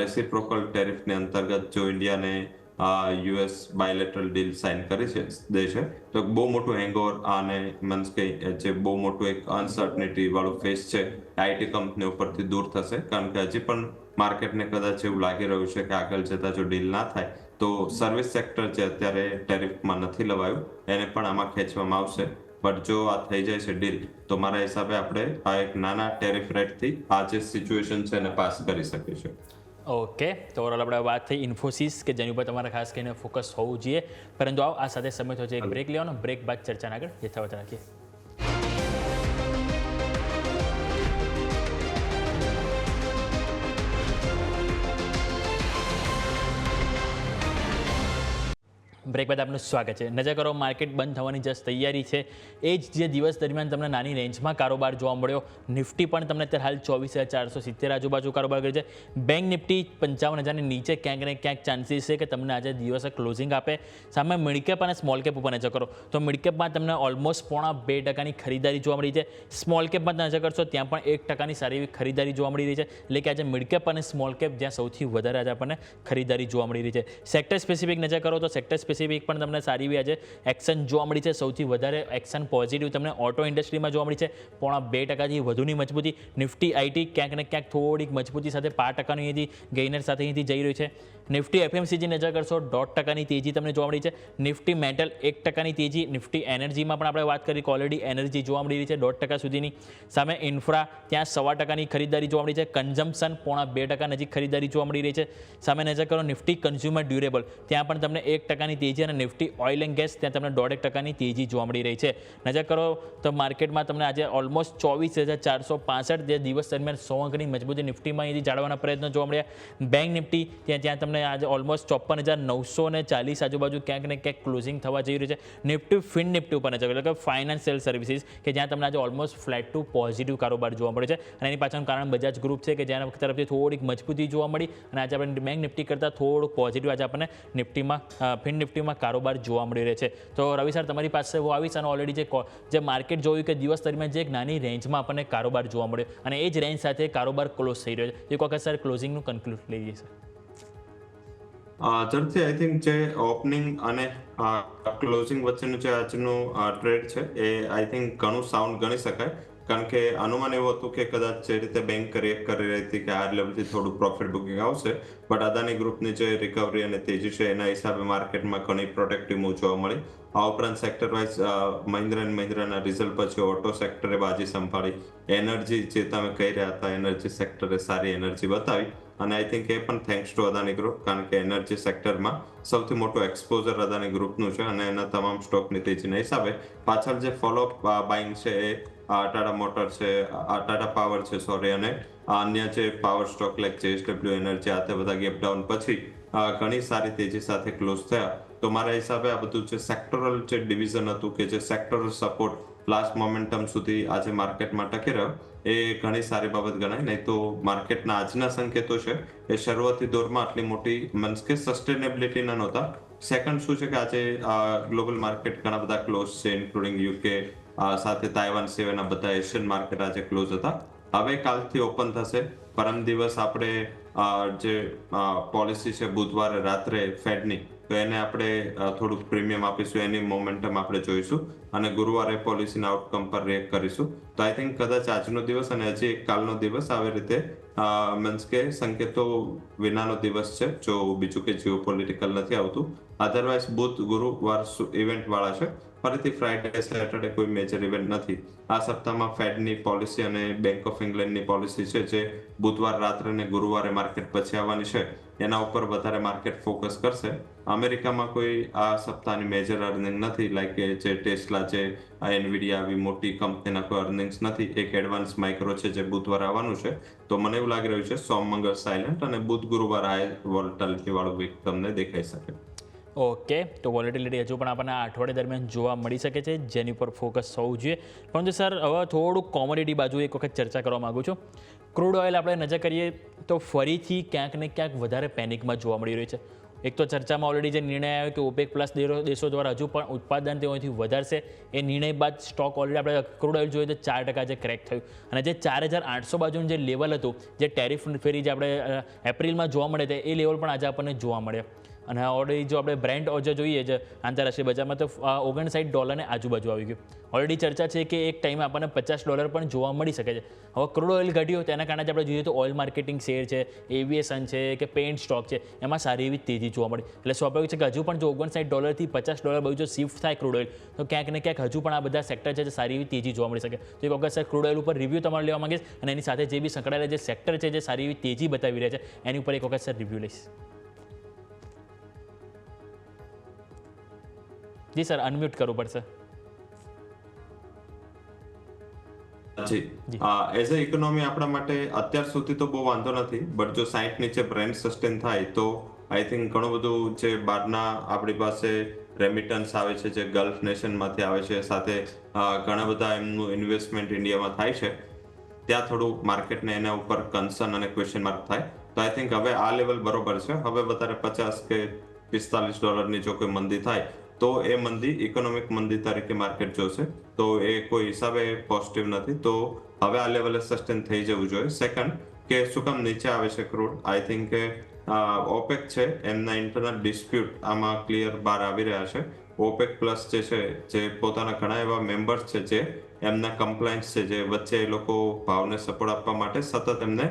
રેસિપ્રોકલ ટેરિફની અંતર્ગત જો ઇન્ડિયાને US બાયલેટરલ ડીલ સાઇન કરી છે દે છે તો બહુ મોટું હેંગઓવર અને મીન્સ કે જે બહુ મોટું એક અનસર્ટનિટી વાળું ફેસ છે આઈટી કંપની ઉપરથી દૂર થશે. કારણ કે હજી પણ માર્કેટને કદાચ એવું લાગી રહ્યું છે કે આગળ જતા જો ડીલ ના થાય તો સર્વિસ સેક્ટર જે અત્યારે ટેરિફમાં નથી લવાયું એને પણ આમાં ખેંચવામાં આવશે. બટ જો આ થઈ જાય છે ડીલ તો મારા હિસાબે આપણે આ એક નાના ટેરિફ રેટથી આ જે સિચ્યુએશન છે એને પાસ કરી શકીએ છીએ. ઓકે, તો ઓવરઓલ આપણે વાત થઈ ઇન્ફોસિસ કે જેની ઉપર તમારે ખાસ કરીને ફોકસ હોવું જોઈએ, પરંતુ આ સાથે સમય થયો છે એક બ્રેક લેવાનો. બ્રેક બાદ ચર્ચાના આગળ યથાવત રાખીએ. બ્રેક બાદ આપનું સ્વાગત છે. નજર કરો, માર્કેટ બંધ થવાની જસ્ટ તૈયારી છે. એ જ જે દિવસ દરમિયાન તમને નાની રેન્જમાં કારોબાર જોવા મળ્યો. નિફ્ટી પણ તમને અત્યારે હાલ 24,470 આજુબાજુ કારોબાર કરે છે. બેંક નિફ્ટી 55,000ની નીચે ક્યાંક ને ક્યાંક ચાન્સીસ છે કે તમને આજે દિવસે ક્લોઝિંગ આપે. સામે મિડકેપ અને સ્મોલ કેપ ઉપર નજર કરો તો મિડકેપમાં તમને ઓલમોસ્ટ 0.5% ખરીદારી જોવા મળી છે. સ્મોલ કેપમાં નજર કરશો ત્યાં પણ 1% સારી એવી ખરીદારી જોવા મળી રહી છે. એટલે કે આજે મિડકેપ અને સ્મોલ કેપ જ્યાં સૌથી વધારે આજે આપણને ખરીદારી જોવા મળી રહી છે. સેક્ટર સ્પેસિફિક નજર કરો તો સેક્ટર સ્પેસિફિક પણ તમને સારી એવી આજે એક્શન જોવા મળી છે. સૌથી વધારે એક્શન પોઝિટિવ તમને ઓટો ઇન્ડસ્ટ્રીમાં જોવા મળી છે. 0.2%થી વધુની મજબૂતી. નિફ્ટી આઈટી ક્યાંક ને ક્યાંક થોડીક મજબૂતી સાથે 5%ની અહીંથી ગેઇનર સાથે અહીંથી જઈ રહ્યું છે. નિફ્ટી એફએમસીજી નજર કરશો 0.5%ની તેજી તમને જોવા મળી છે. નિફ્ટી મેટલ 1%ની તેજી. નિફ્ટી એનર્જીમાં પણ આપણે વાત કરી કે ઓલરેડી એનર્જી જોવા મળી રહી છે 1% સુધીની. સામે ઇન્ફ્રા ત્યાં 1.25%ની ખરીદારી જોવા મળી છે. કન્ઝમ્પશન 0.2% નજીક ખરીદારી જોવા મળી રહી છે. સામે નજર કરો નિફ્ટી કન્ઝ્યુમર ડ્યુરેબલ ત્યાં પણ તમને 1%ની તેજી અને નિફ્ટી ઓઇલ એન્ડ ગેસ ત્યાં તમને 1.5%ની તેજી જોવા મળી રહી છે. નજર કરો તો માર્કેટમાં તમને આજે ઓલમોસ્ટ 24,465 જે દિવસ દરમિયાન 100 અંકની મજબૂતી નિફ્ટીમાં અહીંથી જાળવવાના પ્રયત્નો જોવા મળ્યા. બેંક નિફ્ટી ત્યાં તમને આજે ઓલમોસ્ટ 54,940 આજુબાજુ ક્યાંક ને ક્યાંક ક્લોઝિંગ થવા જઈ રહ્યું છે. નિફ્ટી ફિન નિફ્ટી ઉપર નજર એટલે કે ફાઇનાન્શિયલ સર્વિસીસ કે જ્યાં તમને આજે ઓલમોસ્ટ ફ્લેટ ટુ પોઝિટિવ કારોબાર જોવા મળે છે. અને એની પાછળનું કારણ બજાજ ગ્રુપ છે કે જેના તરફથી થોડીક મજબૂતી જોવા મળી અને આજે આપણે બેંક નિફ્ટી કરતાં થોડુંક પોઝિટિવ આજે આપણને નિફ્ટીમાં ફિન નિફ્ટીમાં કારોબાર જોવા મળી રહે છે. તો રવિ સર તમારી પાસે હું આવીશ અને ઓલરેડી જે માર્કેટ જોયું કે દિવસ દરમિયાન જે એક નાની રેન્જમાં આપણને કારોબાર જોવા મળ્યો અને એ જ રેન્જ સાથે કારોબાર ક્લોઝ થઈ રહ્યો છે. એક વખત સર ક્લોઝિંગનું કન્ક્લુડ લઈએ સર. ઝડપથી આઈ થિંક જે ઓપનિંગ અને ક્લોઝિંગ વચ્ચેનું જે આજનું ટ્રેડ છે એ આઈ થિંક ઘણું સાઉન્ડ ગણી શકાય. કારણ કે અનુમાન એવું હતું કે કદાચ જે રીતે બેંક રિએક્ટ કરી રહી હતી કે આ લેવલથી થોડું પ્રોફિટ બુકિંગ આવશે, બટ અદાની ગ્રુપની જે રિકવરી અને તેજી છે એના હિસાબે માર્કેટમાં ઘણી પ્રોટેક્ટિવ મૂવ જોવા મળી. આ ઉપરાંત સેક્ટર વાઇઝ મહિન્દ્રા એન્ડ મહિન્દ્રાના રિઝલ્ટ પછી ઓટો સેક્ટરે બાજી સંભાળી. એનર્જી જે તમે કહી રહ્યા હતા એનર્જી સેક્ટરે સારી એનર્જી બતાવી અને આઈ થિંક એ પણ થેન્ક્સ ટુ અદાની ગ્રુપ, કારણ કે એનર્જી સેક્ટરમાં સૌથી મોટું એક્સપોઝર અદાની ગ્રુપનું છે અને એના તમામ સ્ટોકની તેજીના હિસાબે પાછળ જે ફોલોઅપ બાઇંગ છે એ ટાટા મોટર છે, ટાટા પાવર છે સોરી, અને અન્ય જે power stock like JSW energy આ તે બધા ગેપ ડાઉન પછી ઘણી સારી તેજી સાથે ક્લોઝ થયા. તો મારા હિસાબે આ બધું જે સેક્ટરલ જે ડિવિઝન હતું કે જે સેક્ટરલ સપોર્ટ લાસ્ટ મોમેન્ટમ સુધી આજે માર્કેટમાં ટકી રહ્યો એ ઘણી સારી બાબત ગણાય. નહીં તો માર્કેટના આજના સંકેતો છે એ શરૂઆતી દોરમાં આટલી મોટી મીન્સ કે સસ્ટેનેબિલિટીના નહોતા. સેકન્ડ શું છે કે આજે ગ્લોબલ માર્કેટ ઘણા બધા ક્લોઝ છે ઇન્ક્લુડિંગ યુકે સાથે તાઇવાન સિવાયના બધા એશિયન માર્કેટ આજે ક્લોઝ હતા. હવે કાલથી ઓપન થશે. પરમ દિવસ આપણે જે પોલિસી છે બુધવારે રાત્રે ફેડની તો એને આપણે થોડુંક પ્રીમિયમ આપીશું, એની મોમેન્ટમ આપણે જોઈશું અને ગુરુવારે પોલિસીના આઉટકમ પર રિએક્ટ કરીશું. તો આઈ થિંક કદાચ આજનો દિવસ અને હજી કાલનો દિવસ આવી રીતે મીન્સ કે સંકેતો વિનાનો દિવસ છે જો બીજું કે જીઓ પોલિટિકલ નથી આવતું. અધરવાઇઝ બુધ ગુરુવાર ઇવેન્ટ વાળા છે. ફરીથી ફ્રાઈડે સેટરડે કોઈ મેજર ઇવેન્ટ નથી. આ સપ્તાહમાં ફેડની પોલિસી અને બેંક ઓફ ઇંગ્લેન્ડની પોલિસી છે જે બુધવાર રાત્રે અને ગુરુવારે માર્કેટ પછી આવવાની છે એના ઉપર વધારે માર્કેટ ફોકસ કરશે. અમેરિકામાં કોઈ આ સપ્તાહની મેજર અર્નિંગ નથી, લાઈક જે ટેસ્લા છે, એનવીડિયા આવી મોટી કંપનીના કોઈ અર્નિંગ્સ નથી. એક એડવાન્સ માઇક્રો છે જે બુધવારે આવવાનું છે. તો મને એવું લાગી રહ્યું છે સોમ મંગળ સાયલેન્ટ અને બુધ ગુરુવાર હાઈ વોલેટિલિટી વાળું વીક તમને દેખાઈ શકે. ઓકે, તો વોલેટિલિટી હજુ પણ આપણને આ અઠવાડિયા દરમિયાન જોવા મળી શકે છે જેની પર ફોકસ હોવું જોઈએ. પરંતુ સર હવે થોડુંક કોમોડિટી બાજુ એક વખત ચર્ચા કરવા માગું છું. ક્રૂડ ઓઇલ આપણે નજર કરીએ તો ફરીથી ક્યાંક ને ક્યાંક વધારે પેનિકમાં જોવા મળી રહ્યું છે. એક તો ચર્ચામાં ઓલરેડી જે નિર્ણય આવ્યો કે ઓપેક પ્લસ દેશો દ્વારા હજુ પણ ઉત્પાદન તેઓથી વધારશે. એ નિર્ણય બાદ સ્ટોક ઓલરેડી આપણે ક્રૂડ ઓઇલ જોઈએ તો 4% જે ક્રેક થયું અને જે 4,800 બાજુનું જે લેવલ હતું જે ટેરિફ ફેરી જે આપણે એપ્રિલમાં જોવા મળે એ લેવલ પણ આજે આપણને જોવા મળે. અને ઓલરેડી જો આપણે બ્રેન્ટ ઓઇલ જોઈએ છે આંતરરાષ્ટ્રીય બજારમાં તો $59 ને આજુબાજુ આવી ગયું. ઓલરેડી ચર્ચા છે કે એક ટાઈમે આપણને $50 પણ જોવા મળી શકે છે. હવે ક્રૂડ ઓઇલ ઘટ્યો તેના કારણે આપણે જોઈએ તો ઓઇલ માર્કેટિંગ શેર છે, એવિએશન છે કે પેન્ટ સ્ટોક છે એમાં સારી એવી તેજી જોવા મળી. એટલે સ્વાભાવિક છે કે હજુ પણ જો $59 થી $50 બાજુ જો શિફ્ટ થાય ક્રૂડ ઓઇલ તો ક્યાંક ને ક્યાંક હજુ પણ આ બધા સેક્ટર છે જે સારી એવી તેજી જોવા મળી શકે. તો એક વખત સર ક્રૂડ ઓઇલ ઉપર રિવ્યૂ તમારે લેવા માંગીશ અને એની સાથે જે બી સંકળાયેલા જે સેક્ટર છે જે સારી એવી તેજી બતાવી રહ્યા છે એની ઉપર એક વખત સર રિવ્યૂ લઈશ. જી સર, અનમ્યુટ કરવું પડશે. જી એઝ અ ઇકોનોમી આપણા માટે અત્યાર સુધી તો બહુ વાંધો નથી, બટ જો 60 નીચે બ્રેન્ટ સસ્ટેન થાય તો આઈ થિંક ઘણું બધું જે બહારના આપણી પાસે રેમિટન્સ આવે છે જે ગલ્ફ નેશનમાંથી આવે છે, સાથે ઘણા બધા એમનું ઇન્વેસ્ટમેન્ટ ઇન્ડિયામાં થાય છે, ત્યાં થોડું માર્કેટને એના ઉપર કન્સર્ન અને ક્વેશ્ચન માર્ક થાય. તો આઈ થિંક હવે આ લેવલ બરોબર છે. હવે વધારે $50 કે $45 જો કોઈ મંદી થાય તો એ મંદી ઇકોનોમિક મંદી તરીકે માર્કેટ જોશે, તો એ કોઈ હિસાબે પોઝિટિવ નથી. તો હવે આ લેવલે સસ્ટેન થઈ જવું જોઈએ. સેકન્ડ કે શું કામ નીચે આવે છે ક્રૂડ, આઈ થિંક કે ઓપેક છે એમના ઇન્ટરનલ ડિસ્પ્યુટ આમાં ક્લિયર બહાર આવી રહ્યા છે. ઓપેક પ્લસ જે છે જે પોતાના ઘણા એવા મેમ્બર્સ છે જે એમના કમ્પ્લાયન્સ છે જે વચ્ચે એ લોકો ભાવને સપોર્ટ આપવા માટે સતત એમને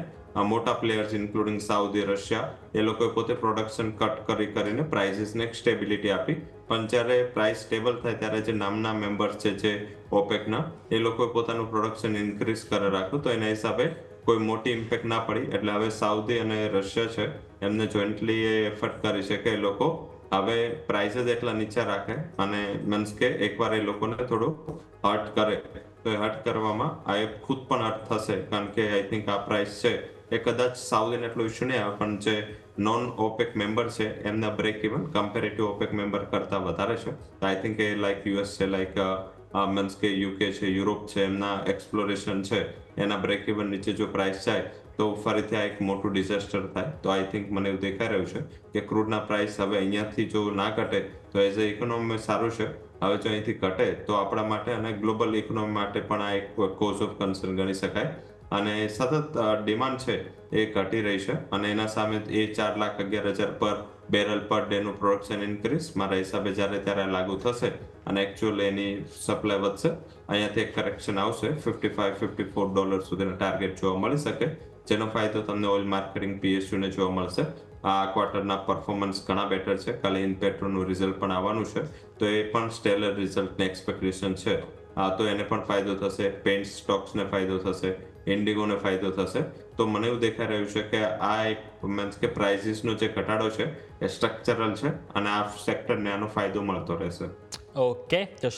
મોટા પ્લેયર્સ ઇન્ક્લુડિંગ સાઉદી, રશિયા એ લોકોએ પોતે પ્રોડક્શન કટ કરીને પ્રાઇસીસને એક સ્ટેબિલિટી આપી. પણ જ્યારે પ્રાઇસ સ્ટેબલ થાય ત્યારે જે નામના મેમ્બર્સ છે જે ઓપેકના એ લોકોએ પોતાનું પ્રોડક્શન ઇન્ક્રીઝ કરે રાખ્યું, તો એના હિસાબે કોઈ મોટી ઇમ્પેક્ટ ના પડી. એટલે હવે સાઉદી અને રશિયા છે એમને જોઈન્ટલી એ એફર્ટ કરી છે કે એ લોકો હવે પ્રાઇસીસ એટલા નીચે રાખે અને મીન્સ કે એકવાર એ લોકોને થોડું હર્ટ કરે, તો એ હર્ટ કરવામાં આ ખુદ પણ હર્ટ થશે, કારણ કે આઈ થિંક આ પ્રાઇસ છે એ કદાચ સાઉદીને એટલો ઇસ્યુ નહીં આવે, પણ જે નોન ઓપેક મેમ્બર છે એમના break even comparative OPEC member કરતા વધારે છે. આઈ થિંક એ લાઈક યુએસ છે, લાઈક મીન્સ કે યુકે છે, યુરોપ છે, એમના એક્સપ્લોરેશન છે એના બ્રેક ઇવન નીચે જો પ્રાઇસ જાય તો ફરીથી આ એક મોટું ડિઝાસ્ટર થાય. તો આઈ થિંક મને એવું દેખાઈ રહ્યું છે કે ક્રૂડના પ્રાઇસ હવે અહીંયાથી જો ના ઘટે તો એઝ અ ઇકોનોમી સારું છે. હવે જો અહીંથી ઘટે તો આપણા માટે અને ગ્લોબલ ઇકોનોમી માટે પણ આ એક કોઝ ઓફ કન્સર્ન ગણી શકાય. અને સતત ડિમાન્ડ છે એ ઘટી રહી છે અને એના સામે એ 4,11,000 પર બેરલ પર ડે નું પ્રોડક્શન ઇન્ક્રીઝ મારા હિસાબે જ્યારે ત્યારે લાગુ થશે અને એકચ્યુઅલી એની સપ્લાય વધશે, અહીંયાથી એક કરેક્શન આવશે, $55-54 સુધીનો ટાર્ગેટ જોવા મળી શકે, જેનો ફાયદો તમને ઓઇલ માર્કેટિંગ PSUને જોવા મળશે. આ ક્વાર્ટરના પરફોર્મન્સ ઘણા બેટર છે. કાલે ઇનપેટ્રોનું રિઝલ્ટ પણ આવવાનું છે, તો એ પણ સ્ટેલર રિઝલ્ટની એક્સપેક્ટેશન છે. તો એને પણ ફાયદો થશે, પેન્ટ સ્ટોક્સને ફાયદો થશે, ઇન્ડિગોને ફાયદો થશે. તો મને એવું દેખાઈ રહ્યું છે કે આ એક મીન્સ કે પ્રાઇસીસનો જે ઘટાડો છે એ સ્ટ્રક્ચરલ છે અને આ સેક્ટરને આનો ફાયદો મળતો રહેશે. ઓકે, તો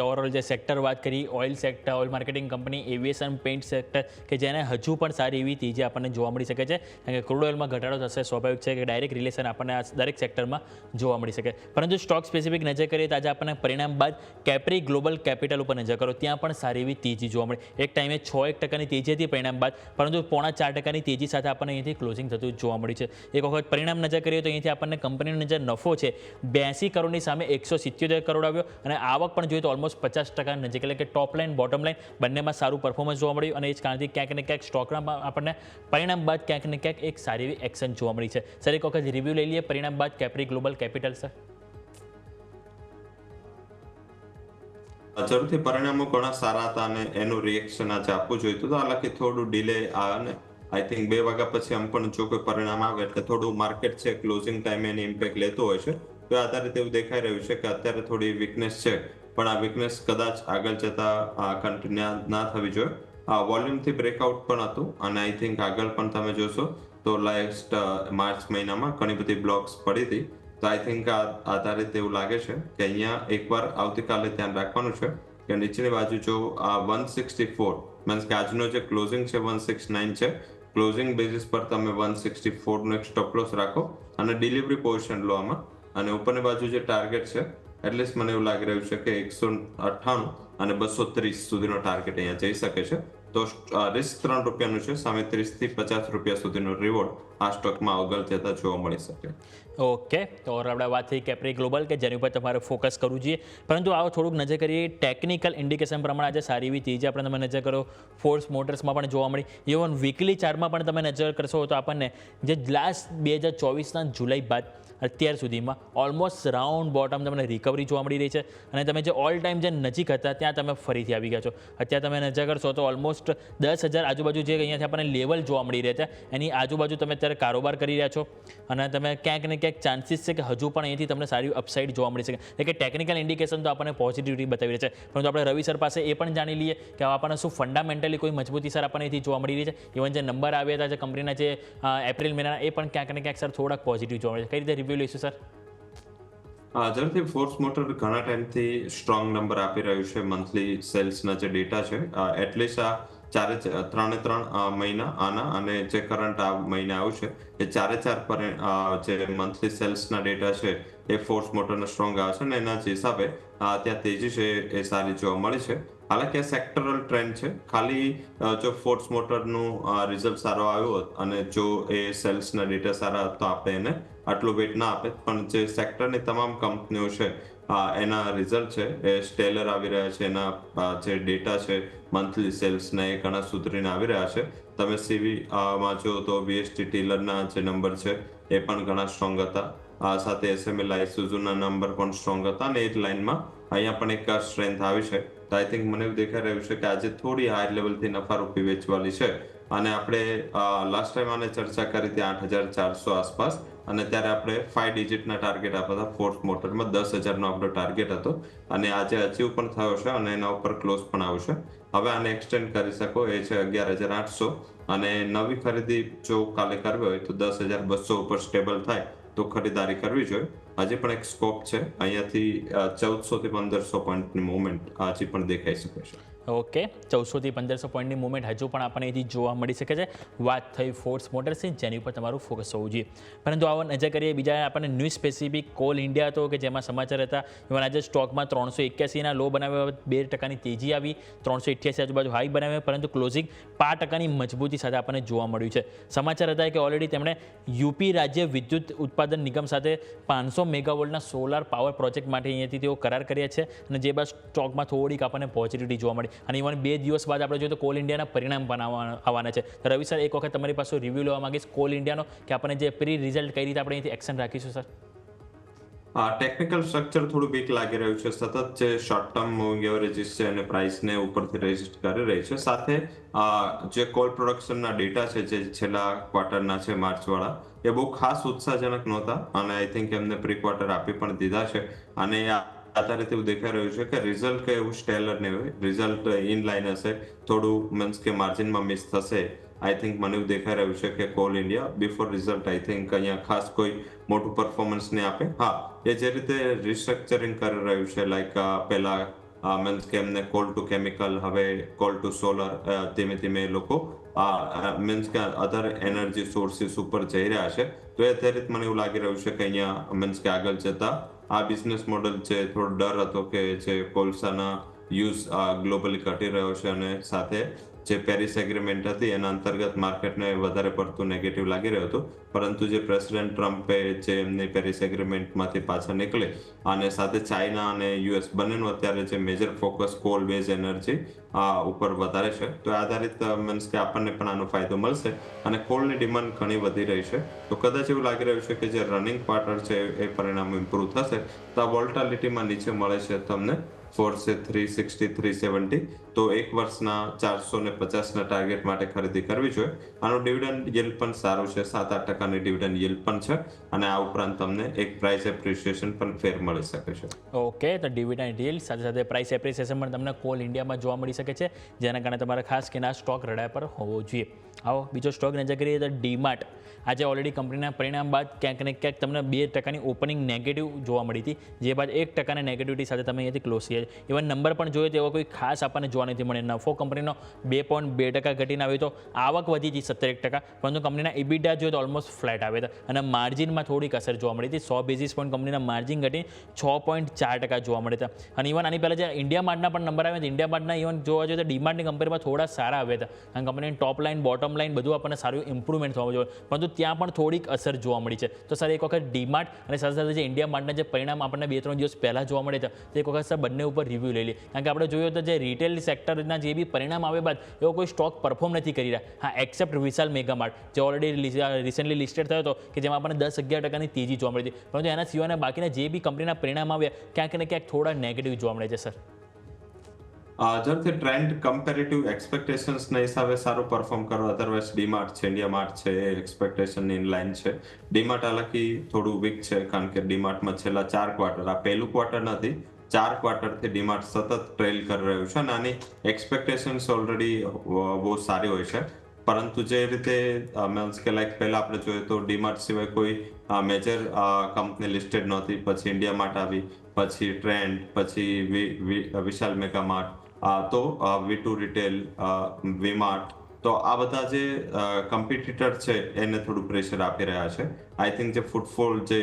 ઓવરઓલ જે સેક્ટર વાત કરી, oil sector, oil marketing company, aviation, pant sector કે જેને હજુ પણ સારી એવી તેજી આપણને જોવા મળી શકે છે, કારણ કે ક્રૂડ ઓઇલમાં ઘટાડો થશે સ્વાભાવિક છે કે ડાયરેક્ટ રિલેશન આપણને આ દરેક સેક્ટરમાં જોવા મળી શકે. પરંતુ સ્ટોક સ્પેસિફિક નજર કરીએ તો આજે આપણને પરિણામ બાદ કેપ્રી ગ્લોબલ કેપિટલ ઉપર નજર કરો, ત્યાં પણ સારી એવી તેજી જોવા મળી. એક ટાઈમે 6% તેજી હતી પરિણામ બાદ, પરંતુ 4.5% તેજી સાથે આપણને અહીંથી ક્લોઝિંગ થતું જોવા મળ્યું છે. એક વખત પરિણામ નજર કરીએ તો અહીંથી આપણને કંપનીનો જે નફો છે 82 કરોડની સામે 177 કરોડ આવ્યો અને આવક પણ જોઈએ તો ઓલમોસ્ટ 50% નજીક, એટલે કે ટોપ લાઇન બોટમ લાઇન બંનેમાં સારું પરફોર્મન્સ જોવા મળ્યું અને એ જ કારણથી ક્યાંક ને ક્યાંક સ્ટોકના આપણને પરિણામ બાદ ક્યાંક ને ક્યાંક એક સારી એવી એક્શન જોવા મળી છે. સર, એક વખત રિવ્યૂ લઈ લઈએ પરિણામ બાદ કેપ્રી ગ્લોબલ કેપિટલ. સર, જરૂરથી પરિણામો ઘણા સારા હતા અને એનું રિએક્શન આજે આપવું જોઈતું હતું. હાલાકી થોડું ડિલે અને આઈ થિંક 2 વાગ્યા પછી આમ પણ જો કોઈ પરિણામ આવે એટલે થોડું માર્કેટ છે ક્લોઝિંગ ટાઈમે એની ઇમ્પેક્ટ લેતું હોય છે. તો આધારિત એવું દેખાઈ રહ્યું છે કે અત્યારે થોડી વીકનેસ છે, પણ આ વીકનેસ કદાચ આગળ જતા કન્ટિન્યુ ના થવી જોઈએ. વોલ્યુમથી બ્રેકઆઉટ પણ હતું અને આઈ થિંક આગળ પણ તમે જોશો તો લાસ્ટ માર્ચ મહિનામાં ઘણી બધી બ્લોક્સ પડી હતી. તો આઈ થિંક આ આધારિત એવું લાગે છે કે અહીંયા એકવાર આવતીકાલે ધ્યાન રાખવાનું છે કે નીચેની બાજુ જો આ 164 મીન્સ કે આજનો જે ક્લોઝિંગ છે 169 છે, ક્લોઝિંગ બેઝિસ પર તમે 164 નો એક સ્ટોપ લોસ રાખો અને ડિલિવરી પોઝિશન લો આમાં. અને ઉપરની બાજુ જે ટાર્ગેટ છે એટલીસ્ટ મને એવું લાગી રહ્યું છે કે 198 અને 230 સુધીનો ટાર્ગેટ અહીંયા જઈ શકે છે. તો રિસ્ક ₹3 છે, સામે 30 થી ₹50 સુધીનો રિવોર્ડ આ સ્ટોકમાં આગળ જતા જોવા મળી શકે. ઓકે, તો આપણે વાત થઈ કેપ્રી ગ્લોબલ કે જેની ઉપર તમારે ફોકસ કરવું જોઈએ, પરંતુ આવો થોડુંક નજર કરીએ ટેકનિકલ ઇન્ડિકેશન પ્રમાણે આજે સારી એવી તેજી આપણે તમે નજર કરો ફોર્સ મોટર્સમાં પણ જોવા મળી. ઇવન વીકલી ચાર્ટમાં પણ તમે નજર કરશો તો આપણને જે લાસ્ટ 2024ના જુલાઈ બાદ અત્યાર સુધીમાં ઓલમોસ્ટ રાઉન્ડ બોટમ તમને રિકવરી જોવા મળી રહી છે અને તમે જે ઓલ ટાઈમ જે નજીક હતા ત્યાં તમે ફરીથી આવી ગયા છો. અત્યારે તમે નજર કરશો તો ઓલમોસ્ટ 10,000 આજુબાજુ જે અહીંયાથી આપણને લેવલ જોવા મળી રહ્યા છે એની આજુબાજુ તમે અત્યારે કારોબાર કરી રહ્યા છો અને તમે ક્યાંક ને ક્યાંક ચાન્સીસ છે કે હજુ પણ અહીંથી તમને સારી અપસાઇડ જોવા મળી શકે. એટલે કે ટેકનિકલ ઇન્ડિકેશન તો આપણને પોઝિટિવિટી બતાવી રહ્યા છે, પરંતુ આપણે રવિ સર પાસે એ પણ જાણી લઈએ કે આપણને શું ફંડામેન્ટલી કોઈ મજબૂતી સર આપણને અહીંથી જોવા મળી રહી છે. ઇવન જે નંબર આવ્યા હતા જે કંપનીના જે એપ્રિલ મહિનાના એ પણ ક્યાંક ને ક્યાંક સર થોડાક પોઝિટિવ જોવા મળે છે. કઈ રીતે રિવ્યુ લઈશું સર? ઝડપથી ફોર્સ મોટર ઘણા ટાઈમથી સ્ટ્રોંગ નંબર આપી રહ્યું છે. મંથલી સેલ્સના જે ડેટા છે એટલીસ્ટ આ 3 મહિના આના અને જે કરંટ આ મહિને આવ્યું છે એ 4 જે મંથલી સેલ્સના ડેટા છે એ ફોર્સ મોટરના સ્ટ્રોંગ આવે છે અને એના જ હિસાબે ત્યાં તેજી છે એ સારી જોવા મળી છે. હાલાકી આ સેક્ટરલ ટ્રેન્ડ છે. ખાલી જો ફોર્સ મોટરનું રિઝલ્ટ સારો આવ્યો હોત અને જો એ સેલ્સના ડેટા સારા હોત તો આપણે એને આટલું વેટ ના આપે, પણ જે સેક્ટરની તમામ કંપનીઓ છે એના રિઝલ્ટ છે એ સ્ટેલર આવી રહ્યા છે. એના જે ડેટા છે મંથલી સેલ્સના એ ઘણા સુધરીને આવી રહ્યા છે. તમે સીવીમાં જો તો વીએસટી ટીલરના જે નંબર છે એ પણ ઘણા સ્ટ્રોંગ હતા. સાથે એસએમએલ ઇસુઝુના નંબર પણ સ્ટ્રોંગ હતા અને એ જ લાઇનમાં અહીંયા પણ એક સ્ટ્રેન્થ આવી છે. તો આઈ થિંક મને એવું દેખાઈ રહ્યું છે કે આજે થોડી હાઈ લેવલથી નફારૂપી વેચવાલી છે અને આપણે લાસ્ટ ટાઈમ આને ચર્ચા કરી હતી 8,400 આસપાસ અને ત્યારે આપણે 5 ડિજિટના ટાર્ગેટ આપ્યા હતા. ફોર્સ મોટરમાં 10,000નો આપણો ટાર્ગેટ હતો અને આજે અચીવ પણ થયો છે અને એના ઉપર ક્લોઝ પણ આવ્યું છે. હવે આને એક્સટેન્ડ કરી શકો એ છે 11,800 અને નવી ખરીદી જો કાલે કરવી હોય તો 10,200 ઉપર સ્ટેબલ થાય તો ખરીદારી કરવી જોઈએ. હજી પણ એક સ્કોપ છે, અહીંયાથી 1,400 થી 1,500 પોઈન્ટની મૂવમેન્ટ હજી પણ દેખાઈ શકે છે. ઓકે, 1,400 થી 1,500 પોઈન્ટની મૂવમેન્ટ હજુ પણ આપણને અહીંથી જોવા મળી શકે છે. વાત થઈ ફોર્સ મોટર્સની જેની ઉપર તમારું ફોકસ હોવું જોઈએ, પરંતુ આવો નજર કરીએ બીજા આપણને ન્યૂઝ સ્પેસિફિક કોલ ઇન્ડિયા હતો કે જેમાં સમાચાર હતા. ઇવન આજે સ્ટોકમાં 381ના લો બનાવ્યા, 2% તેજી આવી, 388 આજુબાજુ હાઈ બનાવ્યા, પરંતુ ક્લોઝિંગ 5% મજબૂતી સાથે આપણને જોવા મળ્યું છે. સમાચાર હતા કે ઓલરેડી તેમણે યુપી રાજ્ય વિદ્યુત ઉત્પાદન નિગમ સાથે 500 મેગાવોલ્ટના સોલાર પાવર પ્રોજેક્ટ માટે અહીંયાથી તેઓ કરાર કર્યા છે અને જે બાદ સ્ટોકમાં થોડીક આપણને પોઝિટિવિટી જોવા મળી અને ઇવન 2 દિવસ બાદ આપણે જોઈએ તો કોલ ઇન્ડિયાના પરિણામ પણ આવવાના છે. તો રવિ સર, એક વખત તમારી પાસે રિવ્યૂ લેવા માંગીશ કોલ ઇન્ડિયાનો કે આપણને જે પ્રી રિઝલ્ટ કઈ રીતે આપણે અહીંથી એક્શન રાખીશું સર? ટેકનિકલ સ્ટ્રક્ચર થોડું વીક લાગી રહ્યું છે. સતત જે શોર્ટ ટર્મ મૂવિંગ એવરેજીસ છે અને પ્રાઇસને ઉપરથી રેઝિસ્ટ કરી રહી છે. સાથે જે કોલ પ્રોડક્શનના ડેટા છે જે છેલ્લા ક્વાર્ટરના છે માર્ચવાળા એ બહુ ખાસ ઉત્સાહજનક નહોતા અને આઈ થિંક એમને પ્રી ક્વાર્ટર આપી પણ દીધા છે અને આધારિત એવું દેખાઈ રહ્યું છે કે રિઝલ્ટ કે એવું સ્ટેલર નહીં હોય, રિઝલ્ટ ઇન લાઇન હશે, થોડું મીન્સ કે માર્જિનમાં મિસ થશે. આઈ થિંક મને એવું દેખાઈ રહ્યું છે કે call India before result I think અહીંયા ખાસ કોઈ મોટું પરફોર્મન્સ નહીં આપે. હા, એ જે રીતે રિસ્ટ્રક્ચરિંગ કરી રહ્યું છે, લાઈક પહેલા મીન્સ કે એમને કોલ ટુ કેમિકલ, હવે કોલ ટુ સોલર, ધીમે ધીમે લોકો મીન્સ કે અધર એનર્જી સોર્સિસ ઉપર જઈ રહ્યા છે. તો એ અત્યારે મને એવું લાગી રહ્યું છે કે અહીંયા મીન્સ કે આગળ જતા આ બિઝનેસ મોડલ જે થોડો ડર હતો કે જે કોલસાના યુઝ ગ્લોબલી ઘટી રહ્યો છે અને સાથે જે પેરિસ એગ્રીમેન્ટ હતી એના અંતર્ગત માર્કેટને વધારે પડતું નેગેટિવ લાગી રહ્યું હતું, પરંતુ જે પ્રેસિડેન્ટ ટ્રમ્પે જે એમની પેરિસ એગ્રીમેન્ટમાંથી પાછા નીકળે અને સાથે ચાઇના અને યુએસ બંનેનું અત્યારે જે major focus call base energy ઉપર વધારે છે, તો આધારિત મીન્સ કે આપણને પણ આનો ફાયદો મળશે અને કોલની ડિમાન્ડ ઘણી વધી રહી છે. તો કદાચ એવું લાગી રહ્યું છે કે જે રનિંગ ક્વાર્ટર છે એ પરિણામ ઇમ્પ્રુવ થશે તો આ વોલ્ટાલિટીમાં નીચે મળે છે તમને ફોર્સે 360, 370, તો એક વર્ષના 450ના ટાર્ગેટ માટે ખરીદી કરવી જોઈએ. આનું ડિવિડન્ડ yield પણ સારું છે, 7-8% ડિવિડન્ડ yield પણ છે અને આ ઉપરાંત તમને એક પ્રાઇસ એપ્રિસિએશન પણ ફેર મળી શકે છે. ઓકે, તો ડિવિડન્ડ yield સાથે સાથે પ્રાઇસ એપ્રિસિએશન પણ તમને કોલ ઇન્ડિયામાં જોવા મળી શકે છે, જેના કારણે તમારે ખાસ કરીને આ સ્ટોક રડાર પર હોવો જોઈએ. આવો બીજો સ્ટોક નજર કરીએ તો ડીમાર્ટ. આજે ઓલરેડી કંપનીના પરિણામ બાદ ક્યાંક ને ક્યાંક તમને 2%ની ઓપનિંગ નેગેટિવ જોવા મળી હતી, જે બાદ 1%ની નેગેટિવિટી સાથે તમે અહીંયાથી ક્લોઝ થઈ જાય. ઇવન નંબર પણ જોઈએ તો એવો કોઈ ખાસ આપણને જોવા નથી મળે. નફો કંપનીનો 2.2% ઘટીને આવ્યો તો આવક વધી હતી 17%, પરંતુ કંપનીના ઇબિટા જોઈએ તો ઓલમોસ્ટ ફ્લેટ આવે હતા અને માર્જિનમાં થોડીક અસર જોવા મળી હતી. 100 બેઝિસ પોઈન્ટ કંપનીના માર્જિન ઘટી 6.4% જોવા મળ્યા હતા. અને ઇવન આની પહેલાં જે ઇન્ડિયા માર્ટના પણ નંબર આવ્યા હતા, ઇન્ડિયા માર્ટના ઇવન જોવા જોઈએ તો ડીમાર્ટની કમ્પેરમાં થોડા સારા આવ્યા હતા. અને કંપનીની ટોપ લાઇન બોટમ લાઇન બધું આપણને સારું ઇમ્પ્રુવમેન્ટ થવા જોઈએ, પરંતુ ત્યાં પણ થોડીક અસર જોવા મળી છે. તો સર એક વખત ડીમાર્ટ અને સાથે સાથે જે ઇન્ડિયા માર્ટના જે પરિણામ આપણને 2-3 દિવસ પહેલાં જોવા મળે છે, તો એક વખત સર બંને ઉપર રિવ્યૂ લઈ લઈએ. કારણ કે આપણે જોયું તો જે રિટેલ સેક્ટરના જે બી પરિણામ આવ્યા બાદ એવો કોઈ સ્ટોક પરફોર્મ નથી કરી રહ્યા. હા, એક્સેપ્ટ વિશાલ મેગા માર્ટ જે ઓલરેડી રિસેન્ટલી લિસ્ટેડ થયો હતો કે જેમાં આપણને 10-11% તેજી જોવા મળી હતી, પરંતુ એના સિવાયના બાકીના જે બી કંપનીના પરિણામ આવ્યા ક્યાંક ને ક્યાંક થોડા નેગેટિવ જોવા મળે છે સર. જરૂરથી ટ્રેન્ડ કમ્પેરેટિવ એક્સપેક્ટેશન્સના હિસાબે સારું પરફોર્મ કરો. અધરવાઇઝ ડીમાર્ટ છે, ઇન્ડિયા માર્ટ છે, એક્સપેક્ટેશન ઇન લાઇન છે. ડીમાર્ટ હાલાકી થોડું વીક છે, કારણ કે ડીમાર્ટમાં છેલ્લા 4 ક્વાર્ટર, આ પહેલું ક્વાર્ટર નથી, 4 ક્વાર્ટરથી ડીમાર્ટ સતત ટ્રેલ કરી રહ્યું છે અને આની એક્સપેક્ટેશન્સ ઓલરેડી બહુ સારી હોય છે. પરંતુ જે રીતે મીન્સ કે લાઈક પહેલા આપણે જોઈએ તો ડીમાર્ટ સિવાય કોઈ મેજર કંપની લિસ્ટેડ નહોતી, પછી ઇન્ડિયા માર્ટ આવી, પછી ટ્રેન્ડ, પછી વિશાલ મેગા માર્ટ, તો V2 રિટેલ, વીમાર્ટ, તો આ બધા જે કમ્પિટિટર છે એને થોડું પ્રેશર આપી રહ્યા છે. આઈ થિંક જે ફૂટફોલ જે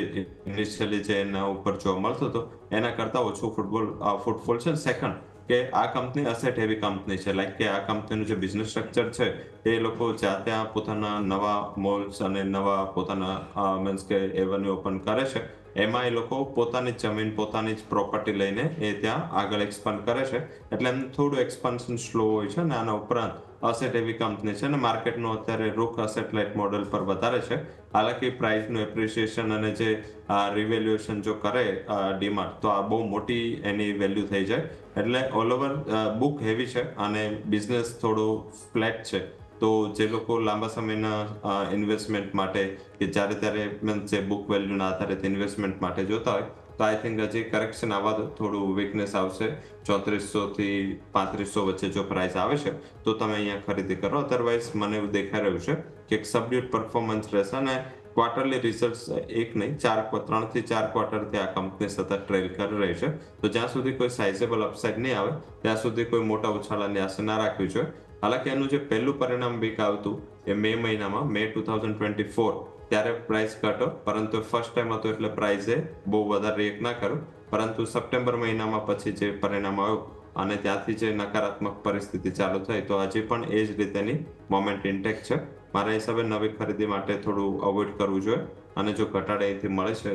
ઇનિશિયલી જે એના ઉપર જોવા મળતો હતો એના કરતાં ઓછું ફૂટફોલ છે. સેકન્ડ કે આ કંપની અસેટ હેવી કંપની છે, લાઈક કે આ કંપનીનું જે બિઝનેસ સ્ટ્રક્ચર છે એ લોકો જ્યાં ત્યાં પોતાના નવા મોલ્સ અને નવા પોતાના મીન્સ કે એવન્યુ ઓપન કરે છે, એમાં એ લોકો પોતાની જમીન, પોતાની જ પ્રોપર્ટી લઈને એ ત્યાં આગળ એક્સપાન્ડ કરે છે. એટલે એમ થોડું એક્સપાન્શન સ્લો હોય છે. અને આના ઉપરાંત અસેટ એવી કંપની છે અને માર્કેટનું અત્યારે રૂક અસેટ લાઇટ મોડેલ પર વધારે છે. હાલાકી પ્રાઇસનું એપ્રિસિએશન અને જે રિવેલ્યુએશન જો કરે ડીમાર્ટ, તો આ બહુ મોટી એની વેલ્યુ થઈ જાય. એટલે ઓલ ઓવર બુક હેવી છે અને બિઝનેસ થોડો ફ્લેટ છે. તો જે લોકો લાંબા સમયના ઇન્વેસ્ટમેન્ટ માટે કે જ્યારે ત્યારે મીન્સ જે બુક વેલ્યુના આધારે ઇન્વેસ્ટમેન્ટ માટે જોતા હોય, તો આઈ થિંક હજી કરેક્શન આવવા દો, થોડું વીકનેસ આવશે. 3400 થી 3500 વચ્ચે જો પ્રાઇસ આવે છે તો તમે અહીંયા ખરીદી કરો. અધરવાઇઝ મને એવું દેખાઈ રહ્યું છે કે એક સબડ્યુટ પરફોર્મન્સ રહેશે અને ક્વાર્ટરલી રિઝલ્ટ્સ એક નહીં 3 થી 4 ક્વાર્ટરથી આ કંપની સતત ટ્રેલ કરી રહી છે. તો જ્યાં સુધી કોઈ સાઇઝેબલ અપસાઇડ નહીં આવે ત્યાં સુધી કોઈ મોટા ઉછાળાની આશા ના રાખવી જોઈએ. હાલાકી એનું જે પહેલું પરિણામ વીક આવતું એ મે મહિનામાં, મે 2024, ત્યારે પ્રાઇસ ઘટો, પરંતુ ફર્સ્ટ ટાઈમ હતો એટલે પ્રાઇસે બહુ વધારે રિએક્ટ ના કર્યું. પરંતુ સપ્ટેમ્બર મહિનામાં પછી જે પરિણામ આવ્યું અને ત્યાંથી જે નકારાત્મક પરિસ્થિતિ ચાલુ થઈ, તો હજી પણ એ જ રીતેની મોમેન્ટ ઇન્ટેક છે. મારા હિસાબે નવી ખરીદી માટે થોડું અવોઇડ કરવું જોઈએ અને જો ઘટાડો અહીંથી મળે છે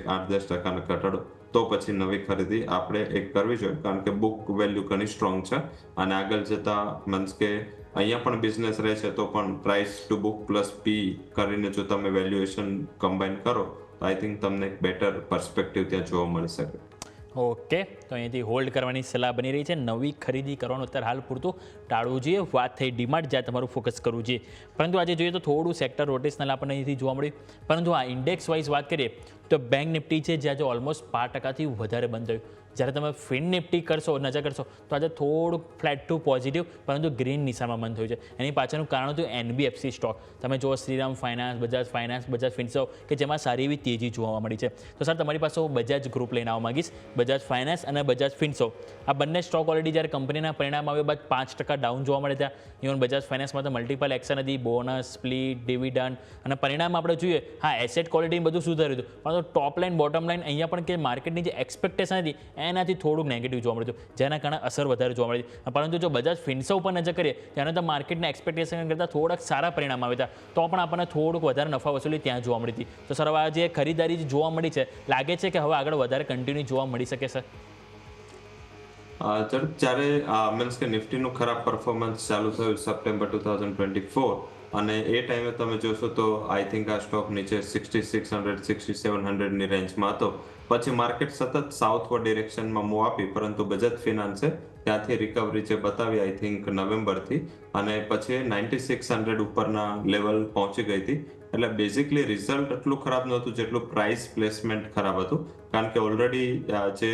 8-10% ઘટાડો, તો પછી નવી ખરીદી આપણે એક કરવી જોઈએ. કારણ કે બુક વેલ્યુ ઘણી સ્ટ્રોંગ છે અને આગળ જતા મીન્સ કે અહીંયા પણ બિઝનેસ રહે છે, તો પણ પ્રાઇસ ટુ બુક પ્લસ પી કરીને જો તમે વેલ્યુએશન કમ્બાઈન કરો તો આઈ થિંક તમને એક બેટર પર્સપેક્ટિવ ત્યાં જોવા મળી શકે. ઓકે, તો અહીંયાથી હોલ્ડ કરવાની સલાહ બની રહી છે. નવી ખરીદી કરવાનું અત્યારે હાલ પૂરતું ટાળવું જોઈએ. વાત થઈ ડીમાર્ટ, જ્યાં તમારું ફોકસ કરવું જોઈએ. પરંતુ આજે જોઈએ તો થોડું સેક્ટર રોટેશનલ આપણને અહીંથી જોવા મળ્યું. પરંતુ આ ઇન્ડેક્સ વાઇઝ વાત કરીએ તો બેંક નિફ્ટી છે જ્યાં ઓલમોસ્ટ 5%થી વધારે બંધ થયું. જ્યારે તમે ફિન નિફ્ટી કરશો, નજર કરશો તો આજે થોડુંક ફ્લેટ ટુ પોઝિટિવ પરંતુ ગ્રીન નિશાનમાં બંધ થયું છે. એની પાછળનું કારણ હતું એનબીએફસી સ્ટોક. તમે જુઓ શ્રીરામ ફાઇનાન્સ, બજાજ ફિન્સર્વ કે જેમાં સારી એવી તેજી જોવા મળી છે. તો સર તમારી પાસે હું બજાજ ગ્રુપ લઈને આવવા માંગીશ. બજાજ ફાઇનાન્સ અને બજાજ ફિન્સર્વ આ બંને સ્ટોક ઓલરેડી જ્યારે કંપનીના પરિણામ આવ્યા બાદ 5% ડાઉન જોવા મળે ત્યાં. ઇવન બજાજ ફાઇનાન્સમાં તો મલ્ટિપલ એક્શન હતી, બોનસ, સ્પ્લિટ, ડિવિડન્ડ અને પરિણામ આપણે જોઈએ, હા એસેટ ક્વોલિટી બધું સુધાર્યું હતું, પરંતુ ટોપ લાઇન બોટમ લાઇન અહીંયા પણ કે માર્કેટની જે એક્સપેક્ટેશન હતી એનાથી થોડુંક નેગેટિવ જોવા મળ્યું હતું, જેના કારણે અસર વધારે જોવા મળી. પરંતુ જો બજાજ ફિન્સર્વ પર નજર કરીએ ત્યારે તો માર્કેટના એક્સપેક્ટેશન કરતાં થોડાક સારા પરિણામ આવ્યા હતા, તો પણ આપણને થોડુંક વધારે નફા વસૂલી ત્યાં જોવા મળી હતી. તો સર હવે આ જે ખરીદારી જોવા મળી છે, લાગે છે કે હવે આગળ વધારે કન્ટિન્યુ જોવા મળી શકે છે? જ્યારે મીન્સ કે નિફ્ટીનું ખરાબ પરફોર્મન્સ ચાલુ થયું સપ્ટેમ્બર 2024, અને એ ટાઈમે તમે જોશો તો આઈ થિંક આ સ્ટોક નીચે 6600-6700 ની રેન્જમાં હતો. પછી માર્કેટ સતત સાઉથવર્ડ ડિરેક્શનમાં મૂવ આપી, પરંતુ બજાજ ફિનાન્સે ત્યાંથી રિકવરી જે બતાવી આઈ થિંક નવેમ્બરથી, અને પછી 9600 ઉપરના લેવલ પહોંચી ગઈ હતી. એટલે બેઝિકલી રિઝલ્ટ એટલું ખરાબ નહોતું જેટલું પ્રાઇસ પ્લેસમેન્ટ ખરાબ હતું. કારણ કે ઓલરેડી જે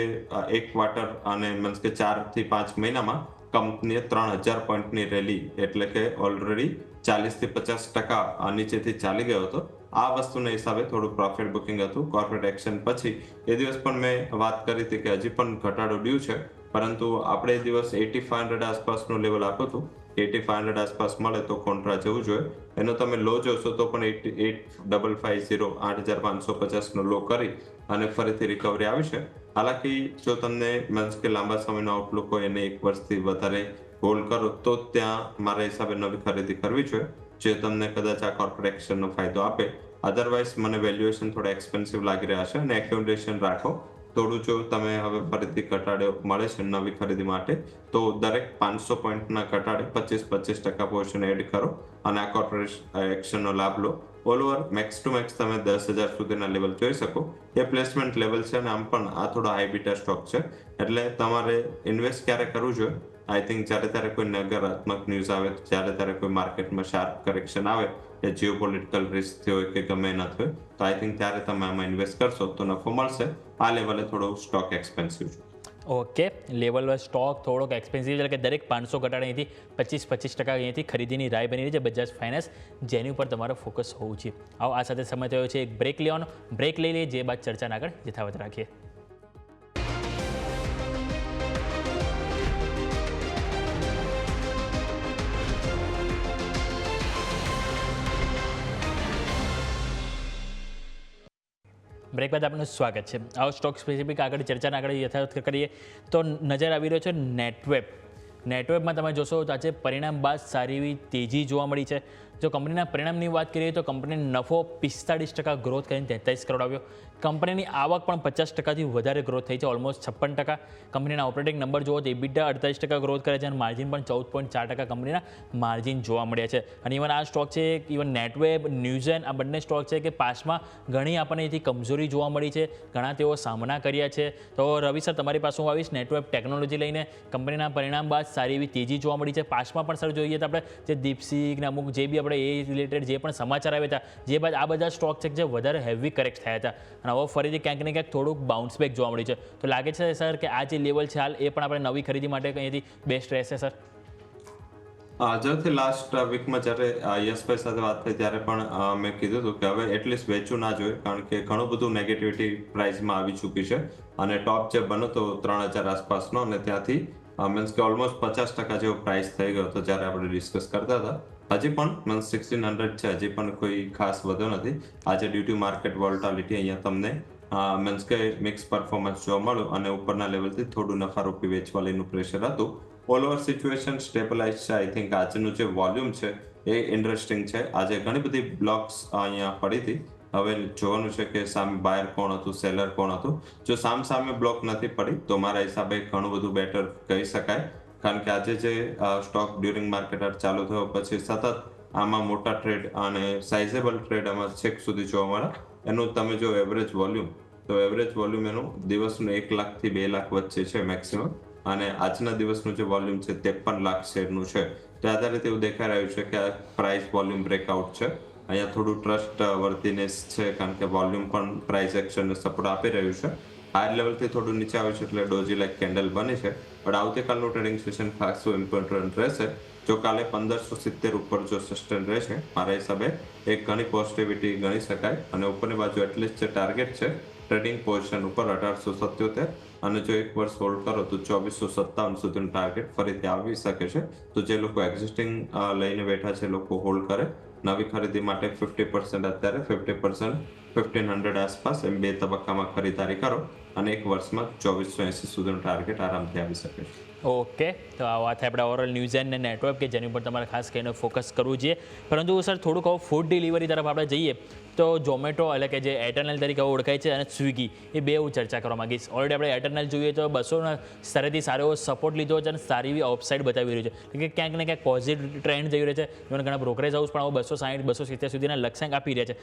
એક ક્વાર્ટર અને મીન્સ કે 4 થી 5 મહિનામાં કંપનીએ 3000 પોઈન્ટની રેલી, એટલે કે ઓલરેડી 40 થી 50% નીચેથી ચાલી ગયો હતો. આ વસ્તુના હિસાબે થોડું પ્રોફિટ બુકિંગ હતું. કોર્પોરેટ એક્શન પછી એ દિવસ પણ મેં વાત કરી હતી કે હજી પણ ઘટાડો ડ્યુ છે પરંતુ આપણે દિવસ 8500 આસપાસનું લેવલ આપ્યું હતું. 8500 આસપાસ મળે તો કોન્ટ્રા જવું જોઈએ. એનો તમે લો જોશો તો પણ 8550 8550 નો લો કરી અને ફરીથી રિકવરી આવી છે. હાલાકી જો તમને મીન્સ કે લાંબા સમયનો આઉટલુક હોય એને 1 વર્ષથી વધારે હોલ્ડ કરો તો ત્યાં મારા હિસાબે નવી ખરીદી કરવી જોઈએ, જે તમને કદાચ આ કોર્પોરેશનનો ફાયદો આપે. અધરવાઇઝ મને વેલ્યુએશન થોડા એક્સપેન્સિવ લાગી રહ્યા છે અને એક્યુમ્યુલેશન રાખો. થોડું જો તમે હવે ફરીથી ઘટાડો મળે છે નવી ખરીદી માટે તો દરેક 500 પોઈન્ટના ઘટાડે 25% પોર્શન એડ કરો અને આ કોર્પોરેશનનો લાભ લો. All over max to max તમે 10,000 સુધીના લેવલ જોઈ શકો. એ પ્લેસમેન્ટ લેવલ છે અને આમ પણ આ થોડો હાઈ બીટા સ્ટોક છે, એટલે તમારે ઇન્વેસ્ટ ક્યારે કરવું જોઈએ? આઈ થિંક જ્યારે ત્યારે કોઈ નકારાત્મક ન્યૂઝ આવે, જ્યારે ત્યારે કોઈ માર્કેટમાં શાર્પ કરેક્શન આવે, એ જીઓપોલિટિકલ રિસ્ક હોય કે ગમે એના હોય, તો આઈ થિંક ત્યારે તમે આમાં ઇન્વેસ્ટ કરશો તો નફો મળશે. આ લેવલે થોડો સ્ટોક એક્સપેન્સિવ છે. ઓકે, લેવલ વાઇઝ સ્ટોક થોડોક એક્સપેન્સિવ છે, કે દરેક 500 ઘટાડે અહીંથી 25% અહીંયાથી ખરીદીની રાય બની રહી છે બજાજ ફાઇનાન્સ, જેની ઉપર તમારો ફોકસ હોવું જોઈએ. આવો આ સાથે સમય થયો છે એક બ્રેક લેવાનો. બ્રેક લઈ લઈએ, જે બાદ ચર્ચાને આગળ યથાવત રાખીએ. બ્રેક બાદ આપનું સ્વાગત છે. આવો સ્ટોક સ્પેસિફિક આગળ ચર્ચાને આગળ યથાવત કરીએ તો નજર આવી રહ્યો છે નેટવેબ. નેટવેબમાં તમે જોશો તો આજે પરિણામ બાદ સારી એવી તેજી જોવા મળી છે. જો કંપનીના પરિણામની વાત કરીએ તો કંપનીનો નફો 45% ગ્રોથ કરીને 43 કરોડ આવ્યો. કંપનીની આવક પણ 50%થી વધારે ગ્રોથ થઈ છે, ઓલમોસ્ટ 56%. કંપનીના ઓપરેટિંગ નંબર જુઓ તો EBITDA 48% ગ્રોથ કરે છે અને માર્જિન પણ 14.4% કંપનીના માર્જિન જોવા મળ્યા છે. અને ઇવન આ સ્ટોક છે, ઇવન નેટવેબ, ન્યૂઝેન, આ બંને સ્ટોક છે કે પાસમાં ઘણી આપણને એથી કમજોરી જોવા મળી છે, ઘણા તેઓ સામના કર્યા છે. તો રવિ સર, તમારી પાસે હું આવીશ નેટવેબ ટેકનોલોજી લઈને. કંપનીના પરિણામ બાદ સારી એવી તેજી જોવા મળી છે. પાસમાં પણ સર જોઈએ તો આપણે જે દીપસિંહ ને અમુક જે બી આપણે એ રિલેટેડ જે પણ સમાચાર આવ્યા હતા, જે બાદ આ બધા સ્ટોક છે જે વધારે હેવી કરેક્ટ થયા હતા અને હવે ફરીથી ક્યાંક ને ક્યાંક થોડુંક બાઉન્સ બેક જોવા મળ્યું છે. તો લાગે છે સર કે આ જે લેવલ છે હાલ એ પણ આપણે નવી ખરીદી માટે અહીંયાથી બેસ્ટ રહેશે સર? આજથી લાસ્ટ વીકમાં જ્યારે યશભાઈ સાથે વાત થઈ ત્યારે પણ મેં કીધું હતું કે હવે એટલીસ્ટ વેચવું ના જોઈએ, કારણ કે ઘણું બધું નેગેટિવિટી પ્રાઇસમાં આવી ચૂકી છે અને ટોપ જે બન્યો તો 3,000 આસપાસનો અને ત્યાંથી મીન્સ કે ઓલમોસ્ટ 50% જેવો પ્રાઇસ થઈ ગયો હતો જ્યારે આપણે ડિસ્કસ કરતા હતા. હજી પણ મીન્સ 1600 છે, હજી પણ કોઈ ખાસ વધુ નથી. આજે ડ્યુ ટુ માર્કેટ વોલ્ટાલિટી અહીંયા તમને મીન્સ કે મિક્સ પરફોર્મન્સ જોવા મળ્યું અને ઉપરના લેવલથી થોડું નફારૂપી વેચવા લઈનું પ્રેશર હતું. ઓલ ઓવર સિચ્યુએશન સ્ટેબલાઇઝ છે. આઈ થિંક આજનું જે વોલ્યુમ છે એ ઇન્ટરેસ્ટિંગ છે. આજે ઘણી બધી બ્લોક્સ અહીંયા પડી હતી. હવે જોવાનું છે કે સામે બાયર કોણ હતું, સેલર કોણ હતું. જો સામે બ્લોક નથી પડી તો મારા હિસાબે ઘણું બધું બેટર કહી શકાય, કારણ કે આજે જે સ્ટોક ડ્યુરિંગ માર્કેટ ચાલુ થયો પછી સતત આમાં મોટા ટ્રેડ અને સાઇઝેબલ ટ્રેડ આમાં છેક સુધી જોવા મળે. એનું તમે જો એવરેજ વોલ્યુમ, તો એવરેજ વોલ્યુમ એનું દિવસનું 1 લાખથી 2 લાખ વચ્ચે છે મેક્સિમમ, અને આજના દિવસનું જે વોલ્યુમ છે 53 લાખ શેરનું છે. તે આધારે એવું દેખાઈ રહ્યું છે કે આ પ્રાઇસ વોલ્યુમ બ્રેકઆઉટ છે. અહીંયા થોડું ટ્રસ્ટ વર્ધીનેસ છે, કારણ કે વોલ્યુમ પણ પ્રાઇસ એક્શનને સપોર્ટ આપી રહ્યું છે. હાયર લેવલથી થોડું નીચે આવ્યું છે એટલે ડોજી લાઈક કેન્ડલ બની છે. પણ આવતીકાલનું ટ્રેડિંગ સેશન ખાસું ઇમ્પોર્ટન્ટ રહેશે. જો કાલે 1570 ઉપર જો સસ્ટેન રહેશે, મારા હિસાબે એક ઘણી પોઝિટિવિટી ગણી શકાય. અને ઉપરની બાજુ એટલીસ્ટ જે ટાર્ગેટ છે ટ્રેડિંગ પોઝિશન ઉપર 1877, અને જો 1 વર્ષ હોલ્ડ કરો તો 2457 સુધીનું ટાર્ગેટ ફરીથી આવી શકે છે. તો જે લોકો એક્ઝિસ્ટિંગ લઈને બેઠા છે લોકો હોલ્ડ કરે. નવી ખરીદી માટે 50% અત્યારે, 50% 1500 આસપાસ, એમ 2 તબક્કામાં ખરીદારી કરો અને 1 વર્ષમાં 2480 સુધીનું ટાર્ગેટ આરામથી આવી શકે છે. ઓકે, તો આ વાત આપણે ઓવરઓલ ન્યૂઝ એન્ડ નેટવર્ક કે જેની ઉપર તમારે ખાસ કરીને ફોકસ કરવું જોઈએ. પરંતુ સર થોડુંક હવે ફૂડ ડિલિવરી તરફ આપણે જઈએ તો ઝોમેટો એટલે કે જે એટર્નલ તરીકે ઓળખાય છે અને સ્વિગી, એ બે હું ચર્ચા કરવા માંગીશ. ઓલરેડી આપણે એટર્નલ જોઈએ તો 200 સ્તરેથી સારો એવો સપોર્ટ લીધો છે અને સારી એવી અપસાઇડ બતાવી રહ્યું છે, કે ક્યાંક ને ક્યાંક પોઝિટિવ ટ્રેન્ડ જઈ રહ્યો છે. ઇવન ઘણા બ્રોકરેજ હાઉસ પણ 260 270 સુધીના લક્ષ્યાંક આપી રહ્યા છે.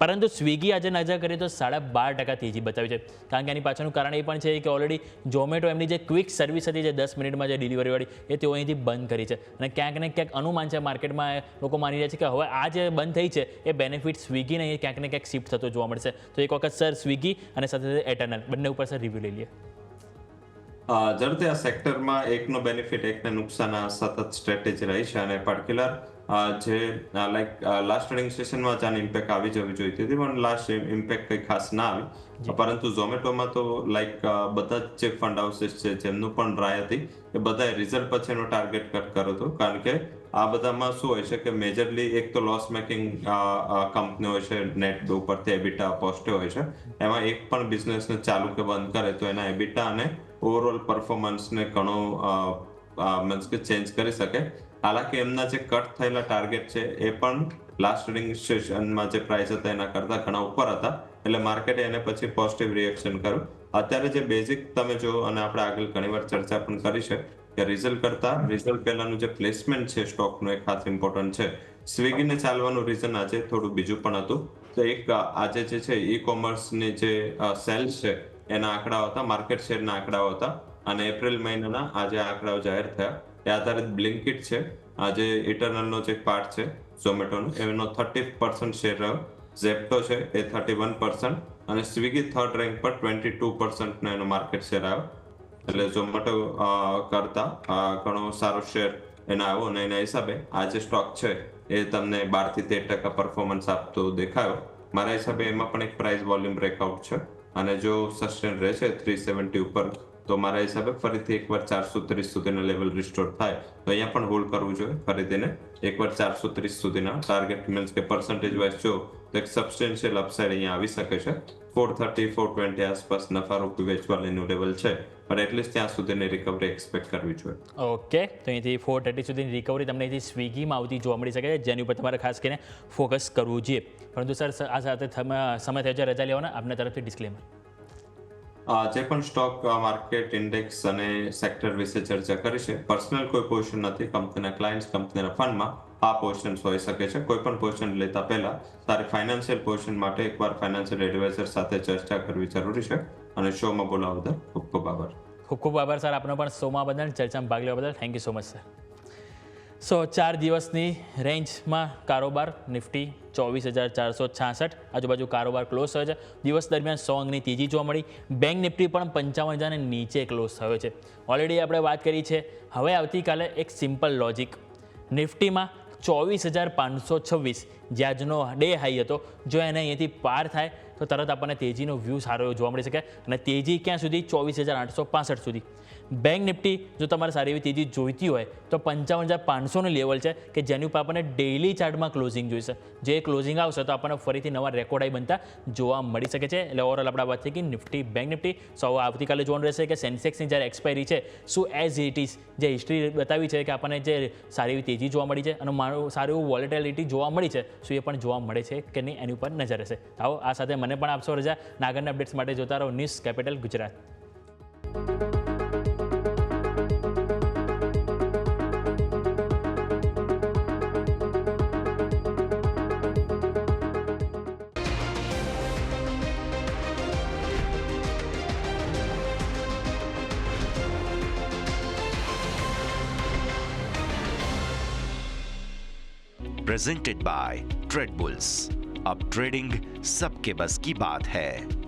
પરંતુ સ્વિગી આજે નજર કરીએ તો 12.5% તેજી બતાવી છે. કારણ કે એની પાછળનું કારણ એ પણ છે કે ઓલરેડી ઝોમેટો એમની જે ક્વિક સર્વિસ હતી, જે 10 મિનિટમાં જે ડિલિવરીવાળી, એ તેઓ અહીંથી બંધ કરી છે. અને ક્યાંક ને ક્યાંક અનુમાન છે માર્કેટમાં, લોકો માની રહ્યા છે કે હવે આ જે બંધ થઈ છે એ બેનિફિટ સ્વિગીને ક્યાંક ને ક્યાંક શિફ્ટ થતો જોવા મળશે. તો એક વખત સર સ્વિગી અને સાથે એટર્નલ બંને ઉપર સર રિવ્યુ લઈ લઈએ. ઝડપથી આ સેક્ટરમાં એકનો બેનિફિટ એકને નુકસાન સતત સ્ટ્રેટેજી રહી છે, અને પર્ટિક્યુલર જે લાઈક લાસ્ટ ટ્રેડિંગ સેશનમાં જ આની ઇમ્પેક્ટ આવી જવી જોઈતી હતી, પણ લાસ્ટ ઇમ્પેક્ટ કંઈ ખાસ ના આવી. પરંતુ ઝોમેટોમાં તો લાઈક બધા જ જે ફંડ હાઉસીસ છે જેમનું પણ રાય હતી એ બધાએ રિઝલ્ટ પછીનો ટાર્ગેટ કટ કર્યો હતો, કારણ કે આ બધામાં શું હોય છે કે મેજરલી એક તો લોસ મેકિંગ કંપની હોય છે, નેટ ઉપરથી એબિટા પોઝિટિવ હોય છે, એમાં એક પણ બિઝનેસને ચાલુ કે બંધ કરે તો એના એબિટા અને ઓવરઓલ પરફોર્મન્સને ઘણું મીન્સ કે ચેન્જ કરી શકે. હાલાકી એમના જે કટ થયેલા ટાર્ગેટ છે એ પણ લાસ્ટ ટ્રેડિંગ સેશનમાં જે પ્રાઇસ હતા એના કરતા ઘણા ઉપર હતા, એટલે માર્કેટે એને પછી પોઝિટિવ રિએક્શન કર્યું. અત્યારે જે બેઝિક તમે જો, અને આપણે આગળ ઘણીવાર ચર્ચા પણ કરી છે કે રિઝલ્ટ કરતા રિઝલ્ટ પહેલાનું જે પ્લેસમેન્ટ છે સ્ટોકનું એ ખાસ ઇમ્પોર્ટન્ટ છે. સ્વિગીને ચાલવાનું રીઝન આજે થોડું બીજું પણ હતું. તો એક આજે જે છે ઈ કોમર્સની જે સેલ્સ છે એના આંકડાઓ હતા, માર્કેટ શેરના આંકડાઓ હતા, અને એપ્રિલ મહિનાના આજે આંકડાઓ જાહેર થયા. એ આધારિત બ્લિંકિટ છે, આજે ઇટરનલનો જે પાર્ટ છે ઝોમેટોનો, એનો 30% શેર રહ્યો. ઝેપ્ટો છે એ 31%, અને સ્વિગી થર્ડ રેન્ક પર 22% નો એનો માર્કેટ શેર આવ્યો. એટલે ઝોમેટો કરતા ઘણો સારો શેર એનો આવ્યો, અને એના હિસાબે આ જે સ્ટોક છે એ તમને 12 થી 13% પરફોર્મન્સ આપતો દેખાયો. મારા હિસાબે એમાં પણ એક પ્રાઇસ વોલ્યુમ બ્રેકઆઉટ છે, અને જો સસ્ટેન રહેશે 370 ઉપર તો મારા હિસાબે ફરીથી એકવાર 430 સુધીના લેવલ રિસ્ટોર થાય તો અહીંયા પણ હોલ્ડ કરવું જોઈએ ફરીથીને. એકવાર 430 સુધીના ટાર્ગેટ મીન્સ કે પર્સન્ટેજ વાઇઝ જો તો એક સબસ્ટેન્શિયલ અપસાઇડ અહીંયા આવી શકે છે. 430 420 આસપાસ નફા રૂપી વેચવાલીનું લેવલ છે, પણ એટલીસ્ટ ત્યાં સુધીની રિકવરી એક્સપેક્ટ કરવી જોઈએ. ઓકે, તો અહીંથી 430 સુધીની રિકવરી તમને અહીંથી સ્વિગીમાં આવતી જોવા મળી શકે છે, જેની ઉપર તમારે ખાસ કરીને ફોકસ કરવું જોઈએ. પરંતુ સર, આ સાથે સમય થયો છે રજા લેવાના, આપના તરફથી ડિસ્ક્લેમર. જે પણ સ્ટોક માર્કેટ ઇન્ડેક્સ અને સેક્ટર વિશે ચર્ચા કરી છે, પર્સનલ કોઈ પોઝિશન નથી. કંપનીના ક્લાયન્ટ્સ, કંપનીના ફંડમાં આ પોઝિશન્સ હોઈ શકે છે. કોઈ પણ પોઝિશન લેતા પહેલા તારી ફાઇનાન્શિયલ પોઝિશન માટે એકવાર ફાઇનાન્શિયલ એડવાઇઝર સાથે ચર્ચા કરવી જરૂરી છે. અને શોમાં બોલાવવા બદલ ખૂબ ખૂબ આભાર. ખૂબ ખૂબ આભાર સર આપનો પણ શોમાં બદલ, ચર્ચામાં ભાગ લેવા બદલ. Thank you so much sir. So 4 દિવસની રેન્જમાં કારોબાર નિફ્ટી 24,466 આજુબાજુ કારોબાર ક્લોઝ થયો છે. દિવસ દરમિયાન 100 અંકની તેજી જોવા મળી. બેંક નિફ્ટી પણ 55,000 નીચે ક્લોઝ થયો છે. ઓલરેડી આપણે વાત કરી છે. હવે આવતીકાલે એક સિમ્પલ લોજિક, નિફ્ટીમાં 24,526 જે આજનો ડે હાઈ હતો, જો એને અહીંયાથી પાર થાય તો તરત આપણને તેજીનો વ્યૂ સારો એવો જોવા મળી શકે. અને તેજી ક્યાં સુધી? 24,865 સુધી. બેંક નિફ્ટી જો તમારે સારી એવી તેજી જોઈતી હોય તો 55,500નું લેવલ છે કે જેની ઉપર આપણને ડેઇલી ચાર્ટમાં ક્લોઝિંગ જોઈશે. જે ક્લોઝિંગ આવશે તો આપણને ફરીથી નવા રેકોર્ડ હાઈ બનતા જોવા મળી શકે છે. એટલે ઓવરઓલ આપણે વાત થઈ કે નિફ્ટી, બેંક નિફ્ટી. સો આવતીકાલે જોવાનું રહેશે કે સેન્સેક્સની જ્યારે એક્સપાયરી છે, શું એઝ ઇટ ઇઝ જે હિસ્ટ્રી બતાવી છે કે આપણને જે સારી એવી તેજી જોવા મળી છે અને સારું એવું વોલેટિલિટી જોવા મળી છે, શું એ પણ જોવા મળે છે કે નહીં એની ઉપર નજર રહેશે. આવો આ સાથે મને પણ આપશો રજા. નાગરના અપડેટ્સ માટે જોતા રહો news capital Gujarat. Presented by trade bulls. अब ट्रेडिंग सबके बस की बात है.